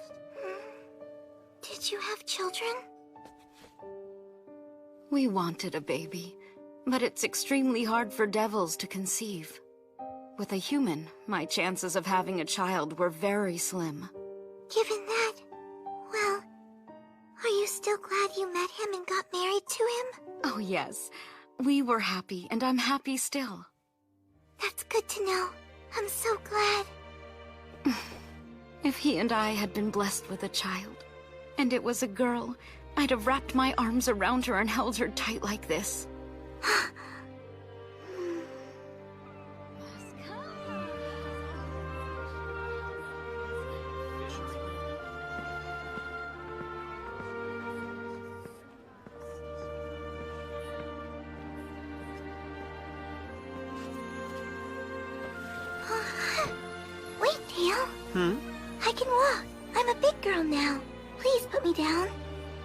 Did you have children? We wanted a baby, but it's extremely hard for devils to conceive. With a human, my chances of having a child were very slim. Given that, well, are you still glad you met him and got married to him? Oh yes, we were happy, and I'm happy still. That's good to know. I'm so glad. If he and I had been blessed with a child, and it was a girl, I'd have wrapped my arms around her and held her tight like this. Wait, Dale. I can walk. I'm a big girl now. Please put me down.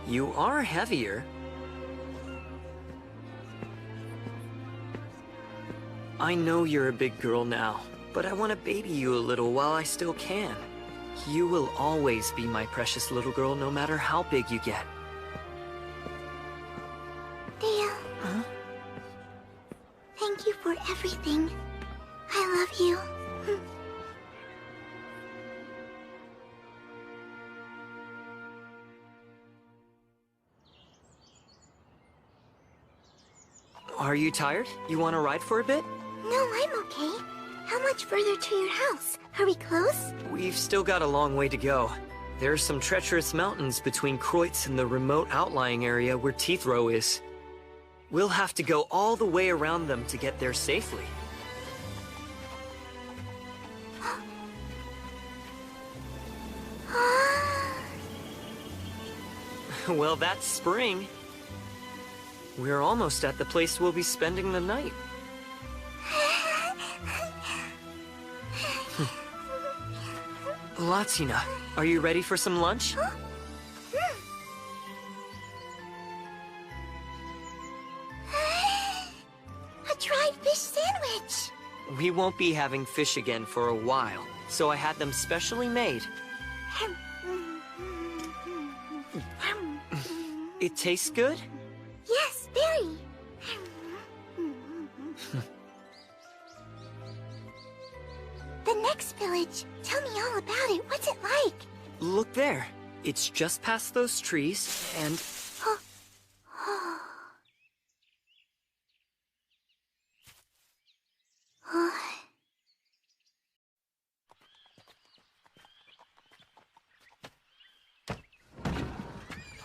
You are heavier. I know you're a big girl now, but I want to baby you a little while I still can. You will always be my precious little girl, no matter how big you get. Dale. Huh? Thank you for everything. I love you. Are you tired? You want to ride for a bit? No, I'm okay. How much further to your house? Are we close? We've still got a long way to go. There are some treacherous mountains between Kreutz and the remote outlying area where Teethrow is. We'll have to go all the way around them to get there safely. Well, that's spring. We're almost at the place we'll be spending the night. Latina, are you ready for some lunch? A dried fish sandwich! We won't be having fish again for a while, so I had them specially made. It tastes good? Yes, very. The next village. Tell me all about it. What's it like? Look there. It's just past those trees, and...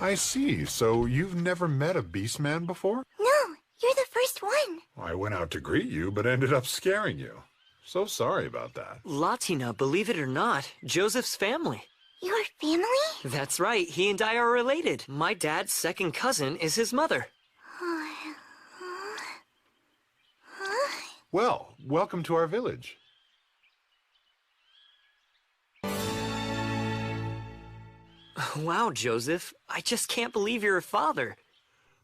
I see. So you've never met a Beastman before? No, you're the first one. I went out to greet you, but ended up scaring you. So sorry about that. Latina, believe it or not, Joseph's family. Your family? That's right, he and I are related. My dad's second cousin is his mother. Well, welcome to our village. Wow, Joseph, I just can't believe you're a father.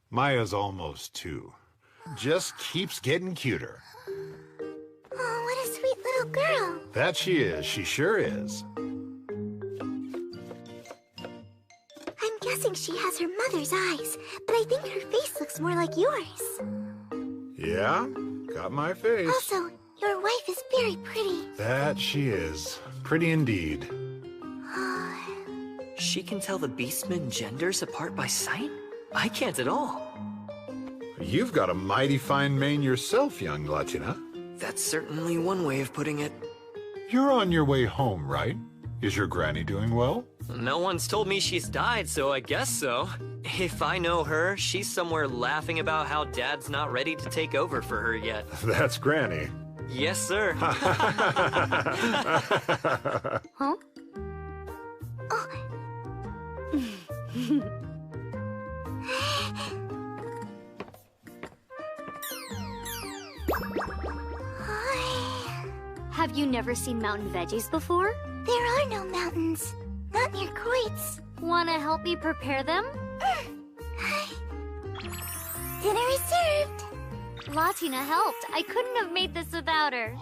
Maya's almost 2. Just keeps getting cuter. Oh, what a sweet little girl. That she is. She sure is. I'm guessing she has her mother's eyes, but I think her face looks more like yours. Yeah, got my face. Also, your wife is very pretty. That she is. Pretty indeed. She can tell the Beastmen genders apart by sight? I can't at all. You've got a mighty fine mane yourself, young Latina. That's certainly one way of putting it. You're on your way home, right? Is your granny doing well? No one's told me she's died, so I guess so. If I know her, she's somewhere laughing about how Dad's not ready to take over for her yet. That's Granny. Yes, sir. Huh? Have you never seen mountain veggies before? There are no mountains. not near Kreutz. Wanna help me prepare them? Dinner is served. Latina helped. I couldn't have made this without her.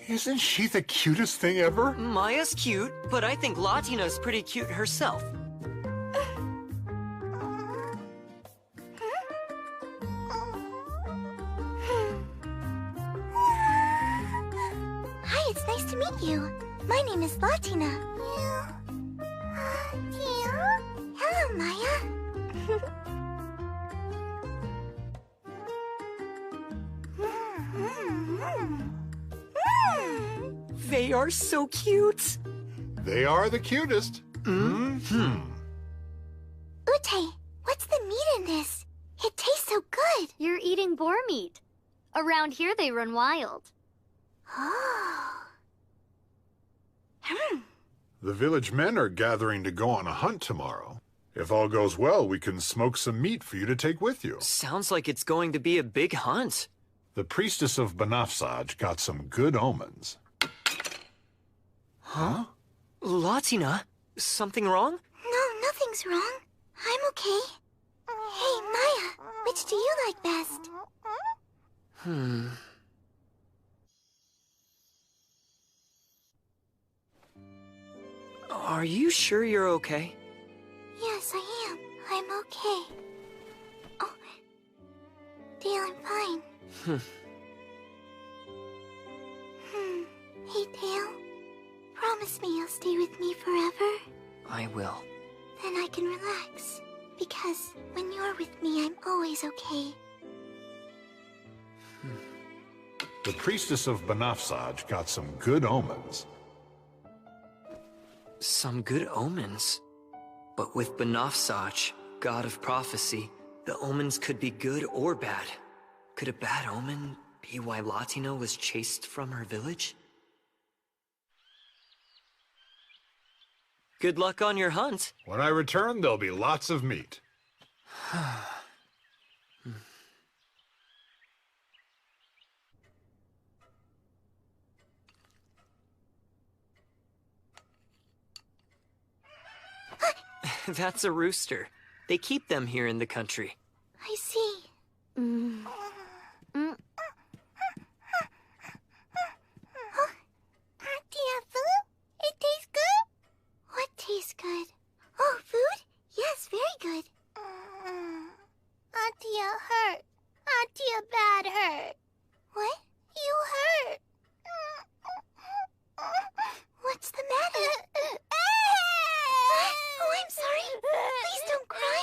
Isn't she the cutest thing ever? Maya's cute, but I think Latina's pretty cute herself. Hi, it's nice to meet you. My name is Latina. Hello, Maya. They are so cute. They are the cutest. Ute, what's the meat in this? It tastes so good. You're eating boar meat. Around here they run wild. Oh. The village men are gathering to go on a hunt tomorrow. If all goes well, we can smoke some meat for you to take with you. Sounds like it's going to be a big hunt. The priestess of Banafsaj got some good omens. Huh? Latina, something wrong? No, nothing's wrong. I'm okay. Hey, Maya, which do you like best? Are you sure you're okay? Yes, I am. I'm okay. Oh, Dale, I'm fine. Hey, Dale. Promise me you'll stay with me forever? I will. Then I can relax. Because when you're with me, I'm always okay. The priestess of Banafsaj got some good omens. Some good omens? But with Banafsaj, god of prophecy, the omens could be good or bad. Could a bad omen be why Latina was chased from her village? Good luck on your hunt. When I return, there'll be lots of meat. That's a rooster. They keep them here in the country. I see. It tastes good? What tastes good? Oh, food? Yes, very good. Auntie hurt. Auntie bad hurt. What? You hurt. What's the matter? Oh, I'm sorry. Please don't cry.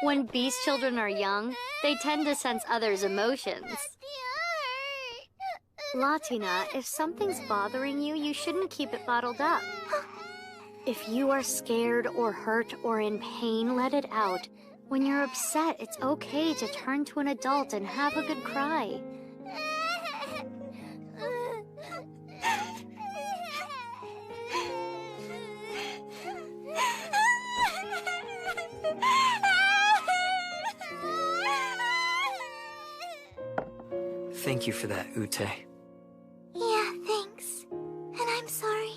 When beast children are young, they tend to sense others' emotions. Latina, if something's bothering you, you shouldn't keep it bottled up. If you are scared or hurt or in pain, let it out. When you're upset, it's okay to turn to an adult and have a good cry. Thank you for that, Ute. Yeah, thanks. And I'm sorry.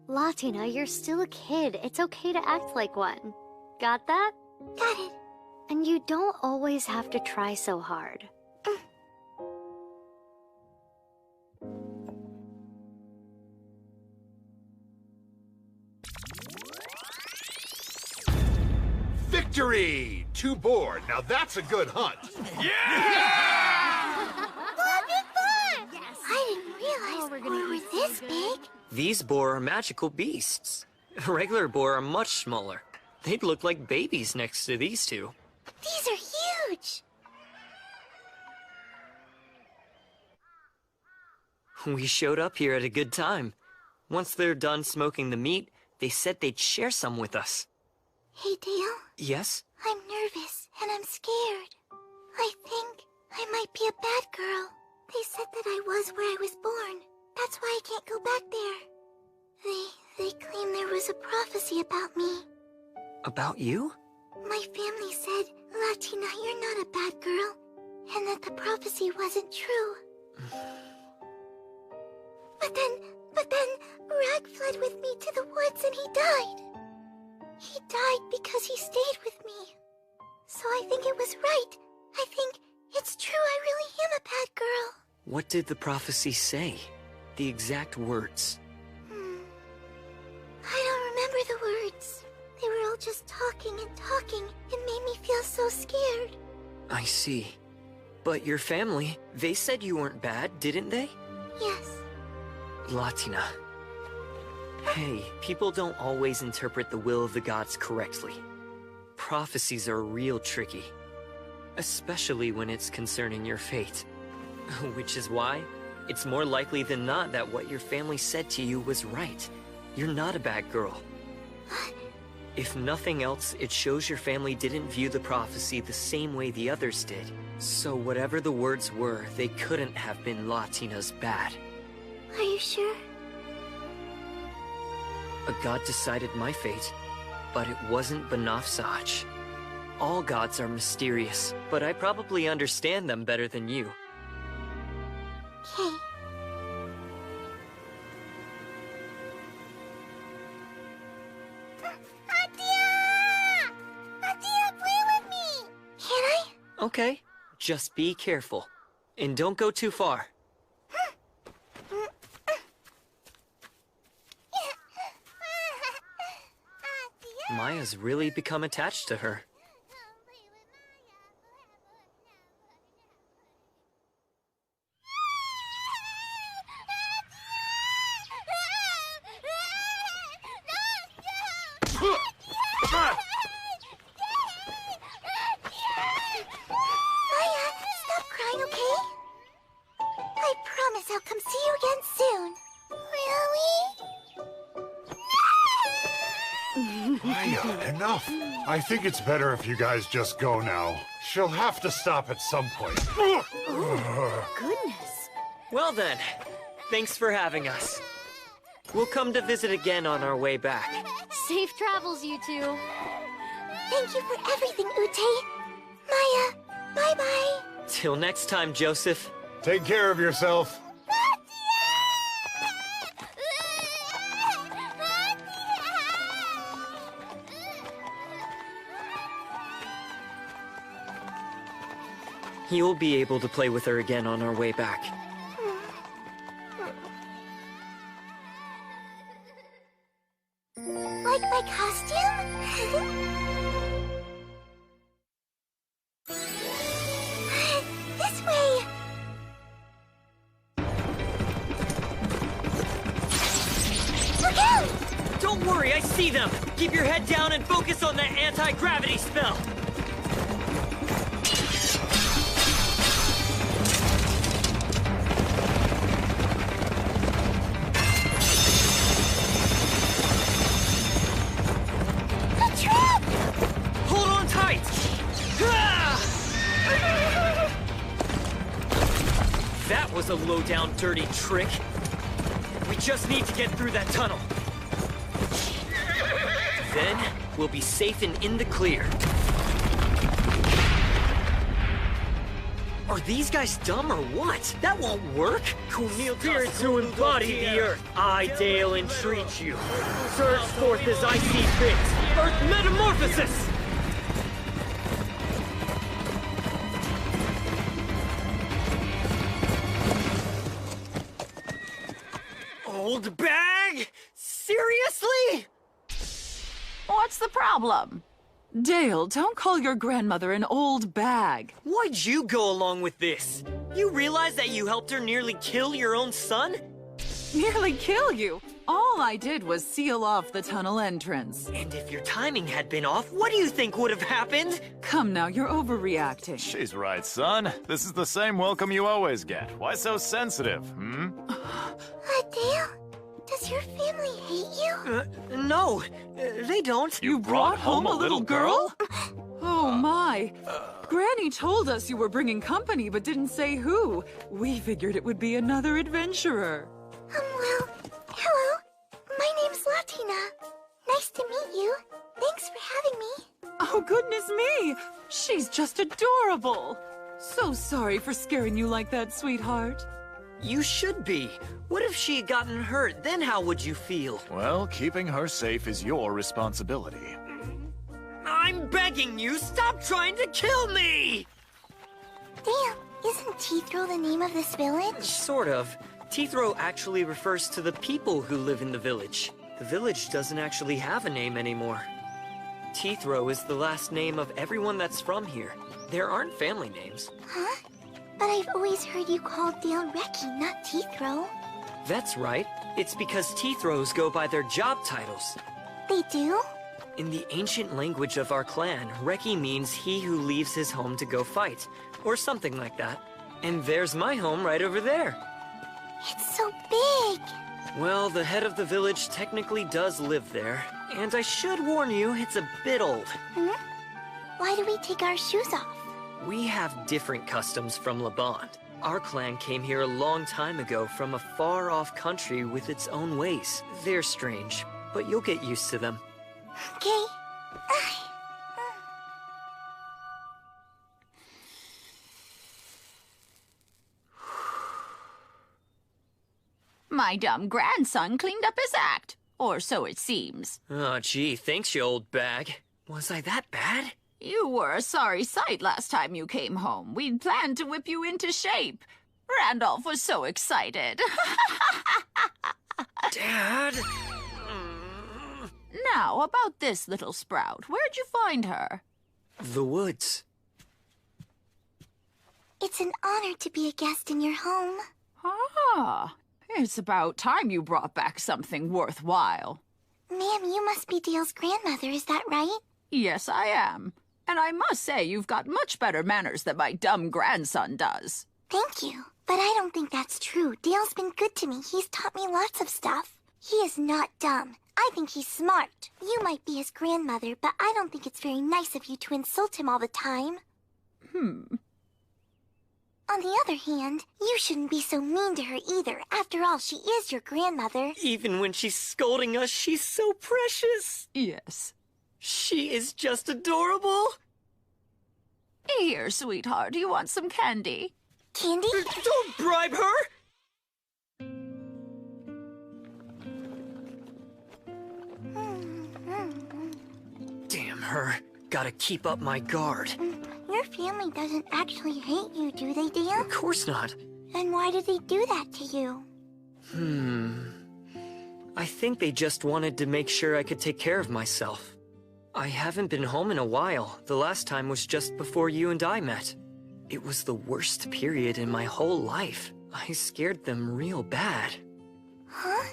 Latina, you're still a kid. It's okay to act like one. Got that? Got it. And you don't always have to try so hard. Victory! 2 boar. Now that's a good hunt. I didn't realize boar were this big. These boar are magical beasts. Regular boar are much smaller. They'd look like babies next to these two. These are huge. We showed up here at a good time. Once they're done smoking the meat, they said they'd share some with us. Hey, Dale. Yes? I'm nervous and I'm scared. I think I might be a bad girl. They said that I was where I was born. That's why I can't go back there. They claim there was a prophecy about me. About you? My family said, Latina, you're not a bad girl, and that the prophecy wasn't true. But then, Rag fled with me to the woods and he died. He died because he stayed with me. So I think it was right. I think it's true I really am a bad girl. What did the prophecy say? The exact words. I don't remember the words. They were all just talking and talking. It made me feel so scared. I see. But your family, they said you weren't bad, didn't they? Yes. Latina. Hey, people don't always interpret the will of the gods correctly. Prophecies are real tricky. Especially when it's concerning your fate. Which is why, it's more likely than not that what your family said to you was right. You're not a bad girl. If nothing else, it shows your family didn't view the prophecy the same way the others did. So whatever the words were, they couldn't have been Latina's bad. Are you sure? A god decided my fate, but it wasn't Banafsaj. All gods are mysterious, but I probably understand them better than you. Okay. Adia, play with me! Can I? Okay, just be careful. And don't go too far. Maya's really become attached to her. I'll come see you again soon. Really? Maya, enough. I think it's better if you guys just go now. She'll have to stop at some point. Goodness. Well then, thanks for having us. We'll come to visit again on our way back. Safe travels, you two. Thank you for everything, Ute. Maya, bye-bye. Till next time, Joseph. Take care of yourself. You'll be able to play with her again on our way back. Like my costume? This way! Look out! Don't worry, I see them! Keep your head down and focus on that anti-gravity spell! That was a low-down, dirty trick. We just need to get through that tunnel. Then, we'll be safe and in the clear. Are these guys dumb or what? That won't work. Spirits who embody the earth, I, Dale, entreat you. Surge forth as I see fit. Earth metamorphosis! Old bag? Seriously? What's the problem? Dale, don't call your grandmother an old bag. Why'd you go along with this? You realize that you helped her nearly kill your own son? Nearly kill you? All I did was seal off the tunnel entrance. And if your timing had been off, what do you think would have happened? Come now, you're overreacting. She's right, son. This is the same welcome you always get. Why so sensitive, Dale, does your family hate you? No, they don't. You brought home a little girl? Oh my. Granny told us you were bringing company but didn't say who. We figured it would be another adventurer. Well, hello. My name's Latina. Nice to meet you. Thanks for having me. Oh, goodness me! She's just adorable! So sorry for scaring you like that, sweetheart. You should be. What if she had gotten hurt? Then how would you feel? Well, keeping her safe is your responsibility. I'm begging you, stop trying to kill me! Dale, isn't Teethro the name of this village? Sort of. Teethro actually refers to the people who live in the village. The village doesn't actually have a name anymore. Teethro is the last name of everyone that's from here. There aren't family names. Huh? But I've always heard you called Dale Reki, not Teethro. That's right. It's because Teethros go by their job titles. They do? In the ancient language of our clan, Reki means he who leaves his home to go fight, or something like that. And there's my home right over there. It's so big! Well, the head of the village technically does live there, and I should warn you, it's a bit old. Hmm? Why do we take our shoes off? We have different customs from Laband. Our clan came here a long time ago from a far-off country with its own ways. They're strange, but you'll get used to them. Okay. My dumb grandson cleaned up his act. Or so it seems. Oh, gee, thanks, you old bag. Was I that bad? You were a sorry sight last time you came home. We'd planned to whip you into shape. Randolph was so excited. Dad? Now, about this little sprout. Where'd you find her? The woods. It's an honor to be a guest in your home. Ah, it's about time you brought back something worthwhile. Ma'am, you must be Dale's grandmother, is that right? Yes, I am. And I must say you've got much better manners than my dumb grandson does. Thank you. But I don't think that's true. Dale's been good to me. He's taught me lots of stuff. He is not dumb. I think he's smart. You might be his grandmother, but I don't think it's very nice of you to insult him all the time. On the other hand, you shouldn't be so mean to her either. After all, she is your grandmother. Even when she's scolding us, she's so precious. Yes. She is just adorable. Here, sweetheart, you want some candy? Candy? Don't bribe her! Damn her. Gotta keep up my guard. Your family doesn't actually hate you, do they, Dale? Of course not. Then why did they do that to you? I think they just wanted to make sure I could take care of myself. I haven't been home in a while. The last time was just before you and I met. It was the worst period in my whole life. I scared them real bad. Huh?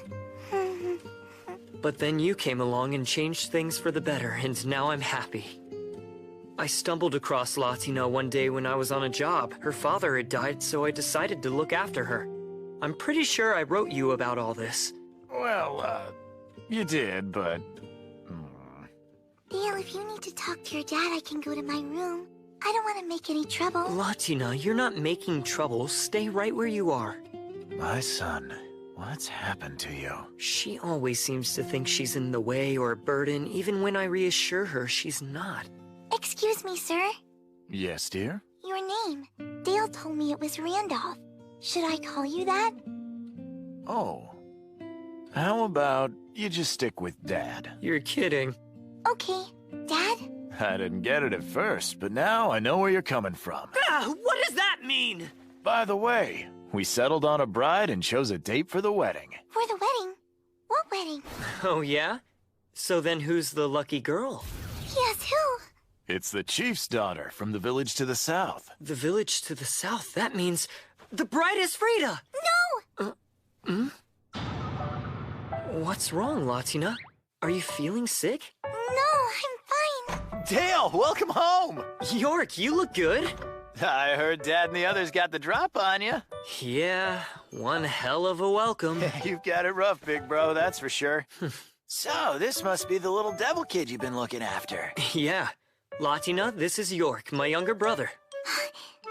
But then you came along and changed things for the better, and now I'm happy. I stumbled across Latina one day when I was on a job. Her father had died, so I decided to look after her. I'm pretty sure I wrote you about all this. Well, you did, but... Dale, if you need to talk to your dad, I can go to my room. I don't want to make any trouble. Latina, you're not making trouble. Stay right where you are. My son, what's happened to you? She always seems to think she's in the way or a burden, even when I reassure her she's not. Excuse me, sir. Yes, dear? Your name. Dale told me it was Randolph. Should I call you that? Oh. How about you just stick with Dad? You're kidding. Okay. Dad? I didn't get it at first, but now I know where you're coming from. What does that mean? By the way, we settled on a bride and chose a date for the wedding. For the wedding? What wedding? Oh, yeah? So then who's the lucky girl? Yes, who? It's the chief's daughter from the village to the south. The village to the south? That means the bride is Frida! No! What's wrong, Latina? Are you feeling sick? No, I'm fine. Dale, welcome home! York, you look good. I heard Dad and the others got the drop on you. Yeah, one hell of a welcome. You've got it rough, big bro, that's for sure. So, this must be the little devil kid you've been looking after. Yeah. Latina, this is York, my younger brother.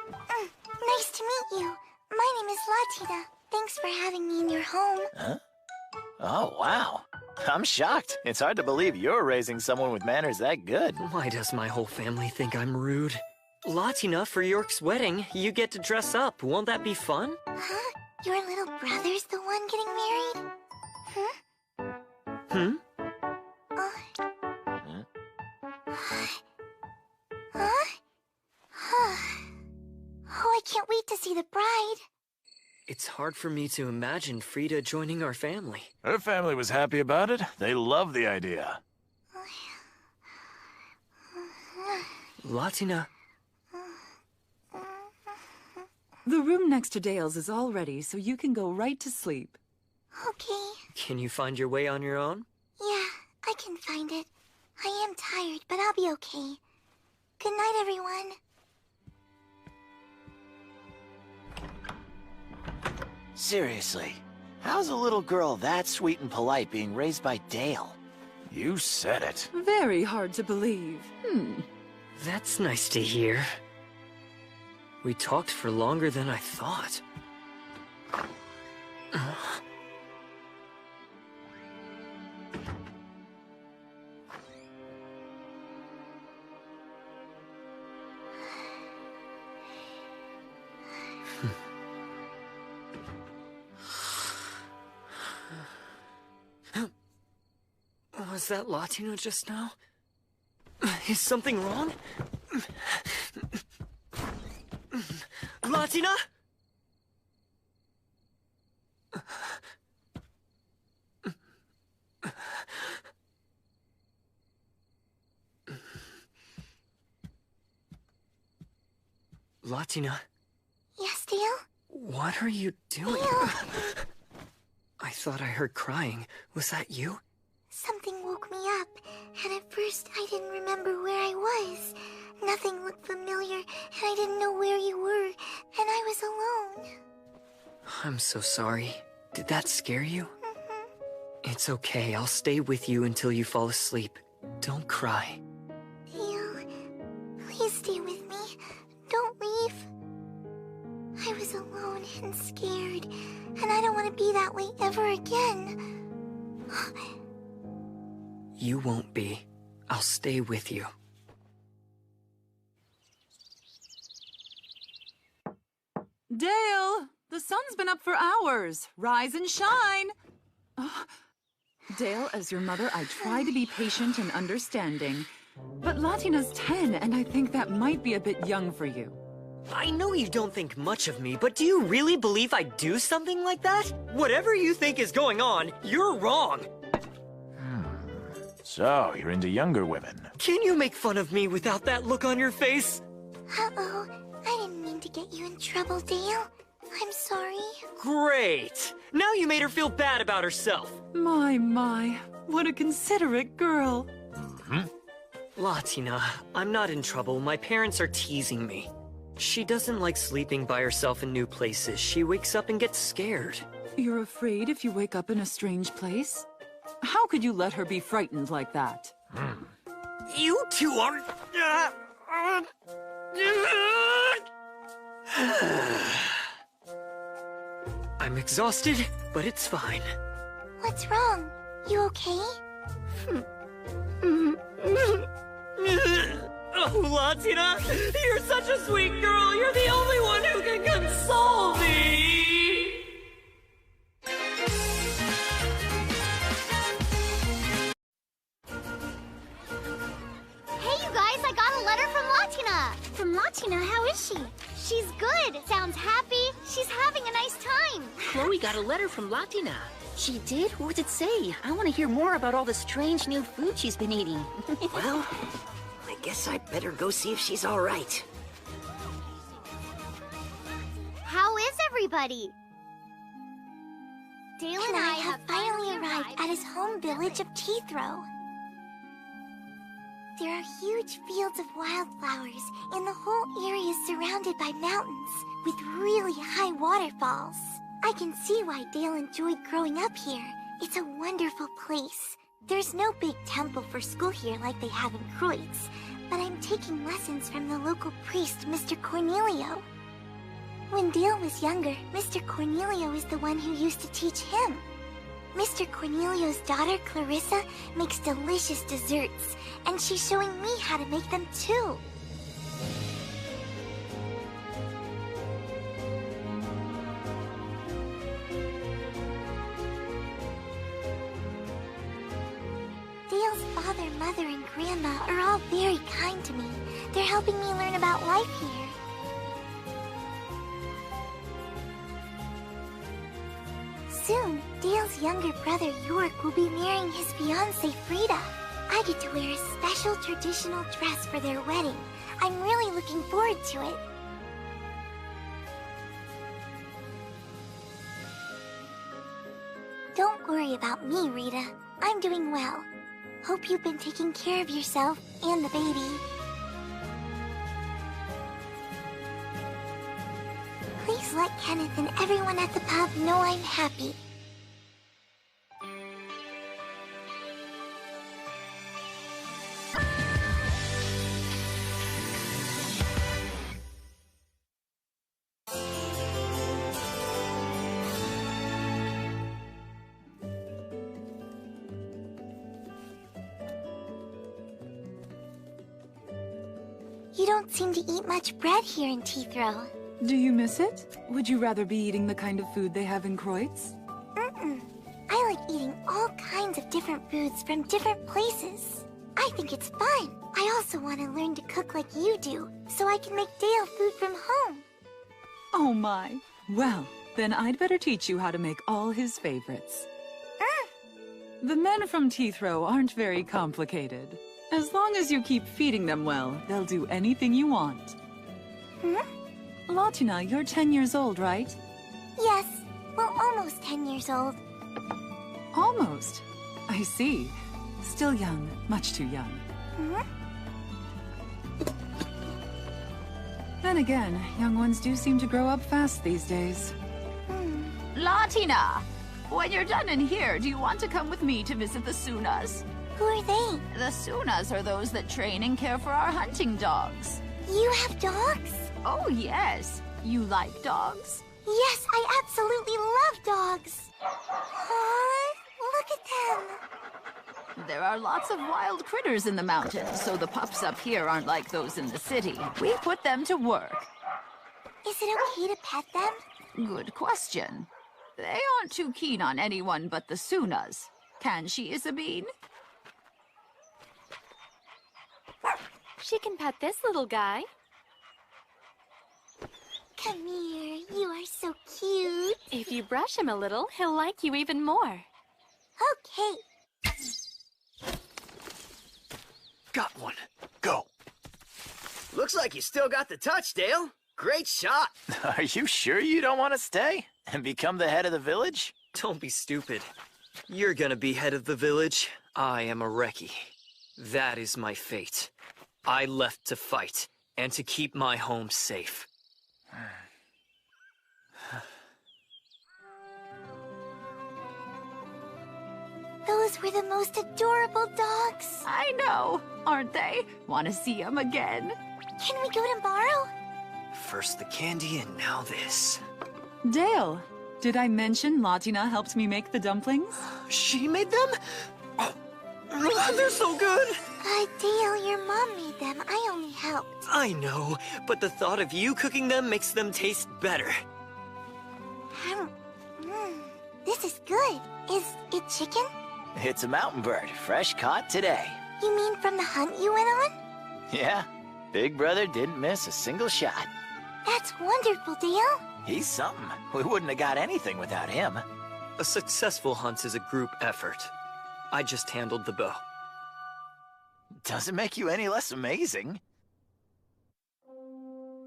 Nice to meet you. My name is Latina. Thanks for having me in your home. Huh? Oh, wow. I'm shocked. It's hard to believe you're raising someone with manners that good. Why does my whole family think I'm rude? Latina, for York's wedding, you get to dress up. Won't that be fun? Huh? Your little brother's the one getting married? Hmm? Oh, I can't wait to see the bride. It's hard for me to imagine Frida joining our family. Her family was happy about it. They love the idea. Latina. The room next to Dale's is all ready, so you can go right to sleep. Okay. Can you find your way on your own? Yeah, I can find it. I am tired, but I'll be okay. Good night, everyone. Seriously, how's a little girl that sweet and polite being raised by Dale? You said it. Very hard to believe. That's nice to hear. We talked for longer than I thought. Was that Latina just now? Is something wrong? Latina? Latina? Yes, Dale? What are you doing? Dale! I thought I heard crying. Was that you? Something woke me up, and at first I didn't remember where I was. Nothing looked familiar, and I didn't know where you were, and I was alone. I'm so sorry. Did that scare you? It's okay. I'll stay with you until you fall asleep. Don't cry. Dale, please stay with me. Don't leave. I was alone and scared, and I don't want to be that way ever again. You won't be. I'll stay with you. Dale! The sun's been up for hours. Rise and shine! Oh. Dale, as your mother, I try to be patient and understanding. But Latina's 10, and I think that might be a bit young for you. I know you don't think much of me, but do you really believe I'd do something like that? Whatever you think is going on, you're wrong. So, you're into younger women. Can you make fun of me without that look on your face? Uh-oh. I didn't mean to get you in trouble, Dale. I'm sorry. Great! Now you made her feel bad about herself. My. What a considerate girl. Latina, I'm not in trouble. My parents are teasing me. She doesn't like sleeping by herself in new places. She wakes up and gets scared. You're afraid if you wake up in a strange place? How could you let her be frightened like that? You two are... I'm exhausted, but it's fine. What's wrong? You okay? Oh, Latina, you're such a sweet girl. You're the only one who can console me. Hey, you guys, I got a letter from Latina. From Latina? How is she? She's good. Sounds happy. She's having a nice time. Chloe got a letter from Latina. She did? What did it say? I want to hear more about all the strange new food she's been eating. Well, I guess I better go see if she's all right. How is everybody? Dale and I have finally arrived at his home village of Teethrow. There are huge fields of wildflowers, and the whole area is surrounded by mountains with really high waterfalls. I can see why Dale enjoyed growing up here. It's a wonderful place. There's no big temple for school here like they have in Kreutz, but I'm taking lessons from the local priest, Mr. Cornelio. When Dale was younger, Mr. Cornelio is the one who used to teach him. Mr. Cornelio's daughter, Clarissa, makes delicious desserts, and she's showing me how to make them too. Dale's father, mother, and grandma are all very kind to me. They're helping me learn about life here. Soon, Dale's younger brother York will be marrying his fiancée Frida. I get to wear a special traditional dress for their wedding. I'm really looking forward to it. Don't worry about me, Rita. I'm doing well. Hope you've been taking care of yourself and the baby. Please let Kenneth and everyone at the pub know I'm happy. You don't seem to eat much bread here in Teethrow. Do you miss it? Would you rather be eating the kind of food they have in Kreutz? I like eating all kinds of different foods from different places. I think it's fun. I also want to learn to cook like you do, so I can make Dale food from home. Oh my. Well, then I'd better teach you how to make all his favorites. The men from Teethrow aren't very complicated. As long as you keep feeding them well, they'll do anything you want. Latina, you're 10 years old, right? Yes. Well, almost 10 years old. Almost. I see. Still young. Much too young. Then again, young ones do seem to grow up fast these days. Latina! When you're done in here, do you want to come with me to visit the Sunas? Who are they? The Sunas are those that train and care for our hunting dogs. You have dogs? Oh, yes. You like dogs? Yes, I absolutely love dogs. Look at them. There are lots of wild critters in the mountains, so the pups up here aren't like those in the city. We put them to work. Is it okay to pet them? Good question. They aren't too keen on anyone but the Sunas. Can she, Isabine? She can pet this little guy. Come here, you are so cute. If you brush him a little, he'll like you even more. Okay. Got one. Go. Looks like you still got the touch, Dale. Great shot. Are you sure you don't want to stay and become the head of the village? Don't be stupid. You're gonna be head of the village. I am a Reki. That is my fate. I left to fight and to keep my home safe. Those were the most adorable dogs. I know, aren't they? Want to see them again? Can we go tomorrow? First the candy and now this. Dale, did I mention Latina helped me make the dumplings? She made them? Oh, they're so good! Dale, your mom made them. I only helped. I know, but the thought of you cooking them makes them taste better. This is good. Is it chicken? It's a mountain bird, fresh caught today. You mean from the hunt you went on? Yeah, Big Brother didn't miss a single shot. That's wonderful, Dale. He's something. We wouldn't have got anything without him. A successful hunt is a group effort. I just handled the bow. Doesn't make you any less amazing.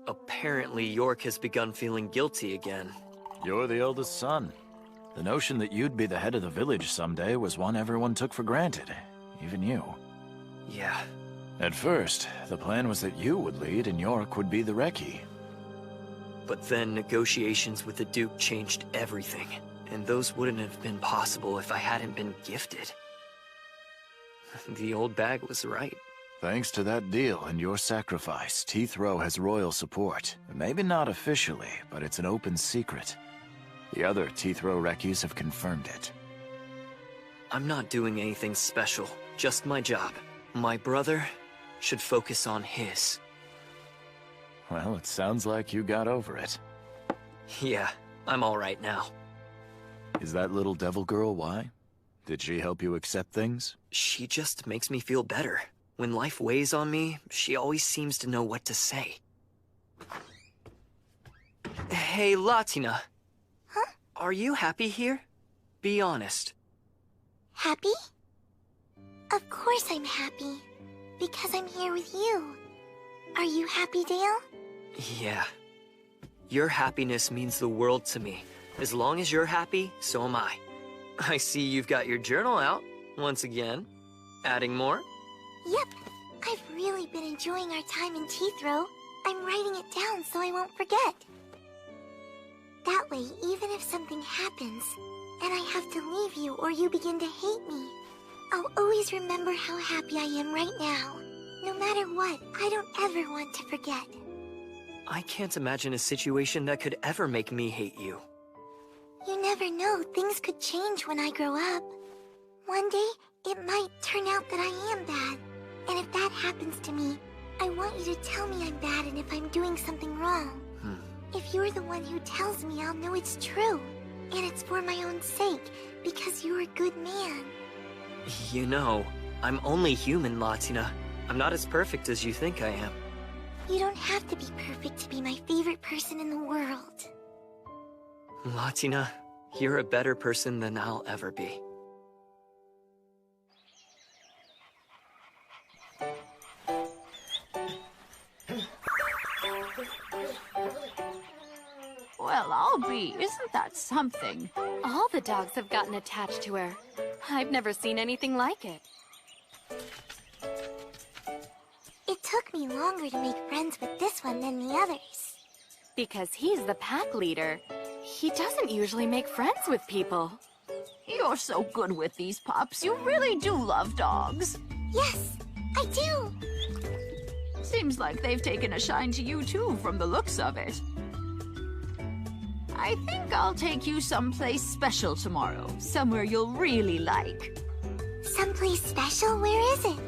Apparently, York has begun feeling guilty again. You're the eldest son. The notion that you'd be the head of the village someday was one everyone took for granted. Even you. Yeah. At first, the plan was that you would lead and York would be the Reki. But then negotiations with the Duke changed everything. And those wouldn't have been possible if I hadn't been gifted. The old bag was right. Thanks to that deal and your sacrifice, Teethrow has royal support. Maybe not officially, but it's an open secret. The other Teethrow Rekis have confirmed it. I'm not doing anything special, just my job. My brother should focus on his. Well, it sounds like you got over it. Yeah, I'm all right now. Is that little devil girl why? Did she help you accept things? She just makes me feel better. When life weighs on me, she always seems to know what to say. Hey, Latina. Huh? Are you happy here? Be honest. Happy? Of course I'm happy. Because I'm here with you. Are you happy, Dale? Yeah. Your happiness means the world to me. As long as you're happy, so am I. I see you've got your journal out, once again. Adding more? Yep. I've really been enjoying our time in Teethrow. I'm writing it down so I won't forget. That way, even if something happens, and I have to leave you or you begin to hate me, I'll always remember how happy I am right now. No matter what, I don't ever want to forget. I can't imagine a situation that could ever make me hate you. You never know, things could change when I grow up. One day, it might turn out that I am bad. And if that happens to me, I want you to tell me I'm bad and if I'm doing something wrong. If you're the one who tells me, I'll know it's true. And it's for my own sake, because you're a good man. You know, I'm only human, Latina. I'm not as perfect as you think I am. You don't have to be perfect to be my favorite person in the world. Latina, you're a better person than I'll ever be. Well, I'll be. Isn't that something? All the dogs have gotten attached to her. I've never seen anything like it. It took me longer to make friends with this one than the others. Because he's the pack leader. He doesn't usually make friends with people. You're so good with these pups. You really do love dogs. Yes, I do. Seems like they've taken a shine to you too, from the looks of it. I think I'll take you someplace special tomorrow. Somewhere you'll really like. Someplace special? Where is it?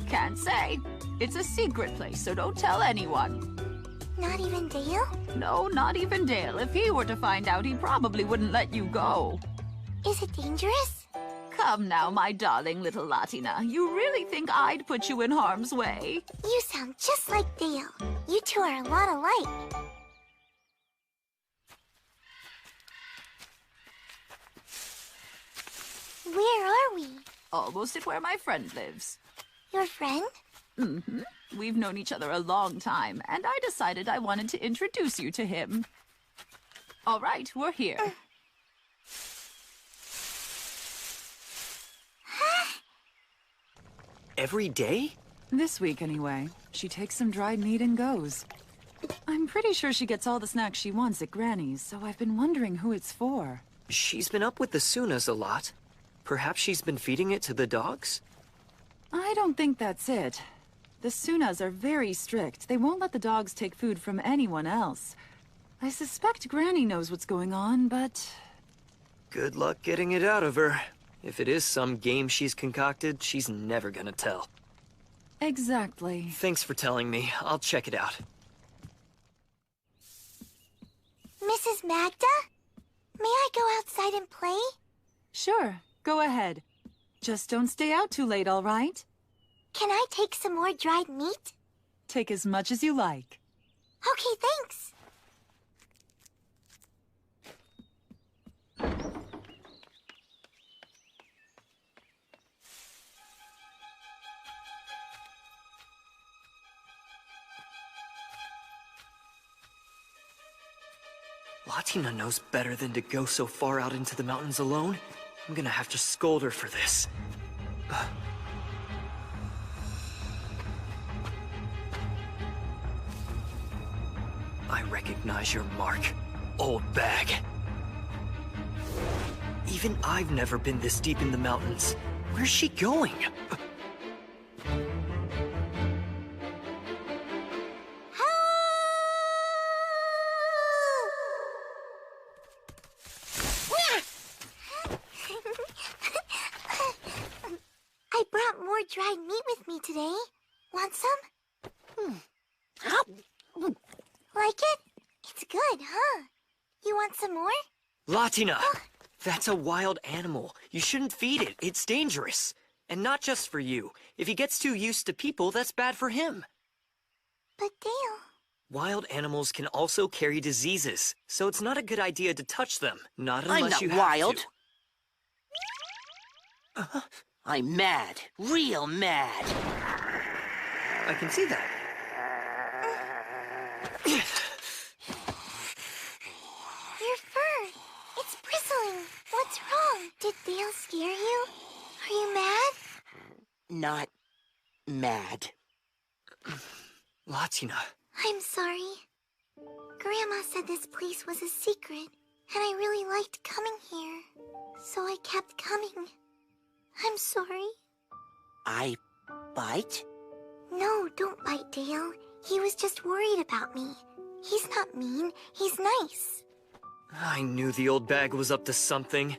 Can't say. It's a secret place, so don't tell anyone. Not even Dale? No, not even Dale. If he were to find out, he probably wouldn't let you go. Is it dangerous? Come now, my darling little Latina. You really think I'd put you in harm's way? You sound just like Dale. You two are a lot alike. Where are we? Almost at where my friend lives. Your friend? Mm-hmm. We've known each other a long time, and I decided I wanted to introduce you to him. All right, we're here. Every day? This week, anyway. She takes some dried meat and goes. I'm pretty sure she gets all the snacks she wants at Granny's, so I've been wondering who it's for. She's been up with the Sunas a lot. Perhaps she's been feeding it to the dogs? I don't think that's it. The Sunas are very strict. They won't let the dogs take food from anyone else. I suspect Granny knows what's going on, but... Good luck getting it out of her. If it is some game she's concocted, she's never gonna tell. Exactly. Thanks for telling me. I'll check it out. Mrs. Magda? May I go outside and play? Sure, go ahead. Just don't stay out too late, all right? Can I take some more dried meat? Take as much as you like. Okay, thanks. Latina knows better than to go so far out into the mountains alone. I'm gonna have to scold her for this. I recognize your mark, old bag. Even I've never been this deep in the mountains. Where's she going? dried meat with me today. Want some? Like it? It's good, huh? You want some more? Latina! That's a wild animal. You shouldn't feed it. It's dangerous. And not just for you. If he gets too used to people, that's bad for him. But Dale... Wild animals can also carry diseases, so it's not a good idea to touch them. Not unless you have wild. to. I'm mad. Real mad. I can see that. Your fur! It's bristling! What's wrong? Did Dale scare you? Are you mad? Not mad. Latina. I'm sorry. Grandma said this place was a secret, and I really liked coming here. So I kept coming. I'm sorry. I bite? No, don't bite Dale. He was just worried about me. He's not mean. He's nice. I knew the old bag was up to something.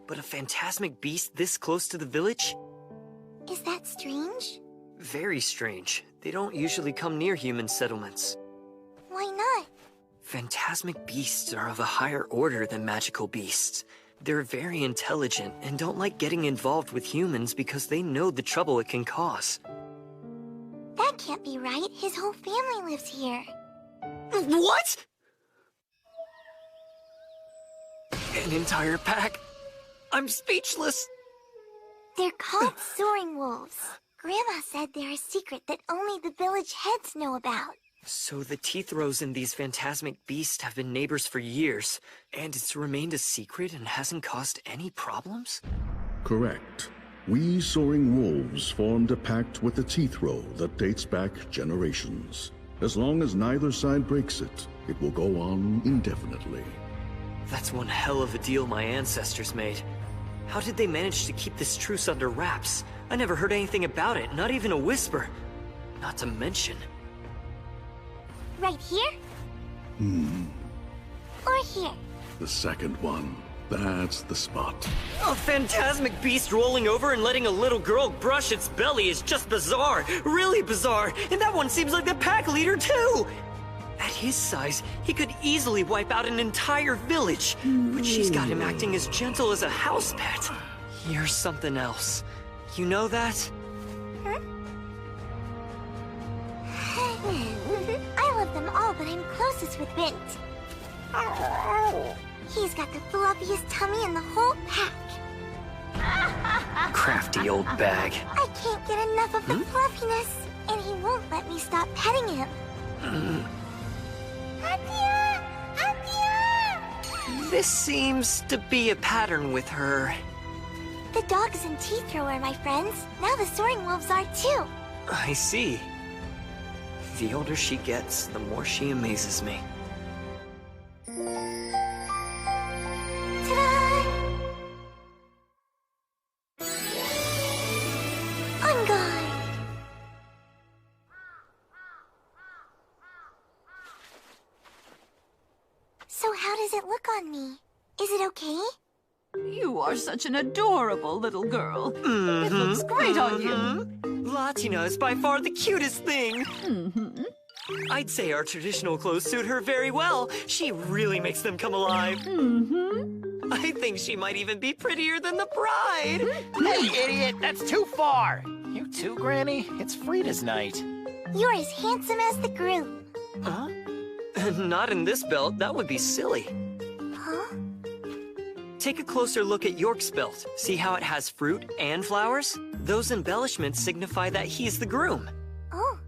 But a phantasmic beast this close to the village? Is that strange? Very strange. They don't usually come near human settlements. Why not? Phantasmic beasts are of a higher order than magical beasts. They're very intelligent and don't like getting involved with humans because they know the trouble it can cause. That can't be right. His whole family lives here. What? An entire pack? I'm speechless. They're called soaring wolves. Grandma said they're a secret that only the village heads know about. So the teeth rows in these phantasmic beasts have been neighbors for years, and it's remained a secret and hasn't caused any problems? Correct. We soaring wolves formed a pact with the teeth row that dates back generations. As long as neither side breaks it, it will go on indefinitely. That's one hell of a deal my ancestors made. How did they manage to keep this truce under wraps? I never heard anything about it, not even a whisper. Not to mention... Right here? Or here? The second one. That's the spot. A phantasmic beast rolling over and letting a little girl brush its belly is just bizarre. Really bizarre. And that one seems like the pack leader, too. At his size, he could easily wipe out an entire village. But she's got him acting as gentle as a house pet. You're something else. You know that? I love them all, but I'm closest with Bint. He's got the fluffiest tummy in the whole pack. Crafty old bag. I can't get enough of the fluffiness, and he won't let me stop petting him. Atia! Atia! This seems to be a pattern with her. The dogs and teeth row are my friends. Now the soaring wolves are too. I see. The older she gets, the more she amazes me. Ta-da! On guard! So how does it look on me? Is it okay? You are such an adorable little girl. It looks great on you. Latina is by far the cutest thing. I'd say our traditional clothes suit her very well. She really makes them come alive. I think she might even be prettier than the bride. Hey, idiot! That's too far! You too, Granny? It's Frida's night. You're as handsome as the groom. Huh? Not in this belt. That would be silly. Huh? Take a closer look at York's belt. See how it has fruit and flowers? Those embellishments signify that he's the groom. Oh.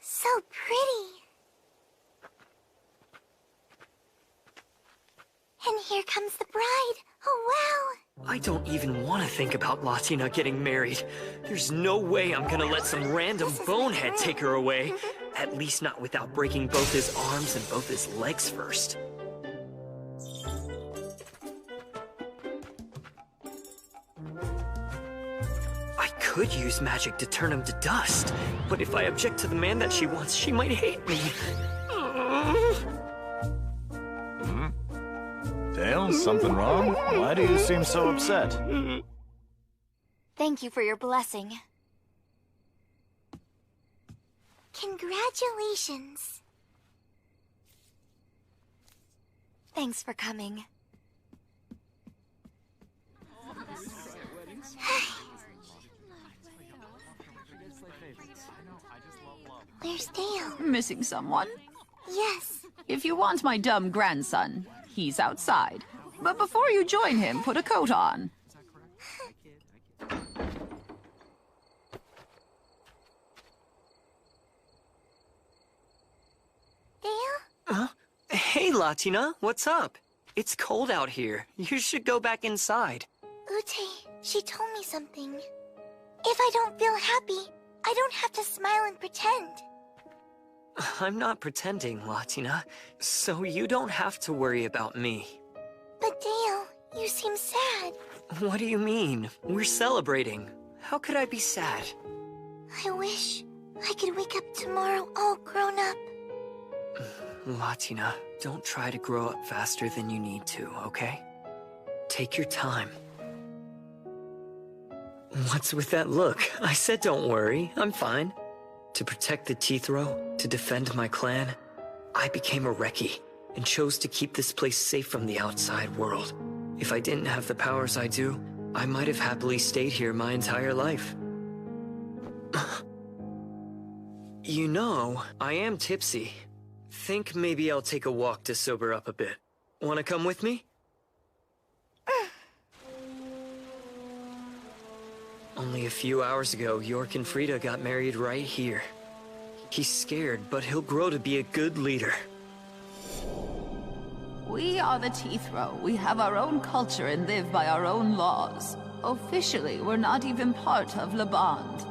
So pretty. And here comes the bride. Oh, wow. I don't even want to think about Latina getting married. There's no way I'm gonna let some random bonehead take her away. At least not without breaking both his arms and both his legs first. could use magic to turn him to dust. But if I object to the man that she wants, she might hate me. Dale, something wrong? Why do you seem so upset? Thank you for your blessing. Congratulations. Thanks for coming. Where's Dale? Missing someone? Yes. If you want my dumb grandson, he's outside. But before you join him, put a coat on. Dale? Hey, Latina, what's up? It's cold out here. You should go back inside. Ute, she told me something. If I don't feel happy, I don't have to smile and pretend. I'm not pretending, Latina, so you don't have to worry about me. But Dale, you seem sad. What do you mean? We're celebrating. How could I be sad? I wish I could wake up tomorrow all grown up. Latina, don't try to grow up faster than you need to, okay? Take your time. What's with that look? I said don't worry, I'm fine. To protect the Teeth Row, to defend my clan, I became a Reki and chose to keep this place safe from the outside world. If I didn't have the powers I do, I might have happily stayed here my entire life. You know, I am tipsy. Think maybe I'll take a walk to sober up a bit. Wanna come with me? Only a few hours ago, York and Frida got married right here. He's scared, but he'll grow to be a good leader. We are the Teeth Row. We have our own culture and live by our own laws. Officially, we're not even part of Le Bond.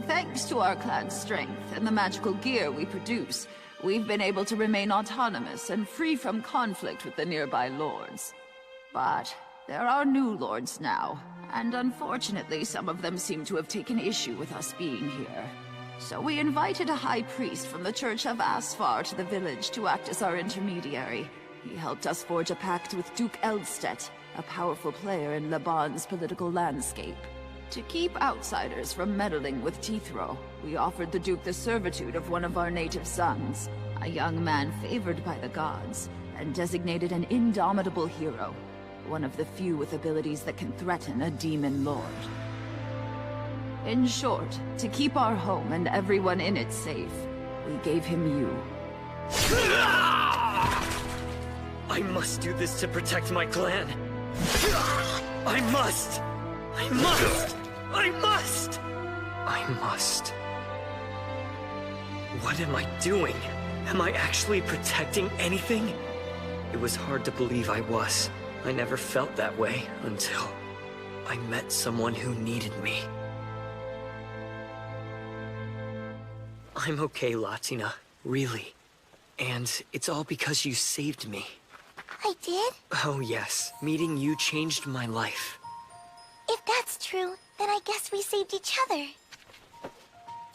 Thanks to our clan's strength and the magical gear we produce, we've been able to remain autonomous and free from conflict with the nearby lords. But there are new lords now, and unfortunately some of them seem to have taken issue with us being here. So we invited a high priest from the Church of Asfar to the village to act as our intermediary. He helped us forge a pact with Duke Eldstedt, a powerful player in Le Bond's political landscape. To keep outsiders from meddling with Teeth Row, we offered the Duke the servitude of one of our native sons, a young man favored by the gods, and designated an indomitable hero, one of the few with abilities that can threaten a demon lord. In short, to keep our home and everyone in it safe, we gave him you. I must do this to protect my clan. I must! I must! I must! I must. What am I doing? Am I actually protecting anything? It was hard to believe I was. I never felt that way until I met someone who needed me. I'm okay, Latina. Really. And it's all because you saved me. I did? Oh yes. Meeting you changed my life. If that's true, then I guess we saved each other.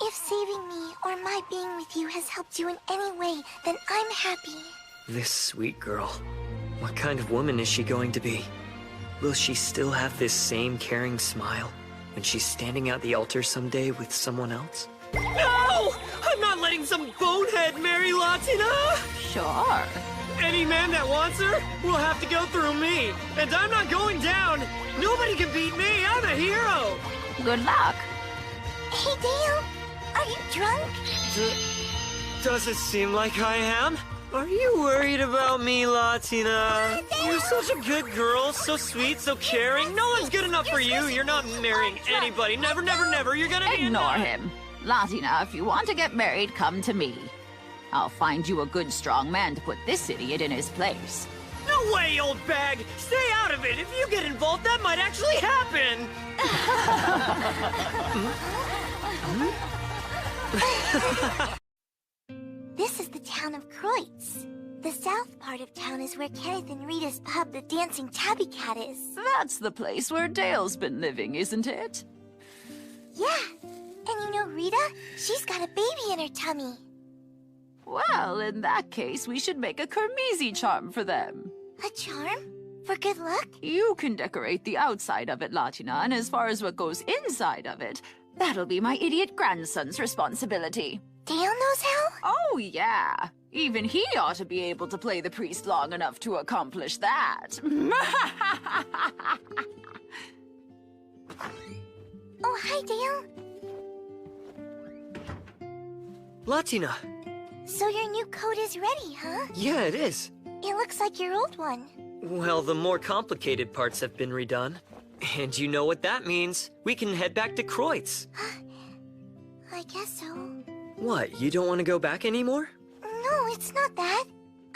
If saving me or my being with you has helped you in any way, then I'm happy. This sweet girl. What kind of woman is she going to be? Will she still have this same caring smile when she's standing at the altar someday with someone else? No! I'm not letting some bonehead marry Latina! Sure. Any man that wants her will have to go through me. And I'm not going down. Nobody can beat me. I'm a hero. Good luck. Hey, Dale. Are you drunk? Does it seem like I am? Are you worried about me, Latina? You're such a good girl, so sweet, so caring. No one's good enough for you. You're not marrying anybody. Never, never, never. You're gonna be Ignore him. Latina, if you want to get married, come to me. I'll find you a good, strong man to put this idiot in his place. No way, old bag! Stay out of it! If you get involved, that might actually happen! This is the town of Kreutz. The south part of town is where Kenneth and Rita's pub, the Dancing Tabby Cat, is. That's the place where Dale's been living, isn't it? Yeah. And you know Rita? She's got a baby in her tummy. Well, in that case, we should make a Kermesi charm for them. A charm? For good luck? You can decorate the outside of it, Latina, and as far as what goes inside of it, that'll be my idiot grandson's responsibility. Dale knows how? Oh, yeah. Even he ought to be able to play the priest long enough to accomplish that. Oh, hi, Dale. Latina. So your new coat is ready, huh? Yeah, it is. It looks like your old one. Well, the more complicated parts have been redone. And you know what that means. We can head back to Kreutz. I guess so. What, you don't want to go back anymore? No, it's not that.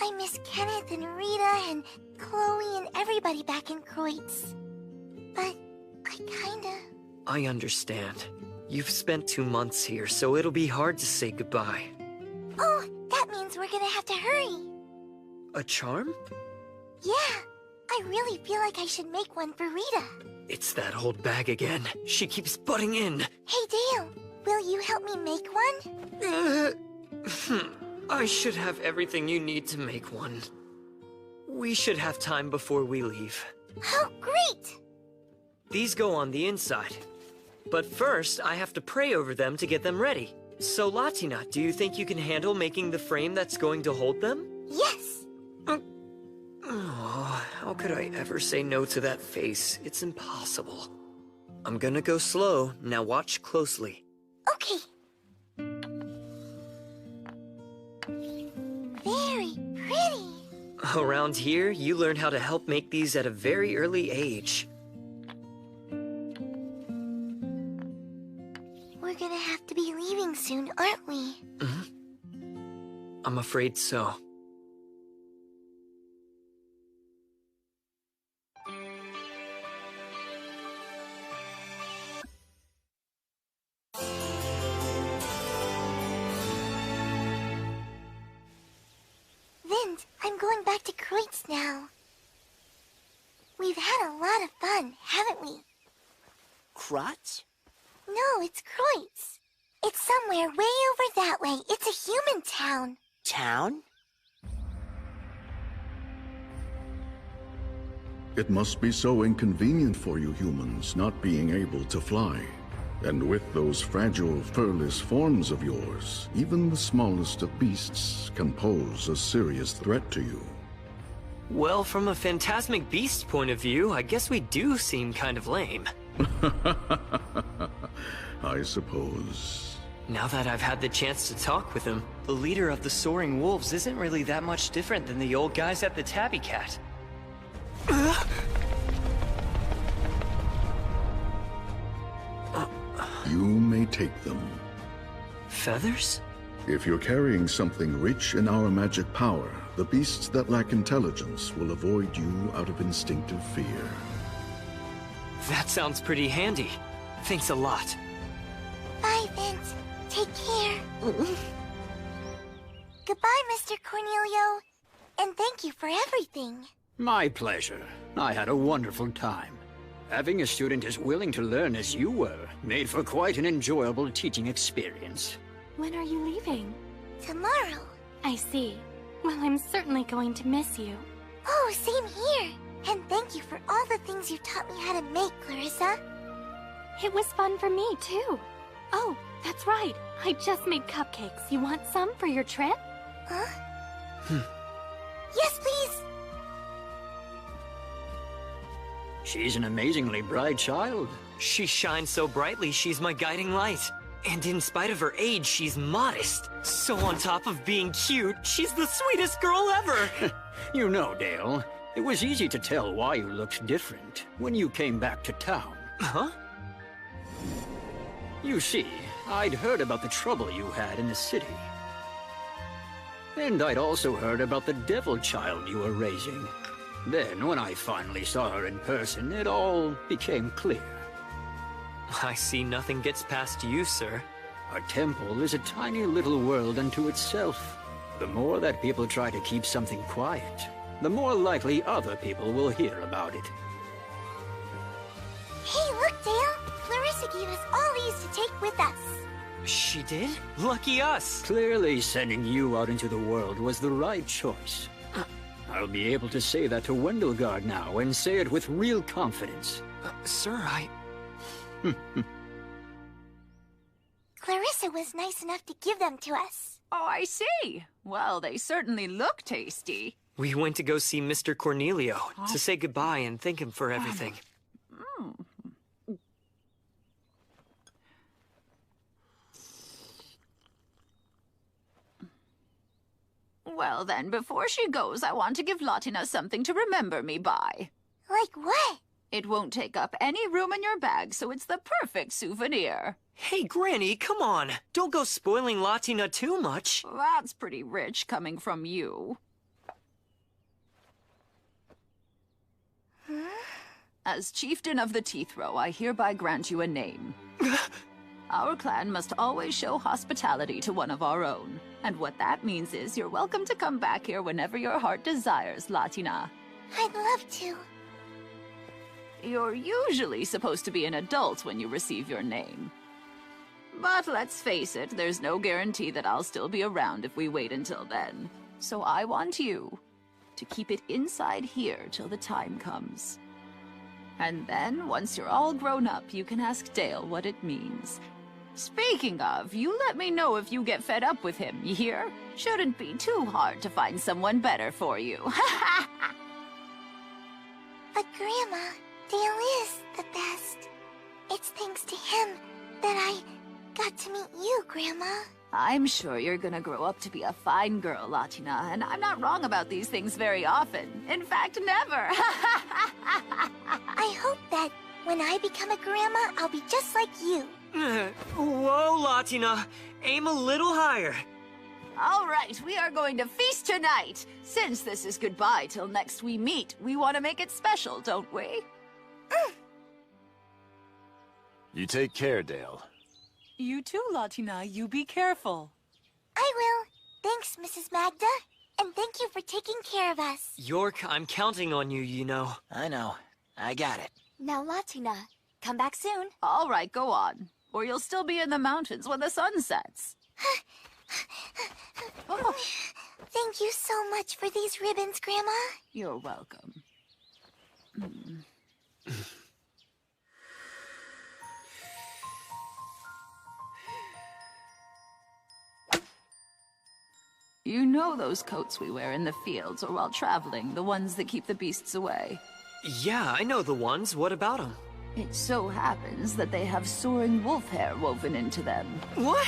I miss Kenneth and Rita and Chloe and everybody back in Kreutz. But I kinda... I understand. You've spent 2 months here, so it'll be hard to say goodbye. Oh, that means we're gonna have to hurry. A charm? Yeah, I really feel like I should make one for Rita. It's that old bag again. She keeps butting in. Hey, Dale, will you help me make one? I should have everything you need to make one. We should have time before we leave. Oh, great! These go on the inside. But first, I have to pray over them to get them ready. So, Latina, do you think you can handle making the frame that's going to hold them? Yes! Oh, how could I ever say no to that face? It's impossible. I'm gonna go slow. Now watch closely. Okay. Very pretty. Around here, you learn how to help make these at a very early age. We're gonna have to be leaving soon, aren't we? I'm afraid so. Vint, I'm going back to Kreutz now. We've had a lot of fun, haven't we? Kreutz? No, it's Kreutz. It's somewhere way over that way. It's a human town. Town? It must be so inconvenient for you humans not being able to fly. And with those fragile, furless forms of yours, even the smallest of beasts can pose a serious threat to you. Well, from a phantasmic beast point of view, I guess we do seem kind of lame. I suppose. Now that I've had the chance to talk with him, the leader of the Soaring Wolves isn't really that much different than the old guys at the Tabby Cat. You may take them. Feathers? If you're carrying something rich in our magic power, the beasts that lack intelligence will avoid you out of instinctive fear. That sounds pretty handy. Thanks a lot. Bye, Vint. Take care. Goodbye, Mr. Cornelio. And thank you for everything. My pleasure. I had a wonderful time. Having a student as willing to learn as you were made for quite an enjoyable teaching experience. When are you leaving? Tomorrow. I see. Well, I'm certainly going to miss you. Oh, same here. And thank you for all the things you taught me how to make, Clarissa. It was fun for me, too. Oh, that's right. I just made cupcakes. You want some for your trip? Huh? Yes, please. She's an amazingly bright child. She shines so brightly, she's my guiding light. And in spite of her age, she's modest. So on top of being cute, she's the sweetest girl ever. You know, Dale, it was easy to tell why you looked different when you came back to town. Huh? You see, I'd heard about the trouble you had in the city. And I'd also heard about the devil child you were raising. Then, when I finally saw her in person, it all became clear. I see nothing gets past you, sir. A temple is a tiny little world unto itself. The more that people try to keep something quiet, the more likely other people will hear about it. Hey, look, Dale! Clarissa gave us all these to take with us. She did? Lucky us. Clearly, sending you out into the world was the right choice. I'll be able to say that to Wendelgard now, and say it with real confidence. Sir, Clarissa was nice enough to give them to us. Oh, I see. Well, they certainly look tasty. We went to go see Mr. Cornelio to say goodbye and thank him for everything. Well then, before she goes, I want to give Latina something to remember me by. Like what? It won't take up any room in your bag, so it's the perfect souvenir. Hey, Granny, come on. Don't go spoiling Latina too much. That's pretty rich coming from you. As chieftain of the Teeth Row, I hereby grant you a name. Our clan must always show hospitality to one of our own. And what that means is you're welcome to come back here whenever your heart desires, Latina. I'd love to. You're usually supposed to be an adult when you receive your name. But let's face it, there's no guarantee that I'll still be around if we wait until then. So I want you to keep it inside here till the time comes. And then, once you're all grown up, you can ask Dale what it means. Speaking of, you let me know if you get fed up with him, you hear? Shouldn't be too hard to find someone better for you. But Grandma, Dale is the best. It's thanks to him that I got to meet you, Grandma. I'm sure you're gonna grow up to be a fine girl, Latina, and I'm not wrong about these things very often. In fact, never. I hope that when I become a grandma, I'll be just like you. Whoa, Latina. Aim a little higher. All right, we are going to feast tonight. Since this is goodbye till next we meet, we want to make it special, don't we? You take care, Dale. You too, Latina. You be careful. I will. Thanks, Mrs. Magda. And thank you for taking care of us. York, I'm counting on you, you know. I know. I got it. Now, Latina, come back soon. All right, go on. Or you'll still be in the mountains when the sun sets. Oh. Thank you so much for these ribbons, Grandma. You're welcome. You know those coats we wear in the fields or while traveling, the ones that keep the beasts away? Yeah, I know the ones. What about them? It so happens that they have soaring wolf hair woven into them. What?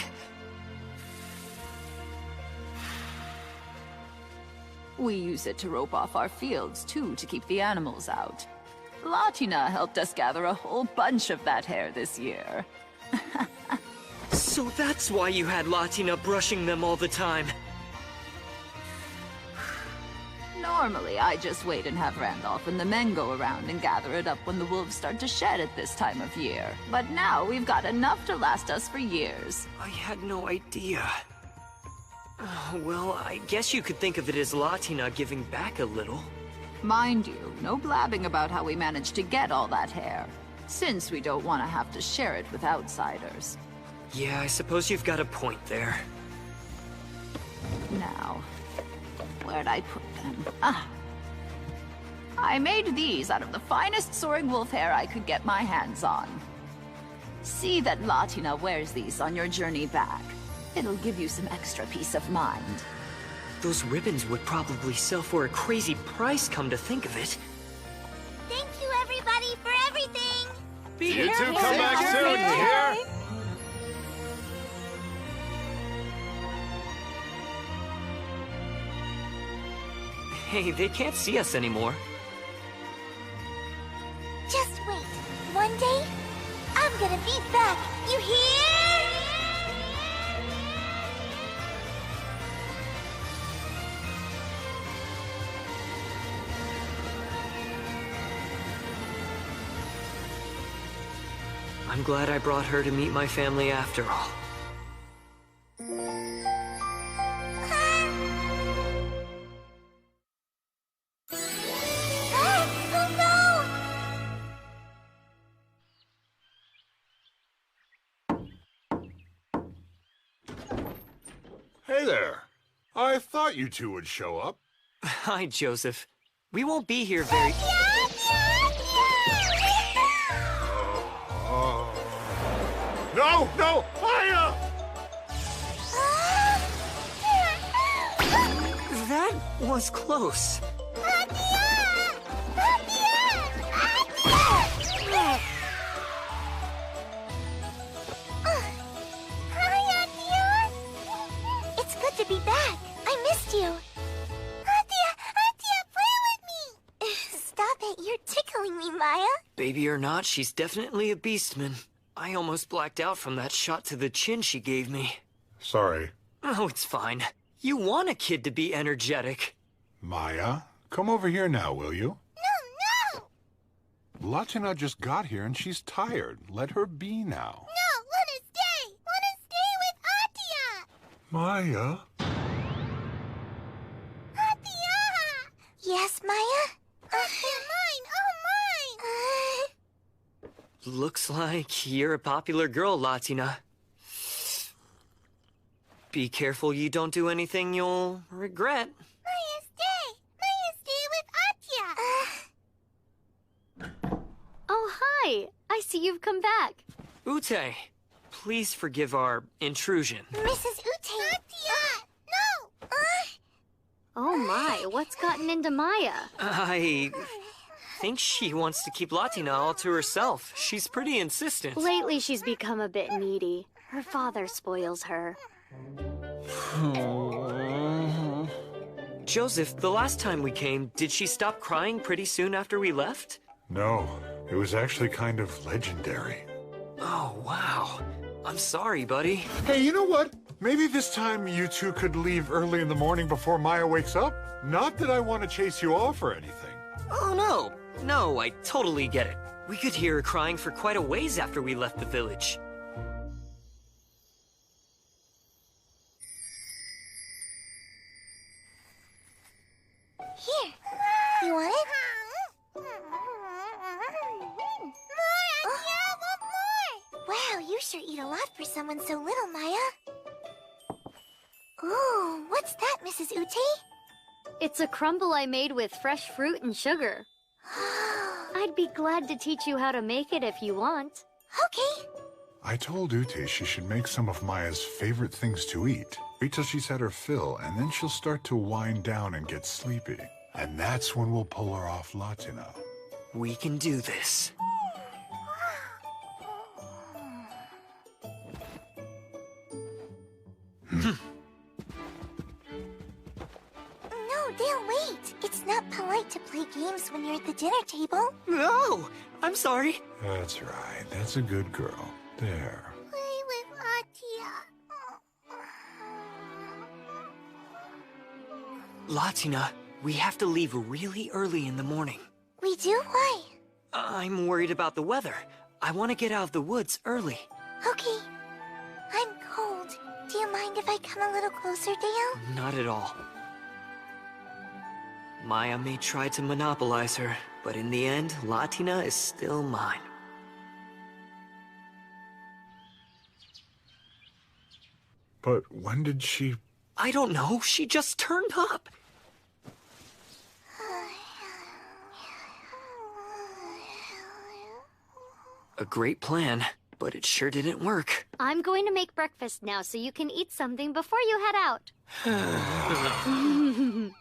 We use it to rope off our fields, too, to keep the animals out. Latina helped us gather a whole bunch of that hair this year. So that's why you had Latina brushing them all the time. Normally, I just wait and have Randolph and the men go around and gather it up when the wolves start to shed at this time of year. But now we've got enough to last us for years. I had no idea. Well, I guess you could think of it as Latina giving back a little. Mind you, no blabbing about how we managed to get all that hair, since we don't want to have to share it with outsiders. Yeah, I suppose you've got a point there. Now, where'd I put them? Ah. I made these out of the finest soaring wolf hair I could get my hands on. See that Latina wears these on your journey back. It'll give you some extra peace of mind. Those ribbons would probably sell for a crazy price, come to think of it. Thank you, everybody, for everything! You two come back soon, you hear? Hey, they can't see us anymore. Just wait. One day, I'm gonna be back. You hear? I'm glad I brought her to meet my family after all. Hey there. I thought you two would show up. Hi, Joseph. We won't be here very... No, no, Maya! That was close. It's good to be back. I missed you. Atia, play with me. Stop it, you're tickling me, Maya. Baby or not, she's definitely a beastman. I almost blacked out from that shot to the chin she gave me. Sorry. Oh, it's fine. You want a kid to be energetic. Maya, come over here now, will you? No! Latina just got here and she's tired. Let her be now. No, let us stay! Let us stay with Atia! Maya? Atia! Yes, Maya? Atia, mine! Oh, mine! Looks like you're a popular girl, Latina. Be careful you don't do anything you'll regret. Maya, stay! Maya, stay with Atia! Oh, hi! I see you've come back. Ute, please forgive our intrusion. Mrs. Ute! Atia! No! Oh my, what's gotten into Maya? I think she wants to keep Latina all to herself. She's pretty insistent. Lately she's become a bit needy. Her father spoils her. Joseph, the last time we came, did she stop crying pretty soon after we left? No, it was actually kind of legendary. Oh, wow. I'm sorry, buddy. Hey, you know what? Maybe this time you two could leave early in the morning before Maya wakes up? Not that I want to chase you off or anything. Oh, no. No, I totally get it. We could hear her crying for quite a ways after we left the village. Here. You want it? More! Wow, you sure eat a lot for someone so little, Maya. Ooh, what's that, Mrs. Ute? It's a crumble I made with fresh fruit and sugar. I'd be glad to teach you how to make it if you want. Okay. I told Ute she should make some of Maya's favorite things to eat. Wait till she's had her fill, and then she'll start to wind down and get sleepy. And that's when we'll pull her off Latina. We can do this. No, Dale, wait. It's not polite to play games when you're at the dinner table. No! I'm sorry. That's right. That's a good girl. There. Play with Atia. Latina, we have to leave really early in the morning. We do? Why? I'm worried about the weather. I want to get out of the woods early. Okay. I'm cold. Do you mind if I come a little closer, Dale? Not at all. Maya may try to monopolize her, but in the end, Latina is still mine. But when did she... I don't know. She just turned up. A great plan, but it sure didn't work. I'm going to make breakfast now so you can eat something before you head out. I'm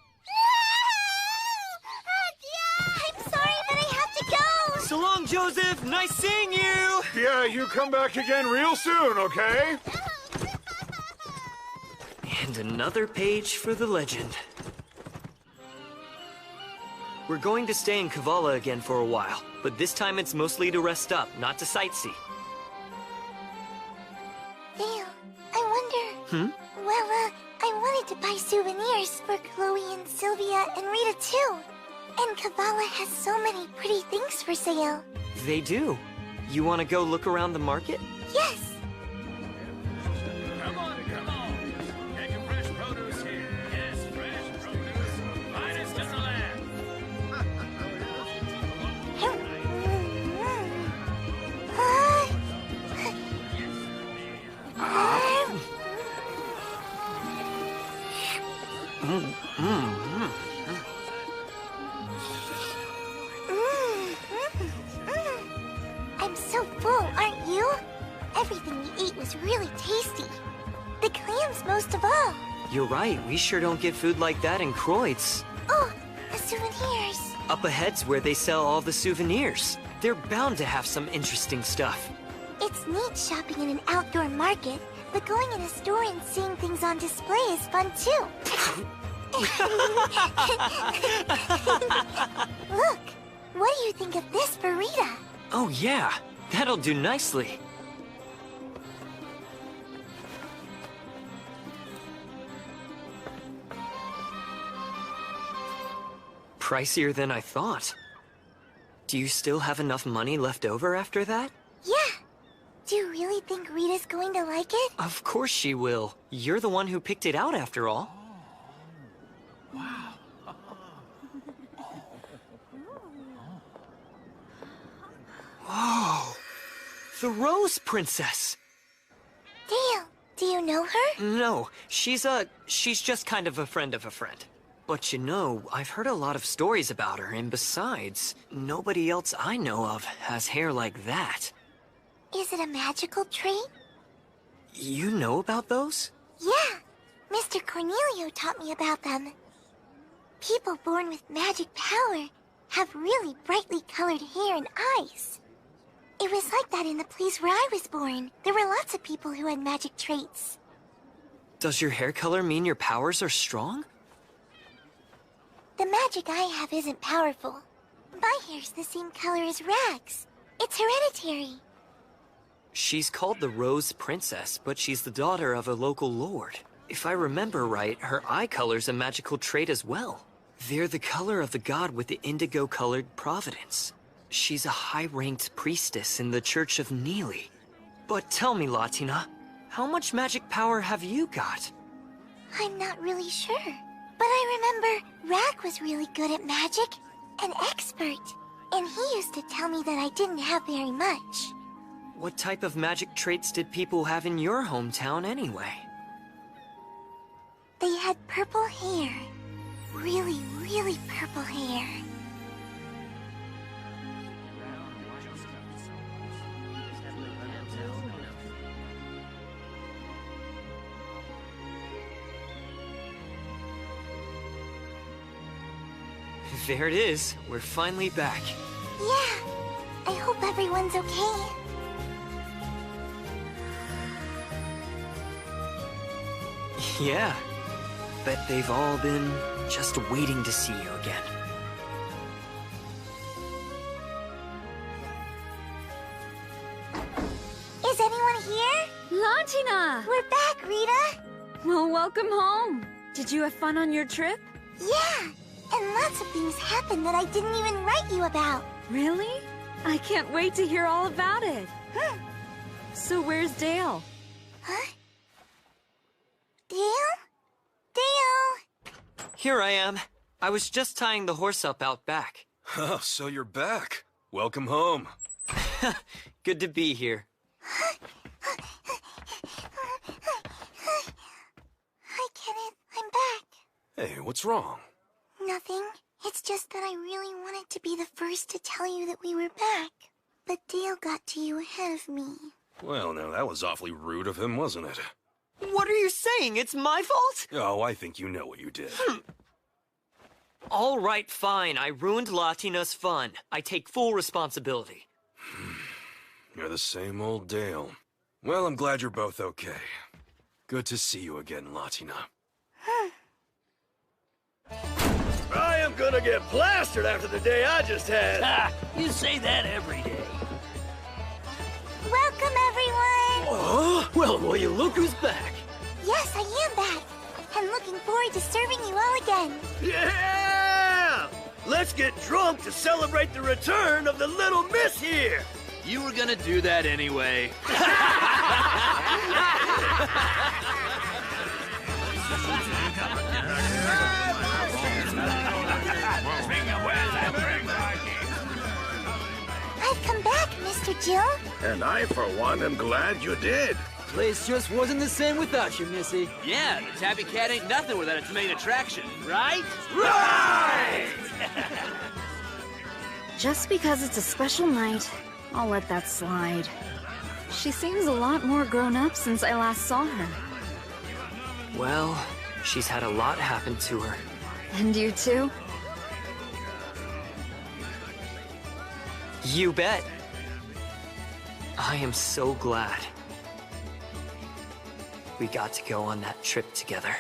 sorry, but I have to go! So long, Joseph! Nice seeing you! Yeah, you come back again real soon, okay? And another page for the legend. We're going to stay in Kavala again for a while, but this time it's mostly to rest up, not to sightsee. Dale, I wonder... Well, I wanted to buy souvenirs for Chloe and Sylvia and Rita too. And Kavala has so many pretty things for sale. They do. You want to go look around the market? Yes! Come on. Get your fresh produce here. Yes, fresh produce. Finest in the land. so full, aren't you? Everything we ate was really tasty. The clams most of all. You're right, we sure don't get food like that in Kreutz. Oh, the souvenirs. Up ahead's where they sell all the souvenirs. They're bound to have some interesting stuff. It's neat shopping in an outdoor market, but going in a store and seeing things on display is fun too. Look, what do you think of this for Rita? Oh yeah, that'll do nicely. Pricier than I thought. Do you still have enough money left over after that? Yeah. Do you really think Rita's going to like it? Of course she will. You're the one who picked it out after all. Whoa! The Rose Princess! Dale, do you know her? No, she's just kind of a friend of a friend. But you know, I've heard a lot of stories about her, and besides, nobody else I know of has hair like that. Is it a magical trait? You know about those? Yeah, Mr. Cornelio taught me about them. People born with magic power have really brightly colored hair and eyes. It was like that in the place where I was born. There were lots of people who had magic traits. Does your hair color mean your powers are strong? The magic I have isn't powerful. My hair's the same color as Rag's. It's hereditary. She's called the Rose Princess, but she's the daughter of a local lord. If I remember right, her eye color's a magical trait as well. They're the color of the god with the indigo-colored providence. She's a high-ranked priestess in the Church of Neely. But tell me, Latina, how much magic power have you got? I'm not really sure. But I remember Rag was really good at magic, an expert. And he used to tell me that I didn't have very much. What type of magic traits did people have in your hometown anyway? They had purple hair. Really, really purple hair. There it is. We're finally back. Yeah. I hope everyone's okay. Yeah. Bet they've all been just waiting to see you again. Is anyone here? Latina! We're back, Rita! Well, welcome home. Did you have fun on your trip? Yeah! And lots of things happened that I didn't even write you about. Really? I can't wait to hear all about it. So where's Dale? Huh? Dale? Dale! Here I am. I was just tying the horse up out back. Oh, so you're back. Welcome home. Good to be here. Hi, Kenneth. I'm back. Hey, what's wrong? Nothing. It's just that I really wanted to be the first to tell you that we were back. But Dale got to you ahead of me. Well, now that was awfully rude of him, wasn't it? What are you saying? It's my fault? Oh, I think you know what you did. All right, fine. I ruined Latina's fun. I take full responsibility. You're the same old Dale. Well, I'm glad you're both okay. Good to see you again, Latina. I am gonna get plastered after the day I just had. Ha! You say that every day. Welcome, everyone! Oh, well, will you look who's back? Yes, I am back. I'm looking forward to serving you all again. Yeah! Let's get drunk to celebrate the return of the little miss here. You were gonna do that anyway. I've come back, Mr. Jill. And I, for one, am glad you did. Place just wasn't the same without you, Missy. Yeah, the Tabby Cat ain't nothing without its main attraction, right? Right! Just because it's a special night, I'll let that slide. She seems a lot more grown up since I last saw her. Well, she's had a lot happen to her. And you too? You bet. I am so glad we got to go on that trip together.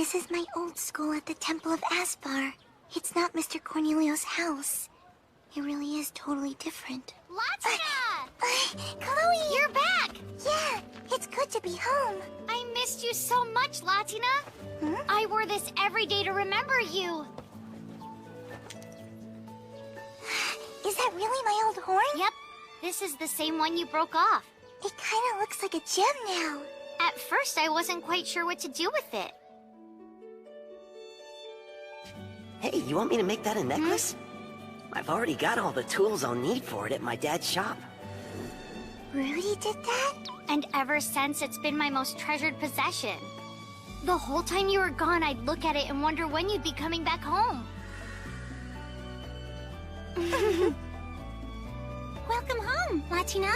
This is my old school at the Temple of Aspar. It's not Mr. Cornelio's house. It really is totally different. Latina! Chloe! You're back! Yeah, it's good to be home. I missed you so much, Latina. I wore this every day to remember you. Is that really my old horn? Yep. This is the same one you broke off. It kind of looks like a gem now. At first, I wasn't quite sure what to do with it. Hey, you want me to make that a necklace? I've already got all the tools I'll need for it at my dad's shop. Rudy did that? And ever since, it's been my most treasured possession. The whole time you were gone, I'd look at it and wonder when you'd be coming back home. Welcome home, Latina.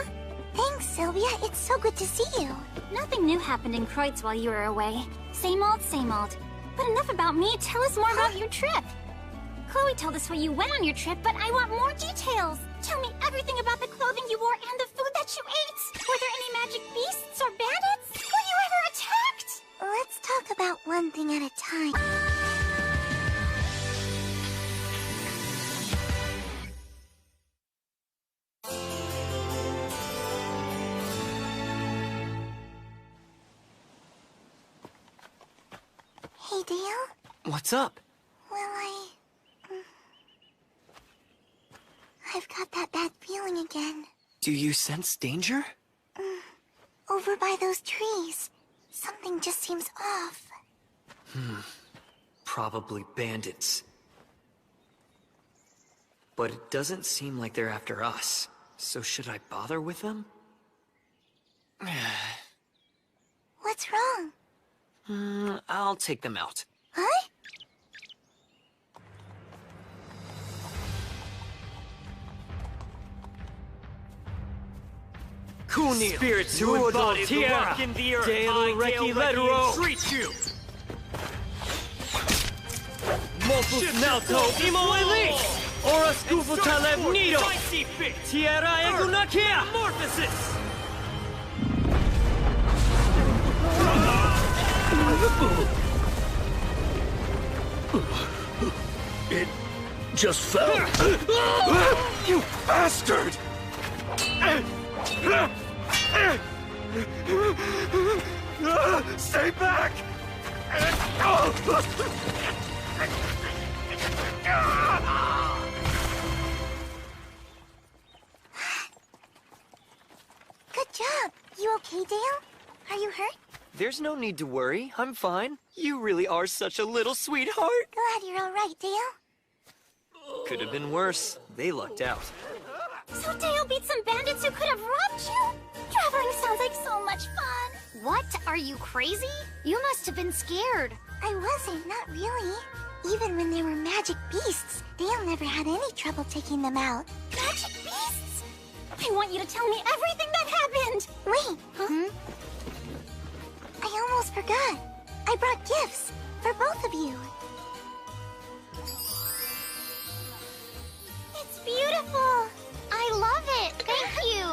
Thanks, Sylvia. It's so good to see you. Nothing new happened in Kreutz while you were away. Same old, same old. But enough about me. Tell us more about your trip. Chloe told us where you went on your trip, but I want more details. Tell me everything about the clothing you wore and the food that you ate. Were there any magic beasts or bandits? Were you ever attacked? Let's talk about one thing at a time. Hey, Dale? What's up? Well, I've got that bad feeling again. Do you sense danger? Over by those trees. Something just seems off. Probably bandits. But it doesn't seem like they're after us. So should I bother with them? What's wrong? I'll take them out. Huh? Kunil, Spirits who embody the rock in the earth, entreat you! Mopus Nauto Imo Elite! Ora Scufu Taleb Nido! Tierra Egunakia! Morphosis! It just fell. You bastard! Stay back! Good job. You okay, Dale? Are you hurt? There's no need to worry. I'm fine. You really are such a little sweetheart. Glad you're all right, Dale. Could have been worse. They lucked out. So Dale beat some bandits who could have robbed you? Traveling sounds like so much fun. What? Are you crazy? You must have been scared. I wasn't, not really. Even when there were magic beasts, Dale never had any trouble taking them out. Magic beasts? I want you to tell me everything that happened. Wait, huh? I almost forgot. I brought gifts for both of you. It's beautiful. I love it. Thank you.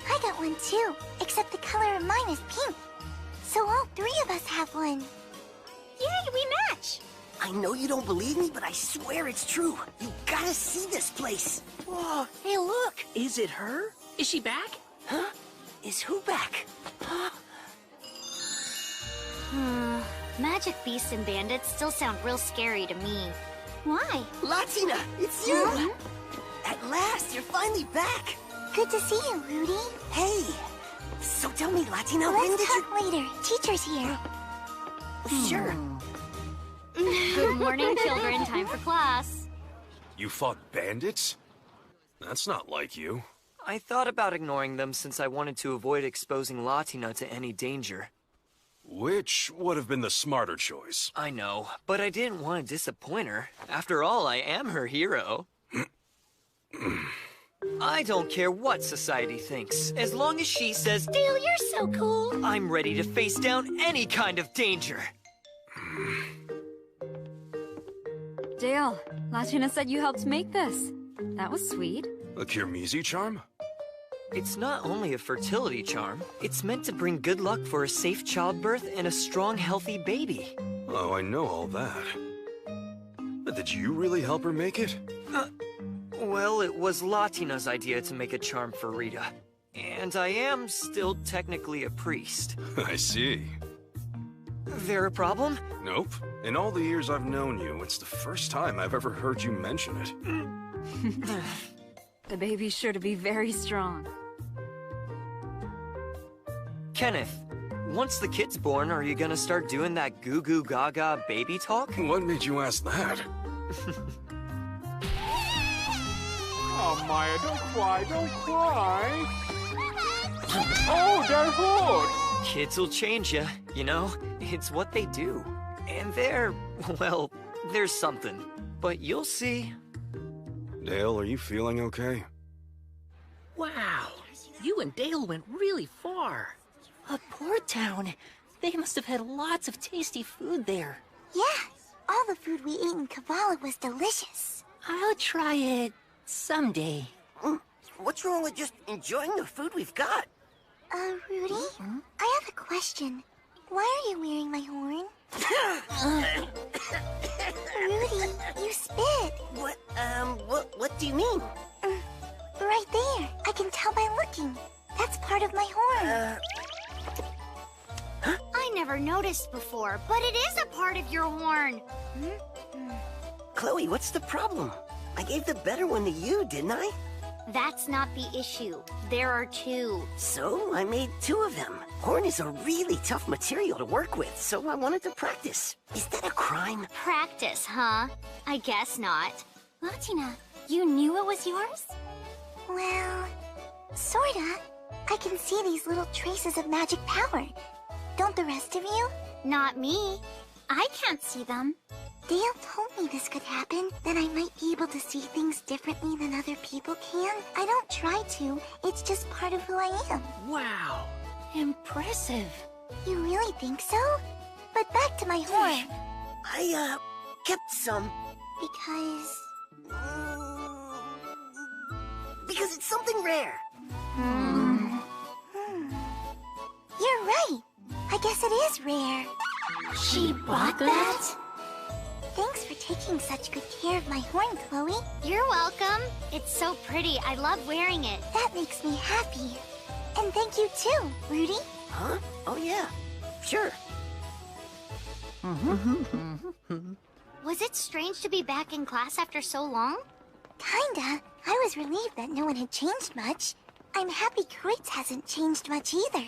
I got one too, except the color of mine is pink. So all three of us have one. Yay, we match. I know you don't believe me, but I swear it's true. You gotta see this place. Whoa, hey look! Is it her? Is she back? Huh? Is who back? Magic beasts and bandits still sound real scary to me. Why? Latina, it's you! At last, you're finally back! Good to see you, Rudy. Hey! So tell me, Latina, Let's when did you... talk later. Teacher's here. Sure. Good morning, children. Time for class. You fought bandits? That's not like you. I thought about ignoring them since I wanted to avoid exposing Latina to any danger. Which would have been the smarter choice. I know, but I didn't want to disappoint her. After all, I am her hero. I don't care what society thinks, as long as she says, Dale, you're so cool. I'm ready to face down any kind of danger. Dale, Latina said you helped make this. That was sweet. A Kirmizi charm? It's not only a fertility charm. It's meant to bring good luck for a safe childbirth and a strong, healthy baby. Oh, I know all that. But did you really help her make it? Well, it was Latina's idea to make a charm for Rita. And I am still technically a priest. I see. There a problem? Nope. In all the years I've known you, it's the first time I've ever heard you mention it. The baby's sure to be very strong. Kenneth, once the kid's born, are you gonna start doing that goo goo gaga baby talk? What made you ask that? Oh, Maya, don't cry, don't cry. Oh, that hurt. Kids will change you know? It's what they do. And well, there's something. But you'll see. Dale, are you feeling okay? Wow, you and Dale went really far. A port town. They must have had lots of tasty food there. Yeah, all the food we ate in Kavala was delicious. I'll try it someday. What's wrong with just enjoying the food we've got? Rudy? I have a question. Why are you wearing my horn? Rudy, you spit. What do you mean? Right there. I can tell by looking. That's part of my horn. I never noticed before, but it is a part of your horn. Chloe, what's the problem? I gave the better one to you, didn't I? That's not the issue. There are two. So, I made two of them. Horn is a really tough material to work with, so I wanted to practice. Is that a crime? Practice, huh? I guess not. Latina, you knew it was yours? Well, sorta. I can see these little traces of magic power. Don't the rest of you? Not me. I can't see them. Dale told me this could happen, that I might be able to see things differently than other people can. I don't try to. It's just part of who I am. Wow, impressive. You really think so? But back to my horn. I, kept some. Because it's something rare. You're right. I guess it is rare. She bought that? Thanks for taking such good care of my horn, Chloe. You're welcome. It's so pretty. I love wearing it. That makes me happy. And thank you too, Rudy. Huh? Oh yeah. Sure. Was it strange to be back in class after so long? Kinda. I was relieved that no one had changed much. I'm happy Kreutz hasn't changed much either.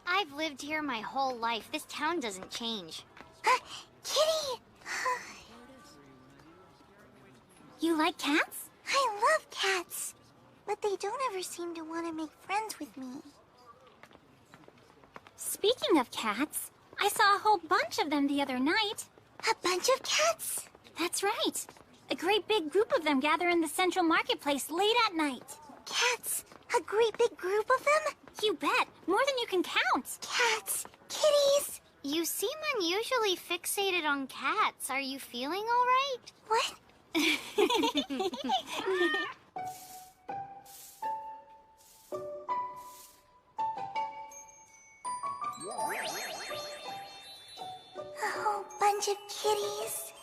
I've lived here my whole life. This town doesn't change. Kitty! You like cats? I love cats. But they don't ever seem to want to make friends with me. Speaking of cats, I saw a whole bunch of them the other night. A bunch of cats? That's right. A great big group of them gather in the central marketplace late at night. Cats? A great big group of them? You bet. More than you can count. Cats. Kitties. You seem unusually fixated on cats. Are you feeling all right? What? A whole bunch of kitties.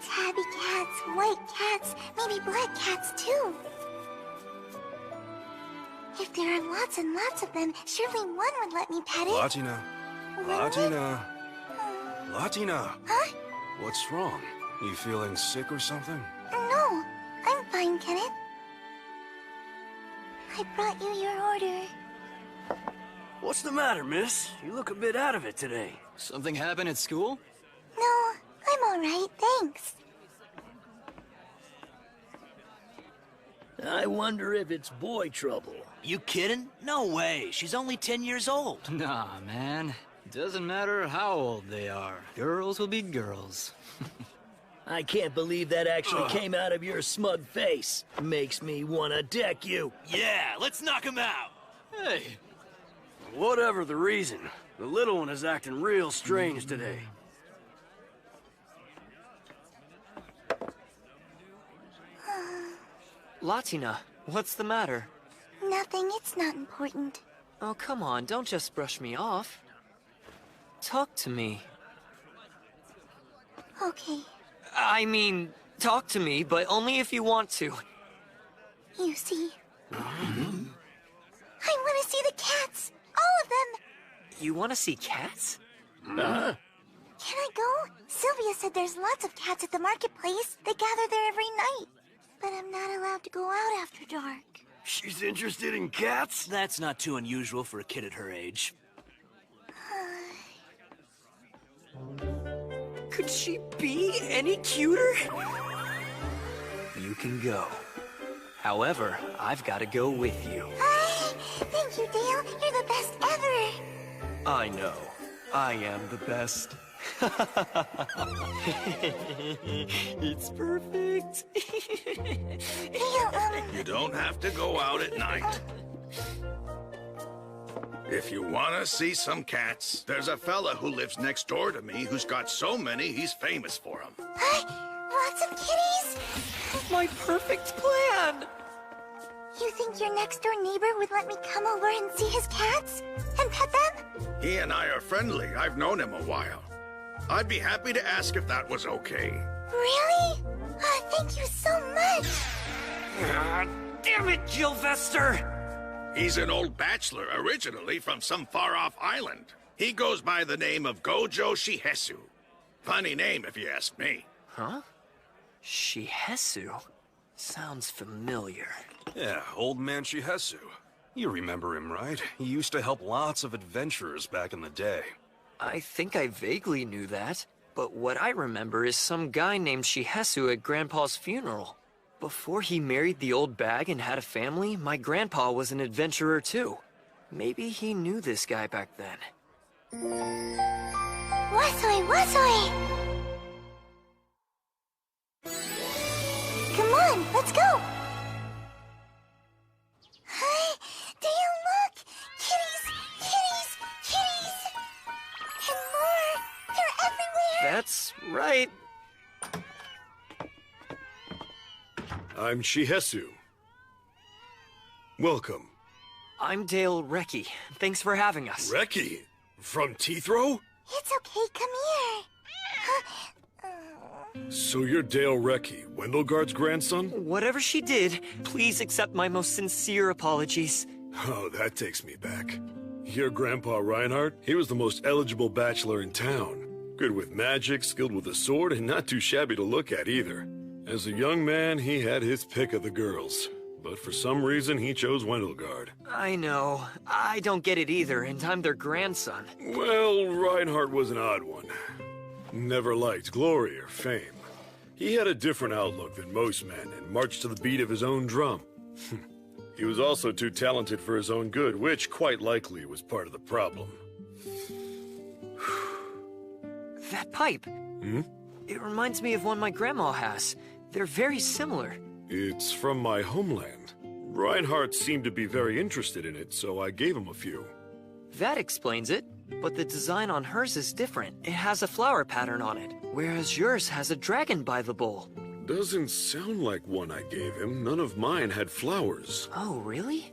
Tabby cats, white cats, maybe black cats too. If there are lots and lots of them, surely one would let me pet it. Latina. Latina. Latina. Huh? What's wrong? You feeling sick or something? No, I'm fine, Kenneth. I brought you your order. What's the matter, miss? You look a bit out of it today. Something happened at school? No, I'm all right, thanks. I wonder if it's boy trouble. You kidding? No way. She's only 10 years old. Nah, man. Doesn't matter how old they are. Girls will be girls. I can't believe that actually came out of your smug face. Makes me want to deck you. Yeah, let's knock him out. Hey. Whatever the reason, the little one is acting real strange today. Latina, what's the matter? Nothing, it's not important. Oh, come on, don't just brush me off. Talk to me. Okay. I mean, talk to me, but only if you want to. You see, I want to see the cats! All of them! You want to see cats? Can I go? Sylvia said there's lots of cats at the marketplace. They gather there every night. But I'm not allowed to go out after dark. She's interested in cats? That's not too unusual for a kid at her age. Could she be any cuter? You can go. However, I've got to go with you. Thank you, Dale. You're the best ever. I know. I am the best. It's perfect. Dale, You don't have to go out at night. If you want to see some cats, there's a fella who lives next door to me who's got so many he's famous for them. Lots of kitties? My perfect plan! You think your next-door neighbor would let me come over and see his cats? And pet them? He and I are friendly. I've known him a while. I'd be happy to ask if that was okay. Really? Thank you so much! Damn it, Gilvester! He's an old bachelor, originally from some far-off island. He goes by the name of Gojo Shihesu. Funny name, if you ask me. Huh? Shihesu? Sounds familiar. Yeah, old man Shihesu. You remember him, right? He used to help lots of adventurers back in the day. I think I vaguely knew that, but what I remember is some guy named Shihesu at Grandpa's funeral. Before he married the old bag and had a family, my grandpa was an adventurer too. Maybe he knew this guy back then. Wasoi, wasoi! Come on, let's go! Hi, Dale, look! Kitties, kitties, kitties! And more! They're everywhere! That's right. I'm Shihesu. Welcome. I'm Dale Recce. Thanks for having us. Recce? From Teethrow? It's okay, come here. So you're Dale Recce, Wendelgard's grandson? Whatever she did, please accept my most sincere apologies. Oh, that takes me back. Your grandpa Reinhardt? He was the most eligible bachelor in town. Good with magic, skilled with a sword, and not too shabby to look at either. As a young man, he had his pick of the girls. But for some reason, he chose Wendelgard. I know. I don't get it either, and I'm their grandson. Well, Reinhardt was an odd one. Never liked glory or fame. He had a different outlook than most men and marched to the beat of his own drum. He was also too talented for his own good, which quite likely was part of the problem. That pipe. It reminds me of one my grandma has. They're very similar. It's from my homeland. Reinhardt seemed to be very interested in it, so I gave him a few. That explains it. But the design on hers is different. It has a flower pattern on it, whereas yours has a dragon by the bowl. Doesn't sound like one I gave him. None of mine had flowers. Oh, really?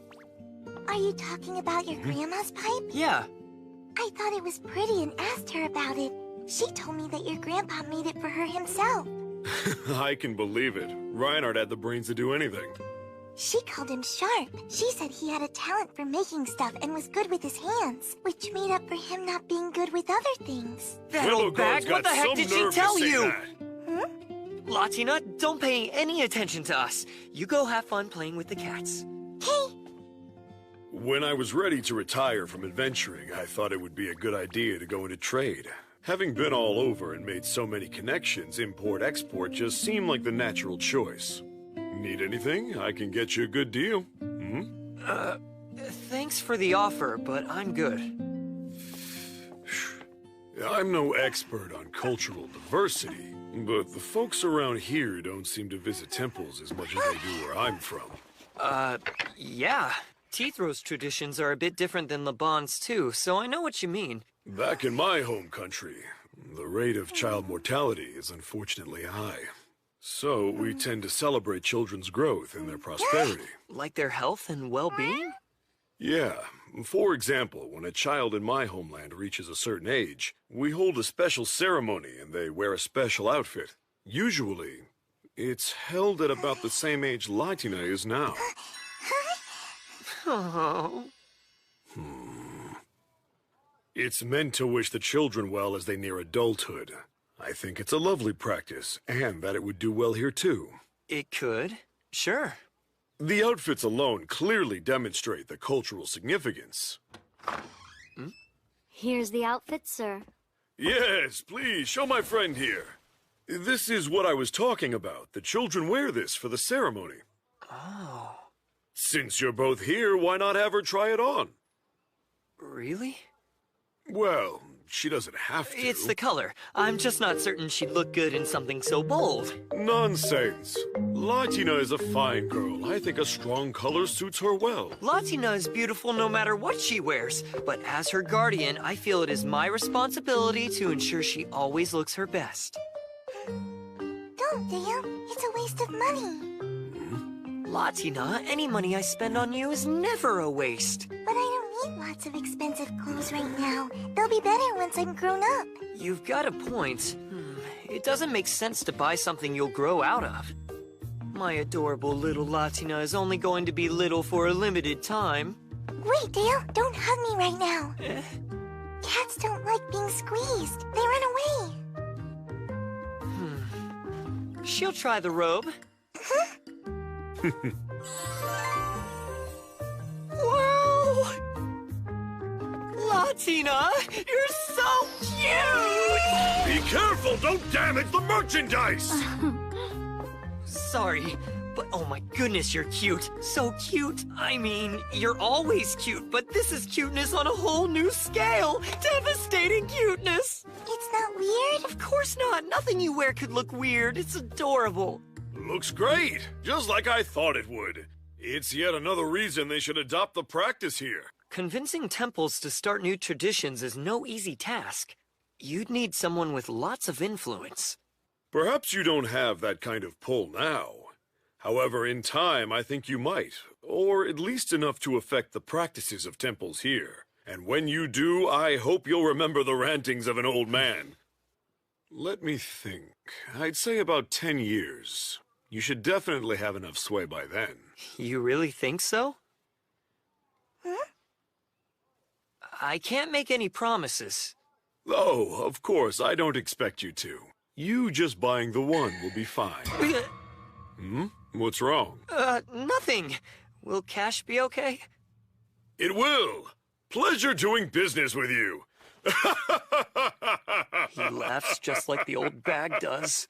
Are you talking about your grandma's pipe? Yeah. I thought it was pretty and asked her about it. She told me that your grandpa made it for her himself. I can believe it. Reinhardt had the brains to do anything. She called him sharp. She said he had a talent for making stuff and was good with his hands, which made up for him not being good with other things. That old bag, what the heck did she tell you? That. Latina, don't pay any attention to us. You go have fun playing with the cats. Okay. When I was ready to retire from adventuring, I thought it would be a good idea to go into trade. Having been all over and made so many connections, import-export just seemed like the natural choice. Need anything? I can get you a good deal. Thanks for the offer, but I'm good. I'm no expert on cultural diversity, but the folks around here don't seem to visit temples as much as they do where I'm from. Yeah. Teethrow's traditions are a bit different than Laban's too, so I know what you mean. Back in my home country, the rate of child mortality is unfortunately high. So we tend to celebrate children's growth and their prosperity. Like their health and well-being? Yeah. For example, when a child in my homeland reaches a certain age, we hold a special ceremony and they wear a special outfit. Usually, it's held at about the same age Latina is now. Oh. It's meant to wish the children well as they near adulthood. I think it's a lovely practice, and that it would do well here too. It could. Sure. The outfits alone clearly demonstrate the cultural significance. Here's the outfit, sir. Yes, please, show my friend here. This is what I was talking about. The children wear this for the ceremony. Oh. Since you're both here, why not have her try it on? Really? Well, she doesn't have to. It's the color. I'm just not certain she'd look good in something so bold. Nonsense. Latina is a fine girl. I think a strong color suits her well. Latina is beautiful no matter what she wears, but as her guardian, I feel it is my responsibility to ensure she always looks her best. Don't, Dale. It's a waste of money. Latina, any money I spend on you is never a waste. But I don't need lots of expensive clothes right now. They'll be better once I'm grown up. You've got a point. It doesn't make sense to buy something you'll grow out of. My adorable little Latina is only going to be little for a limited time. Wait, Dale, don't hug me right now. Cats don't like being squeezed. They run away. She'll try the robe. Wow! Latina, you're so cute! Be careful! Don't damage the merchandise! Sorry, but oh my goodness, you're cute. So cute. I mean, you're always cute, but this is cuteness on a whole new scale. Devastating cuteness! It's not weird? Of course not. Nothing you wear could look weird. It's adorable. Looks great, just like I thought it would. It's yet another reason they should adopt the practice here. Convincing temples to start new traditions is no easy task. You'd need someone with lots of influence. Perhaps you don't have that kind of pull now. However, in time, I think you might, or at least enough to affect the practices of temples here. And when you do, I hope you'll remember the rantings of an old man. Let me think. I'd say about 10 years. You should definitely have enough sway by then. You really think so? I can't make any promises. Oh, of course, I don't expect you to. You just buying the one will be fine. What's wrong? Nothing. Will cash be okay? It will. Pleasure doing business with you. He laughs just like the old bag does.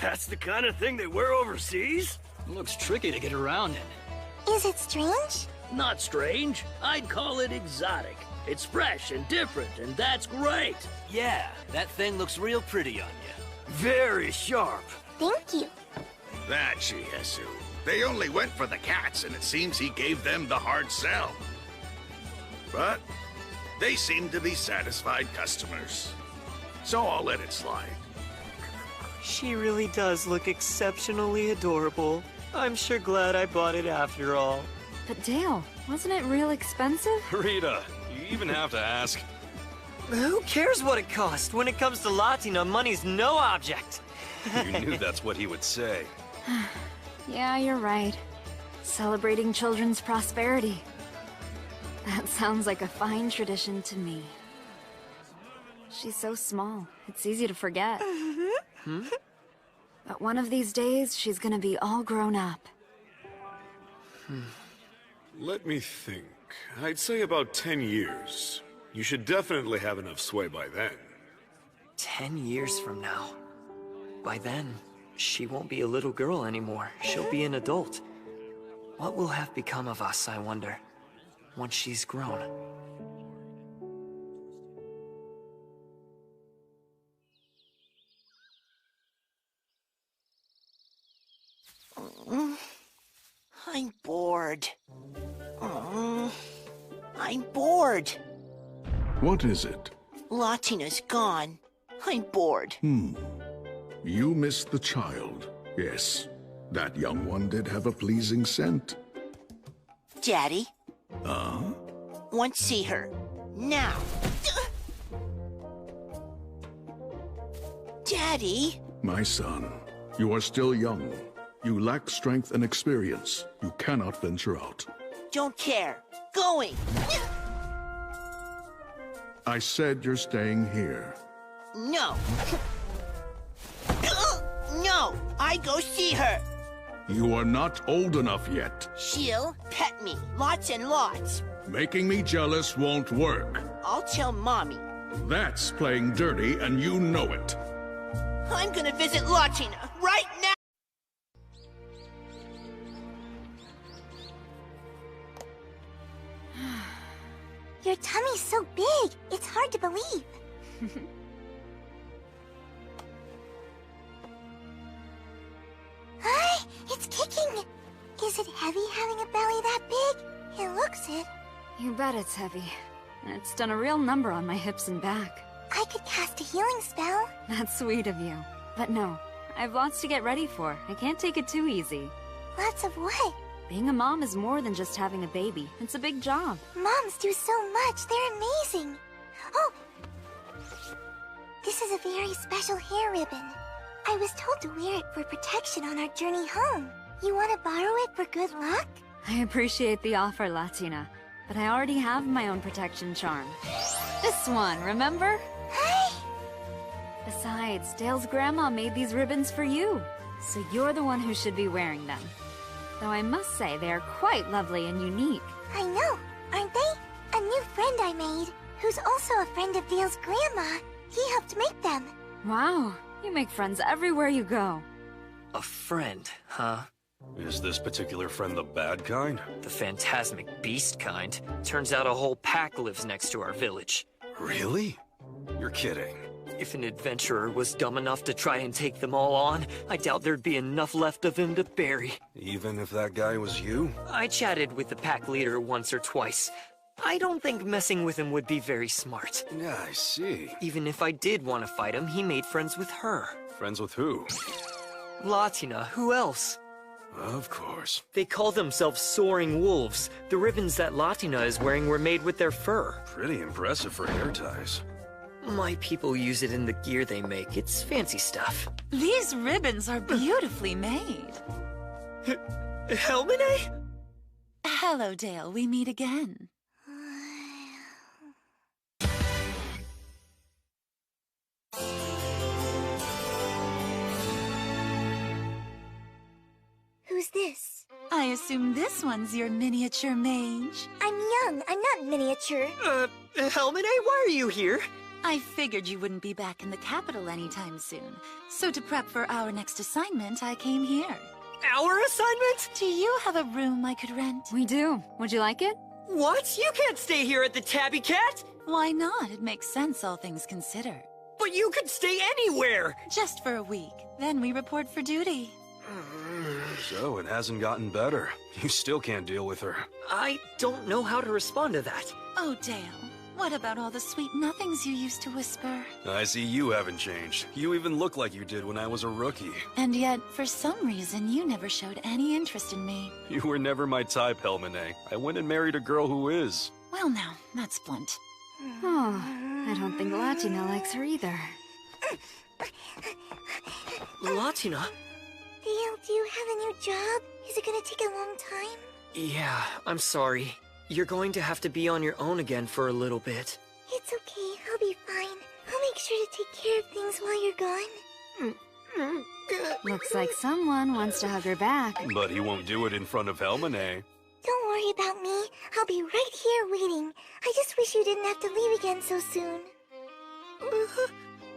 That's the kind of thing they wear overseas? Looks tricky to get around in. Is it strange? Not strange. I'd call it exotic. It's fresh and different, and that's great. Yeah, that thing looks real pretty on you. Very sharp. Thank you. That Shihesu. They only went for the cats, and it seems he gave them the hard sell. But they seem to be satisfied customers. So I'll let it slide. She really does look exceptionally adorable. I'm sure glad I bought it after all. But Dale, wasn't it real expensive? Rita, you even have to ask. Who cares what it cost? When it comes to Latina, money's no object. You knew that's what he would say. Yeah, you're right. Celebrating children's prosperity. That sounds like a fine tradition to me. She's so small, it's easy to forget. But one of these days, she's gonna be all grown up. Let me think. I'd say about 10 years. You should definitely have enough sway by then. 10 years from now. By then, she won't be a little girl anymore. She'll be an adult. What will have become of us, I wonder, once she's grown? I'm bored. I'm bored. What is it? Latina's gone. I'm bored. You missed the child. Yes, that young one did have a pleasing scent. Daddy, Want to see her. Now. Daddy? My son, you are still young. You lack strength and experience. You cannot venture out. Don't care. Going! I said you're staying here. No. No! I go see her! You are not old enough yet. She'll pet me. Lots and lots. Making me jealous won't work. I'll tell Mommy. That's playing dirty, and you know it. I'm gonna visit Latina right now! Your tummy's so big, it's hard to believe. Hi, it's kicking. Is it heavy having a belly that big? It looks it. You bet it's heavy. It's done a real number on my hips and back. I could cast a healing spell. That's sweet of you. But no, I've lots to get ready for. I can't take it too easy. Lots of what? Being a mom is more than just having a baby. It's a big job. Moms do so much. They're amazing. Oh! This is a very special hair ribbon. I was told to wear it for protection on our journey home. You want to borrow it for good luck? I appreciate the offer, Latina, but I already have my own protection charm. This one, remember? Hi! Besides, Dale's grandma made these ribbons for you, so you're the one who should be wearing them. Though I must say, they are quite lovely and unique. I know, aren't they? A new friend I made, who's also a friend of Dale's grandma. He helped make them. Wow, you make friends everywhere you go. A friend, huh? Is this particular friend the bad kind? The phantasmic beast kind. Turns out a whole pack lives next to our village. Really? You're kidding. If an adventurer was dumb enough to try and take them all on, I doubt there'd be enough left of him to bury. Even if that guy was you? I chatted with the pack leader once or twice. I don't think messing with him would be very smart. Yeah, I see. Even if I did want to fight him, he made friends with her. Friends with who? Latina, who else? Of course. They call themselves Soaring Wolves. The ribbons that Latina is wearing were made with their fur. Pretty impressive for hair ties. My people use it in the gear they make. It's fancy stuff. These ribbons are beautifully made. Helmine? Hello, Dale. We meet again. Who's this? I assume this one's your miniature mage. I'm young. I'm not miniature. Helmine, why are you here? I figured you wouldn't be back in the capital anytime soon. So to prep for our next assignment, I came here. Our assignment? Do you have a room I could rent? We do. Would you like it? What? You can't stay here at the Tabby Cat? Why not? It makes sense, all things considered. But you could stay anywhere! Just for a week. Then we report for duty. So it hasn't gotten better. You still can't deal with her. I don't know how to respond to that. Oh, Dale. What about all the sweet nothings you used to whisper? I see you haven't changed. You even look like you did when I was a rookie. And yet, for some reason, you never showed any interest in me. You were never my type, Helmine. I went and married a girl who is. Well now, that's blunt. Oh, I don't think Latina likes her either. Latina? Dale, do you have a new job? Is it gonna take a long time? Yeah, I'm sorry. You're going to have to be on your own again for a little bit. It's okay, I'll be fine. I'll make sure to take care of things while you're gone. Looks like someone wants to hug her back. But he won't do it in front of Helmine. Don't worry about me. I'll be right here waiting. I just wish you didn't have to leave again so soon.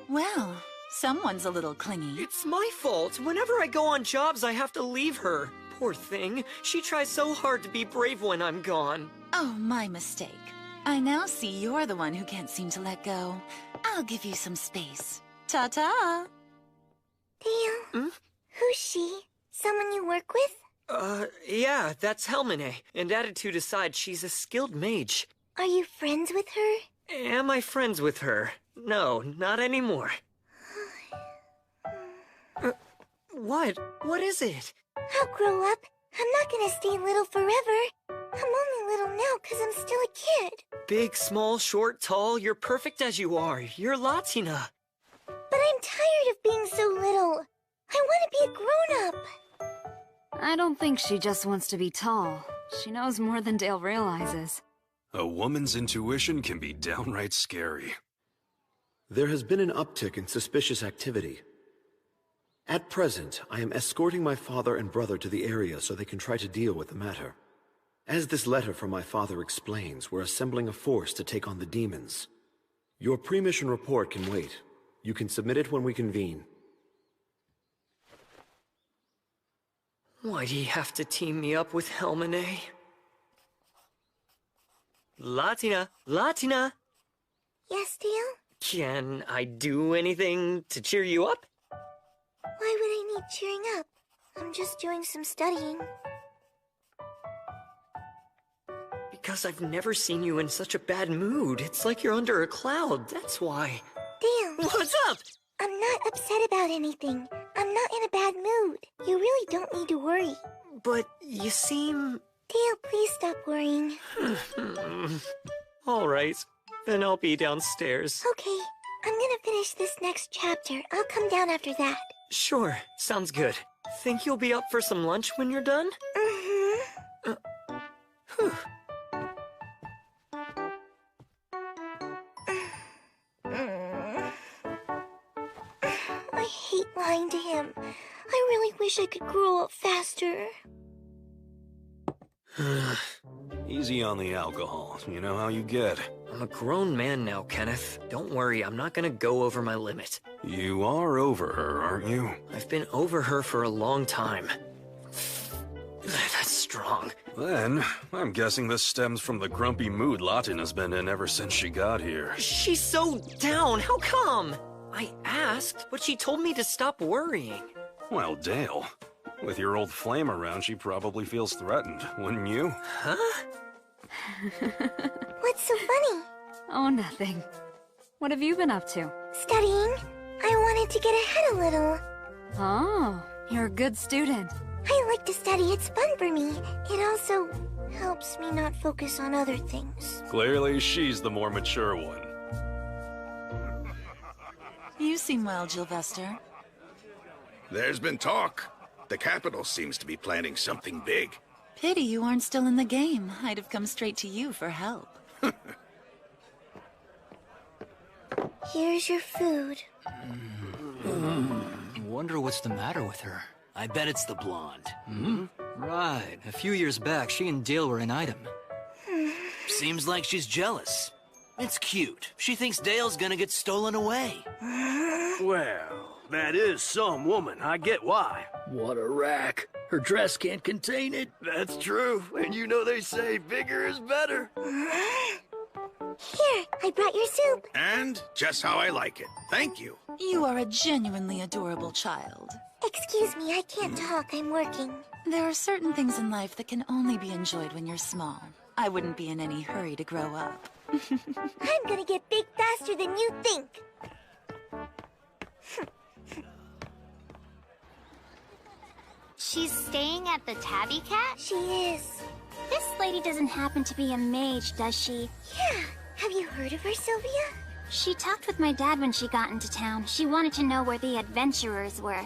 Well, someone's a little clingy. It's my fault. Whenever I go on jobs, I have to leave her. Poor thing. She tries so hard to be brave when I'm gone. Oh, my mistake. I now see you're the one who can't seem to let go. I'll give you some space. Ta-ta! Dale, who's she? Someone you work with? Yeah, that's Helmine. And attitude aside, she's a skilled mage. Are you friends with her? Am I friends with her? No, not anymore. What? What is it? I'll grow up. I'm not gonna stay little forever. I'm only little now because I'm still a kid. Big, small, short, tall, you're perfect as you are. You're Latina. But I'm tired of being so little. I want to be a grown-up. I don't think she just wants to be tall. She knows more than Dale realizes. A woman's intuition can be downright scary. There has been an uptick in suspicious activity. At present, I am escorting my father and brother to the area so they can try to deal with the matter. As this letter from my father explains, we're assembling a force to take on the demons. Your pre-mission report can wait. You can submit it when we convene. Why'd he have to team me up with Helmine? Latina! Latina! Yes, Dale? Can I do anything to cheer you up? Why would I need cheering up? I'm just doing some studying. Because I've never seen you in such a bad mood. It's like you're under a cloud, that's why. Dale! What's up? I'm not upset about anything. I'm not in a bad mood. You really don't need to worry. But you seem... Dale, please stop worrying. All right, then I'll be downstairs. Okay, I'm gonna finish this next chapter. I'll come down after that. Sure, sounds good. Think you'll be up for some lunch when you're done? Mm-hmm. I hate lying to him. I really wish I could grow up faster. Easy on the alcohol. You know how you get. I'm a grown man now, Kenneth. Don't worry, I'm not gonna go over my limit. You are over her, aren't you? I've been over her for a long time. That's strong. Then, I'm guessing this stems from the grumpy mood Latina's been in ever since she got here. She's so down, how come? I asked, but she told me to stop worrying. Well, Dale, with your old flame around, she probably feels threatened, wouldn't you? Huh? What's so funny? Oh, nothing. What have you been up to? Studying. I wanted to get ahead a little. Oh, you're a good student. I like to study. It's fun for me. It also helps me not focus on other things. Clearly, she's the more mature one. You seem well, Gilvester. There's been talk. The capital seems to be planning something big. Pity you aren't still in the game. I'd have come straight to you for help. Here's your food. Wonder what's the matter with her. I bet it's the blonde. Hmm? Right. A few years back, she and Dale were an item. Seems like she's jealous. It's cute. She thinks Dale's gonna get stolen away. Well, that is some woman. I get why. What a rack. Her dress can't contain it. That's true. And you know they say bigger is better. Here, I brought your soup. And just how I like it. Thank you. You are a genuinely adorable child. Excuse me, I can't talk. I'm working. There are certain things in life that can only be enjoyed when you're small. I wouldn't be in any hurry to grow up. I'm gonna get big faster than you think. She's staying at the Tabby Cat? She is. This lady doesn't happen to be a mage, does she? Yeah. Have you heard of her, Sylvia? She talked with my dad when she got into town. She wanted to know where the adventurers were.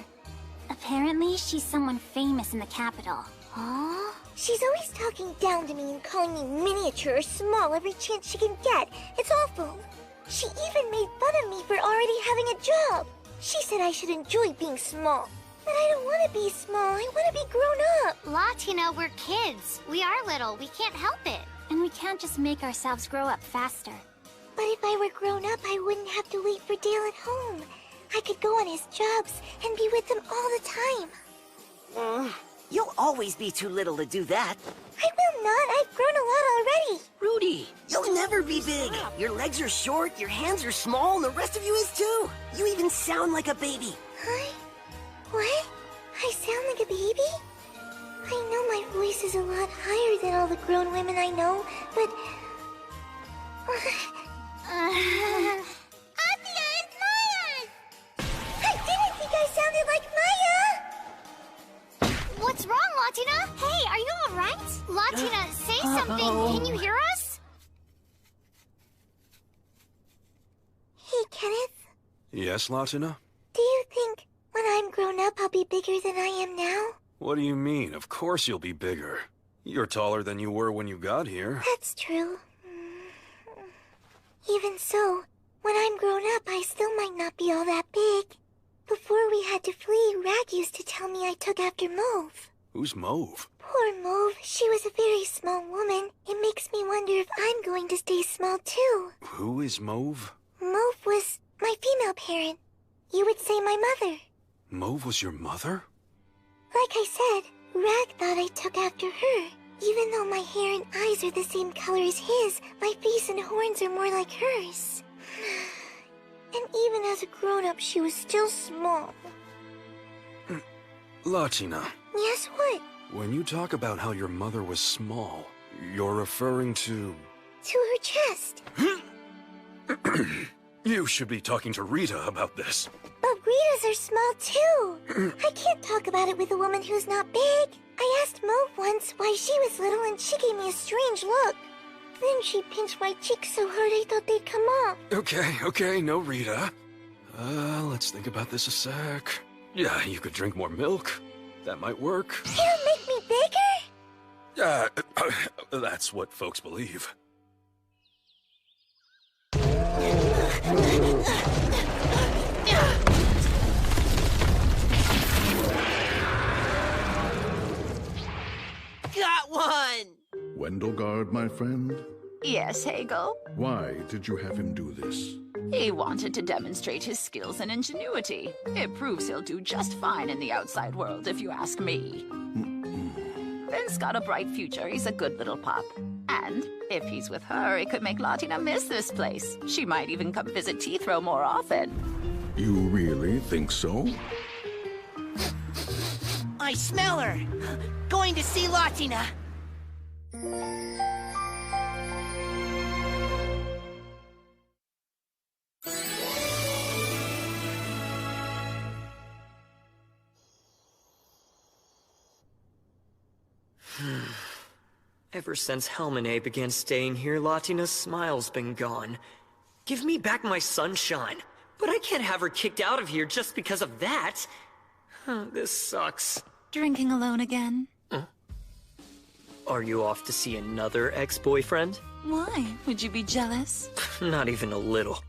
Apparently, she's someone famous in the capital. Oh? She's always talking down to me and calling me miniature or small every chance she can get. It's awful. She even made fun of me for already having a job. She said I should enjoy being small. But I don't want to be small. I want to be grown up. Latina, we're kids. We are little. We can't help it. And we can't just make ourselves grow up faster. But if I were grown up, I wouldn't have to wait for Dale at home. I could go on his jobs and be with him all the time. You'll always be too little to do that. I will not. I've grown a lot already. Rudy, you'll never be big. Your legs are short, your hands are small, and the rest of you is too. You even sound like a baby. Huh? What? I sound like a baby? I know my voice is a lot higher than all the grown women I know, but... Athia, it's Maya! I didn't think I sounded like Maya! What's What's wrong, Latina? Hey, are you alright? Latina, say something. Can you hear us? Hey, Kenneth. Yes, Latina? Do you think when I'm grown up I'll be bigger than I am now? What do you mean? Of course you'll be bigger. You're taller than you were when you got here. That's true. Even so, when I'm grown up, I still might not be all that big. Before we had to flee, Rag used to tell me I took after Mauve. Who's Mauve? Poor Mauve, she was a very small woman. It makes me wonder if I'm going to stay small too. Who is Mauve? Mauve was my female parent. You would say my mother. Mauve was your mother? Like I said, Rag thought I took after her. Even though my hair and eyes are the same color as his, my face and horns are more like hers. And even as a grown-up, she was still small. Latina. Yes, what? When you talk about how your mother was small, you're referring to... To her chest. You should be talking to Rita about this. But Ritas are small too. I can't talk about it with a woman who's not big. I asked Mauve once why she was little and she gave me a strange look. Then she pinched my cheeks so hard I thought they'd come off. Okay, no Rita. Let's think about this a sec. Yeah, you could drink more milk. That might work. It'll make me bigger? That's what folks believe. Got one! Wendelgard, my friend? Yes, Hegel? Why did you have him do this? He wanted to demonstrate his skills and ingenuity. It proves he'll do just fine in the outside world, if you ask me. Ben's got a bright future. He's a good little pup. And if he's with her, it could make Latina miss this place. She might even come visit Teethrow more often. You really think so? I smell her! Going to see Latina! Ever since Helmine began staying here, Latina's smile's been gone. Give me back my sunshine. But I can't have her kicked out of here just because of that. This sucks. Drinking alone again? Are you off to see another ex-boyfriend? Why? Would you be jealous? Not even a little.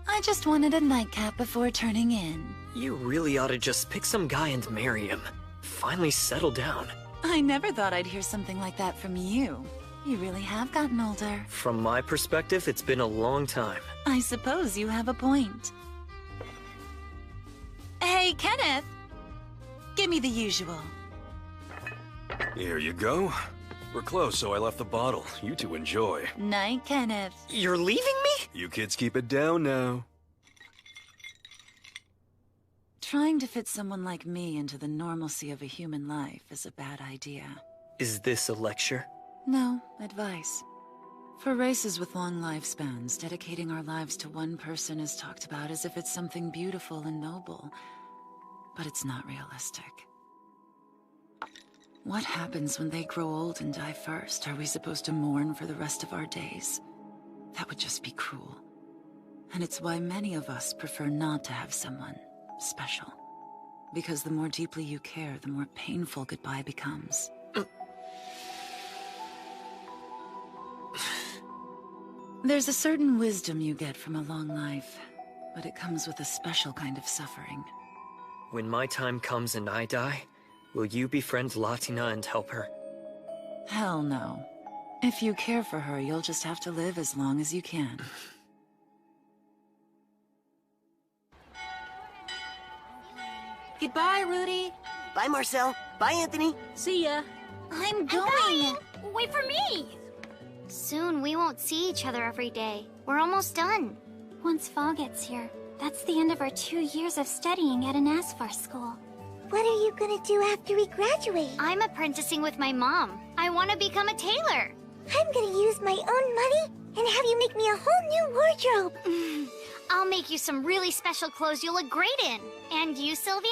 I just wanted a nightcap before turning in. You really ought to just pick some guy and marry him. Finally settle down. I never thought I'd hear something like that from you. You really have gotten older. From my perspective, it's been a long time. I suppose you have a point. Hey, Kenneth! Give me the usual. Here you go. We're close, so I left the bottle. You two enjoy. Night, Kenneth. You're leaving me? You kids keep it down now. Trying to fit someone like me into the normalcy of a human life is a bad idea. Is this a lecture? No, advice. For races with long lifespans, dedicating our lives to one person is talked about as if it's something beautiful and noble. But it's not realistic. What happens when they grow old and die first? Are we supposed to mourn for the rest of our days? That would just be cruel. And it's why many of us prefer not to have someone special. Because the more deeply you care, the more painful goodbye becomes. There's a certain wisdom you get from a long life, but it comes with a special kind of suffering. When my time comes and I die, will you befriend Latina and help her? Hell no. If you care for her, you'll just have to live as long as you can. Goodbye, Rudy. Bye, Marcel. Bye, Anthony. See ya. I'm going. Wait for me. Soon we won't see each other every day. We're almost done. Once fall gets here, that's the end of our 2 years of studying at an Asfar school. What are you gonna do after we graduate? I'm apprenticing with my mom. I want to become a tailor. I'm gonna use my own money and have you make me a whole new wardrobe. I'll make you some really special clothes you'll look great in. And you, Sylvia?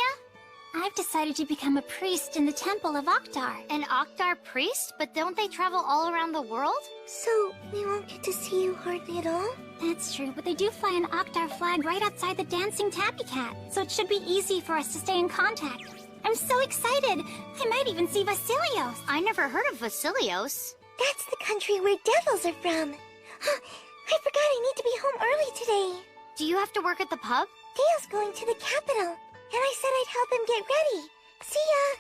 I've decided to become a priest in the Temple of Oktar. An Oktar priest? But don't they travel all around the world? So, we won't get to see you hardly at all? That's true, but they do fly an Oktar flag right outside the Dancing Tabby Cat, so it should be easy for us to stay in contact. I'm so excited! I might even see Vasilios! I never heard of Vasilios. That's the country where devils are from. I forgot I need to be home early today. Do you have to work at the pub? Dale's going to the capital, and I said I'd help him get ready. See ya!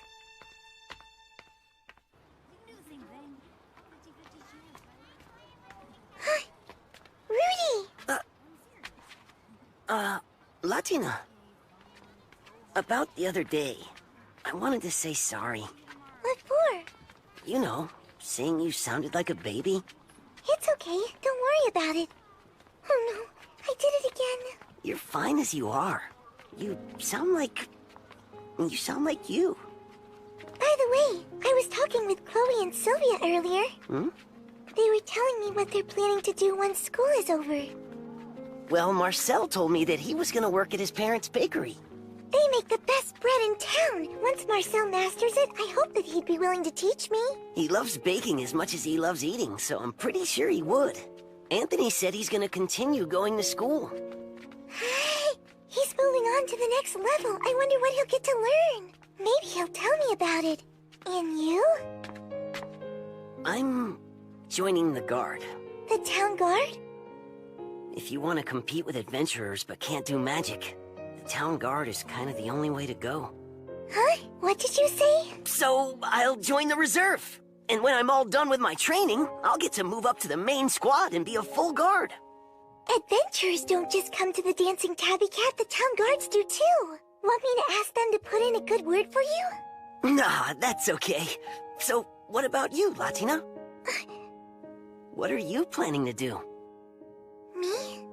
Rudy! Latina. About the other day, I wanted to say sorry. What for? You know, saying you sounded like a baby. It's okay. Don't worry about it. Oh no, I did it again. You're fine as you are. You sound like you. By the way, I was talking with Chloe and Sylvia earlier. Hmm? They were telling me what they're planning to do once school is over. Well, Marcel told me that he was gonna work at his parents' bakery. They make the best bread in town. Once Marcel masters it, I hope that he'd be willing to teach me. He loves baking as much as he loves eating, so I'm pretty sure he would. Anthony said he's gonna continue going to school. He's moving on to the next level. I wonder what he'll get to learn. Maybe he'll tell me about it. And you? I'm joining the Guard. The town guard? If you want to compete with adventurers but can't do magic, the town guard is kind of the only way to go. Huh? What did you say? So, I'll join the reserve. And when I'm all done with my training, I'll get to move up to the main squad and be a full guard. Adventurers don't just come to the Dancing Tabby Cat, the town guards do too. Want me to ask them to put in a good word for you? Nah, that's okay. So, what about you, Latina? What are you planning to do? Me?